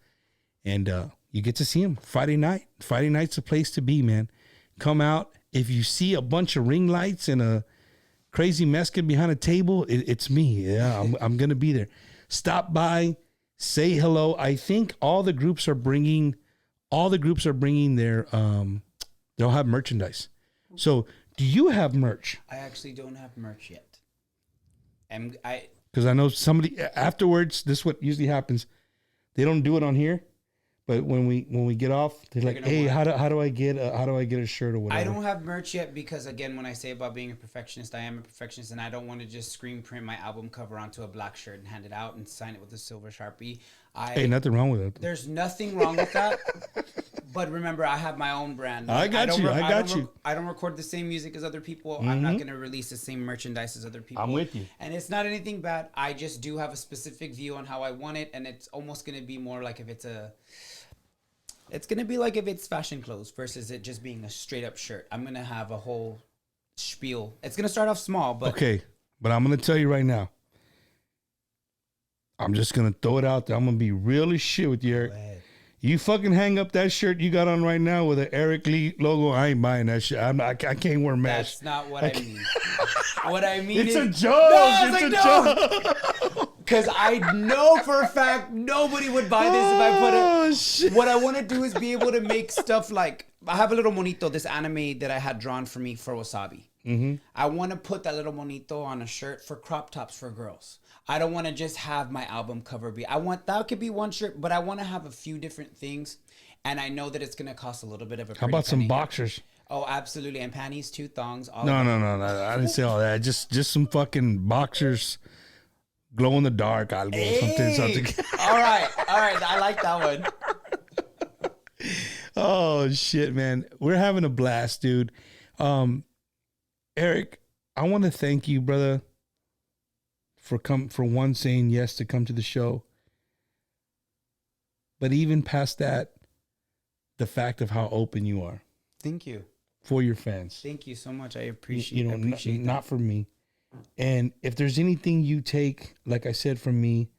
And you get to see him Friday night. Friday night's the place to be, man. Come out. If you see a bunch of ring lights and a crazy Mexican behind a table, it's me. Yeah, I'm going to be there. Stop by, say hello. I think all the groups are bringing their... they'll have merchandise. So, do you have merch? I actually don't have merch yet. Because I know somebody afterwards. This is what usually happens. They don't do it on here, but when we get off, they're like, "Hey, how do I get a shirt or whatever?" I don't have merch yet because, again, when I say about being a perfectionist, I am a perfectionist, and I don't want to just screen print my album cover onto a black shirt and hand it out and sign it with a silver Sharpie. Hey, nothing wrong with it. There's nothing wrong with that. But remember, I have my own brand. I got you. I don't record the same music as other people. Mm-hmm. I'm not going to release the same merchandise as other people. I'm with you. And it's not anything bad. I just do have a specific view on how I want it. And it's almost going to be more like if it's going to be like if it's fashion clothes versus it just being a straight up shirt. I'm going to have a whole spiel. It's going to start off small, but. Okay. But I'm going to tell you right now. I'm just going to throw it out there. I'm going to be real as shit with you, Eric. You fucking hang up that shirt you got on right now with an Eric Lee logo. I ain't buying that shit. I can't wear mesh. That's not what I mean. What I mean it's is... a joke. No, it's a joke. Because I know for a fact nobody would buy this if I put it... Shit. What I want to do is be able to make stuff like... I have a little monito, this anime that I had drawn for me for Wasabi. Mm-hmm. I want to put that little monito on a shirt for crop tops for girls. I don't want to just have my album cover be. That could be one shirt, but I want to have a few different things, and I know that it's going to cost a little bit of a. How about some boxers? Oh, absolutely, and panties, 2 thongs. No. I didn't say all that. Just some fucking boxers, glow in the dark. Algo, something. All right. I like that one. Oh shit, man, we're having a blast, dude. Eric, I want to thank you, brother. For one, saying yes to come to the show. But even past that, the fact of how open you are. Thank you. For your fans. Thank you so much. I appreciate not for me. And if there's anything you take, like I said, from me,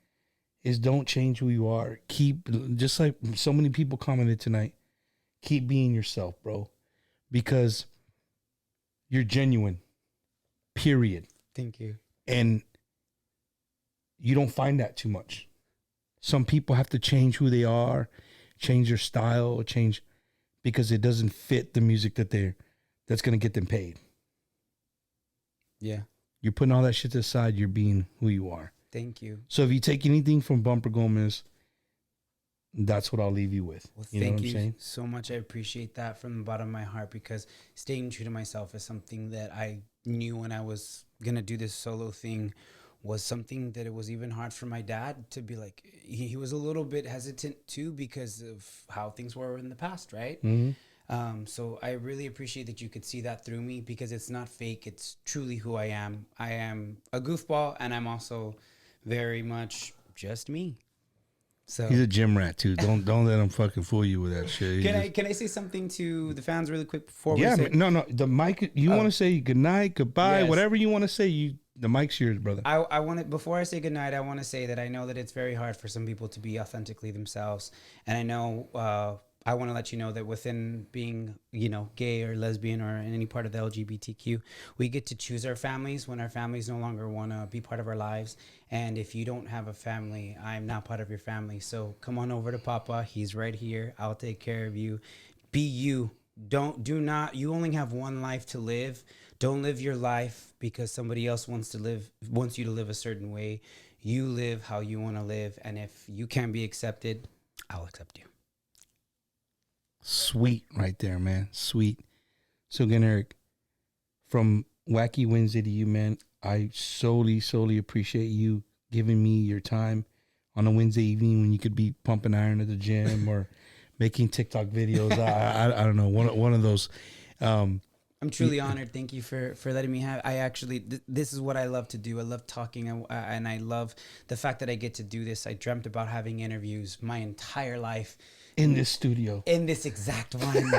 is don't change who you are. Keep, just like so many people commented tonight, keep being yourself, bro. Because you're genuine. Period. Thank you. And you don't find that too much. Some people have to change who they are, change their style, change because it doesn't fit the music that's going to get them paid. Yeah. You're putting all that shit to the side. You're being who you are. Thank you. So if you take anything from Bumper Gomez, that's what I'll leave you with. Well, thank you so much. I appreciate that from the bottom of my heart because staying true to myself is something that I knew when I was going to do this solo thing was something that it was even hard for my dad to be like, he was a little bit hesitant too because of how things were in the past, right? Mm-hmm. So I really appreciate that you could see that through me because it's not fake. It's truly who I am. I am a goofball and I'm also very much just me. So he's a gym rat too. Don't let him fucking fool you with that shit. Can I say something to the fans really quick before we say? No. The mic. You want to say good night, goodbye, whatever you want to say. The mic's yours, brother. I want to, before I say goodnight, I want to say that I know that it's very hard for some people to be authentically themselves. And I know I want to let you know that within being, gay or lesbian or in any part of the LGBTQ, we get to choose our families when our families no longer want to be part of our lives. And if you don't have a family, I'm not part of your family. So come on over to Papa. He's right here. I'll take care of you. Be you. You only have one life to live. Don't live your life because somebody else wants you to live a certain way. You live how you want to live. And if you can't be accepted, I'll accept you. Sweet right there, man. Sweet. So again, Eric, from Wacky Wednesday to you, man, I solely appreciate you giving me your time on a Wednesday evening when you could be pumping iron at the gym or making TikTok videos. I don't know, one of those. I'm truly honored. Thank you for letting me have. I actually, this is what I love to do. I love talking, and I love the fact that I get to do this. I dreamt about having interviews my entire life. In this studio. In this exact one.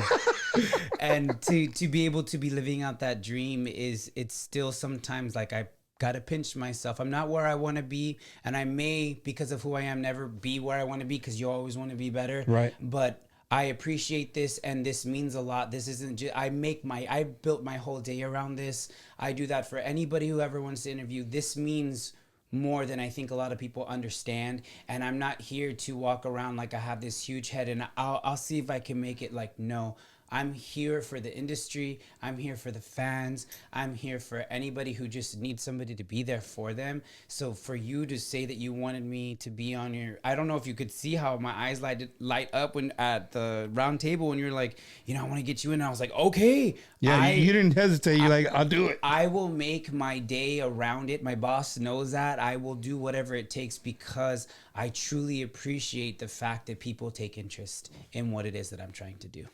And to be able to be living out that dream it's still sometimes like I gotta pinch myself. I'm not where I want to be, and I may, because of who I am, never be where I want to be, because you always want to be better. Right. But I appreciate this, and this means a lot. This isn't just, I built my whole day around this. I do that for anybody who ever wants to interview. This means more than I think a lot of people understand. And I'm not here to walk around like I have this huge head and I'll see if I can make it. Like, no, I'm here for the industry. I'm here for the fans. I'm here for anybody who just needs somebody to be there for them. So for you to say that you wanted me to be on your, I don't know if you could see how my eyes light up when at the round table when you're like, I want to get you in. And I was like, okay. Yeah, you didn't hesitate. You're like, I'll do it. I will make my day around it. My boss knows that. I will do whatever it takes because I truly appreciate the fact that people take interest in what it is that I'm trying to do.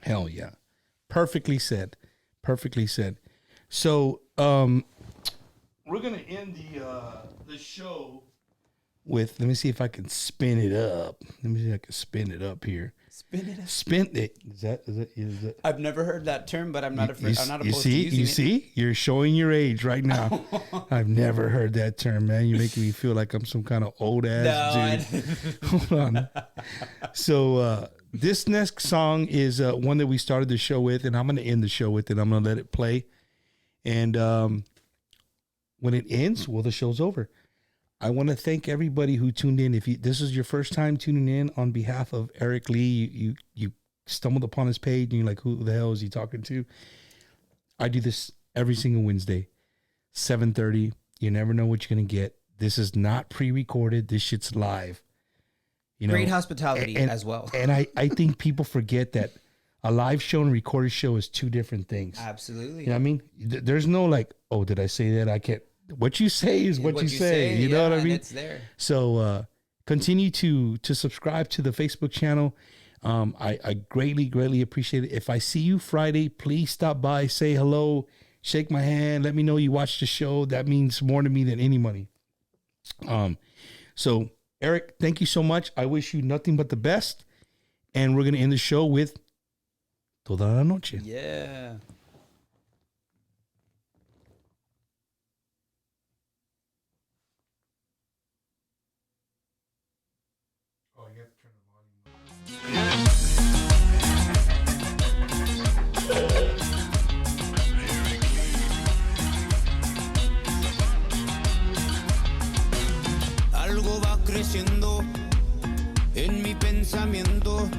Hell yeah. Perfectly said. Perfectly said. So we're gonna end the show with, let me see if I can spin it up. Let me see if I can spin it up here. Spin it up. Spin it. Is that I've never heard that term, but I'm not afraid. I'm not opposed to using it. You see? You're showing your age right now. I've never heard that term, man. You're making me feel like I'm some kind of old ass dude. Hold on. So this next song is one that we started the show with, and I'm going to end the show with it. I'm going to let it play. And when it ends, well, the show's over. I want to thank everybody who tuned in. If this is your first time tuning in, on behalf of Eric Lee, you stumbled upon his page and you're like, who the hell is he talking to? I do this every single Wednesday, 7:30. You never know what you're going to get. This is not pre-recorded. This shit's live. Great hospitality as well. And I think people forget that a live show and a recorded show is two different things. Absolutely. You know what I mean? There's no like, oh, did I say that? I can't. What you say is what you say. You know what I mean? It's there. So continue to subscribe to the Facebook channel. I greatly appreciate it. If I see you Friday, please stop by, say hello, shake my hand, let me know you watched the show. That means more to me than any money. So Eric, thank you so much. I wish you nothing but the best. And we're going to end the show with Toda la Noche. Yeah. Oh, you have to turn the volume up. Algo va creciendo en mi pensamiento.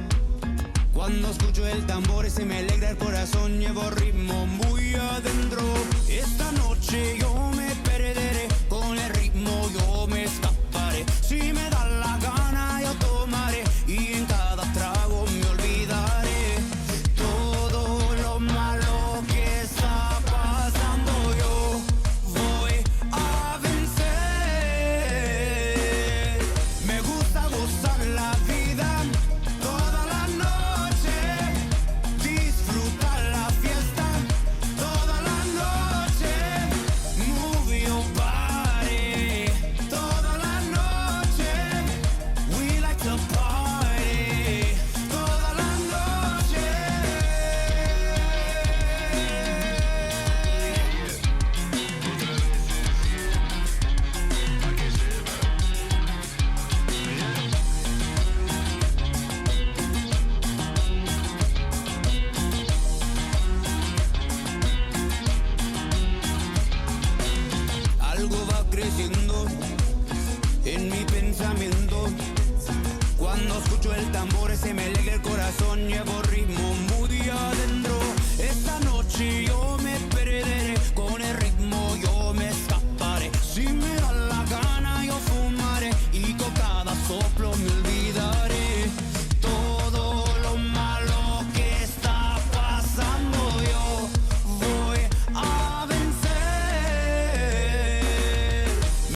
Cuando escucho el tambor se me alegra el corazón, llevo ritmo muy adentro. Esta noche yo me perderé, con el ritmo yo me escaparé. Si me da la gana yo tomaré, y en cada trago me olvidaré. Todo lo malo que está pasando yo voy a vencer. Me gusta gozar la vida toda la noche, disfrutar la fiesta toda la noche. Move your body. creciendo en mi pensamiento. Cuando escucho el tambor se me alegra el corazón, llevo ritmo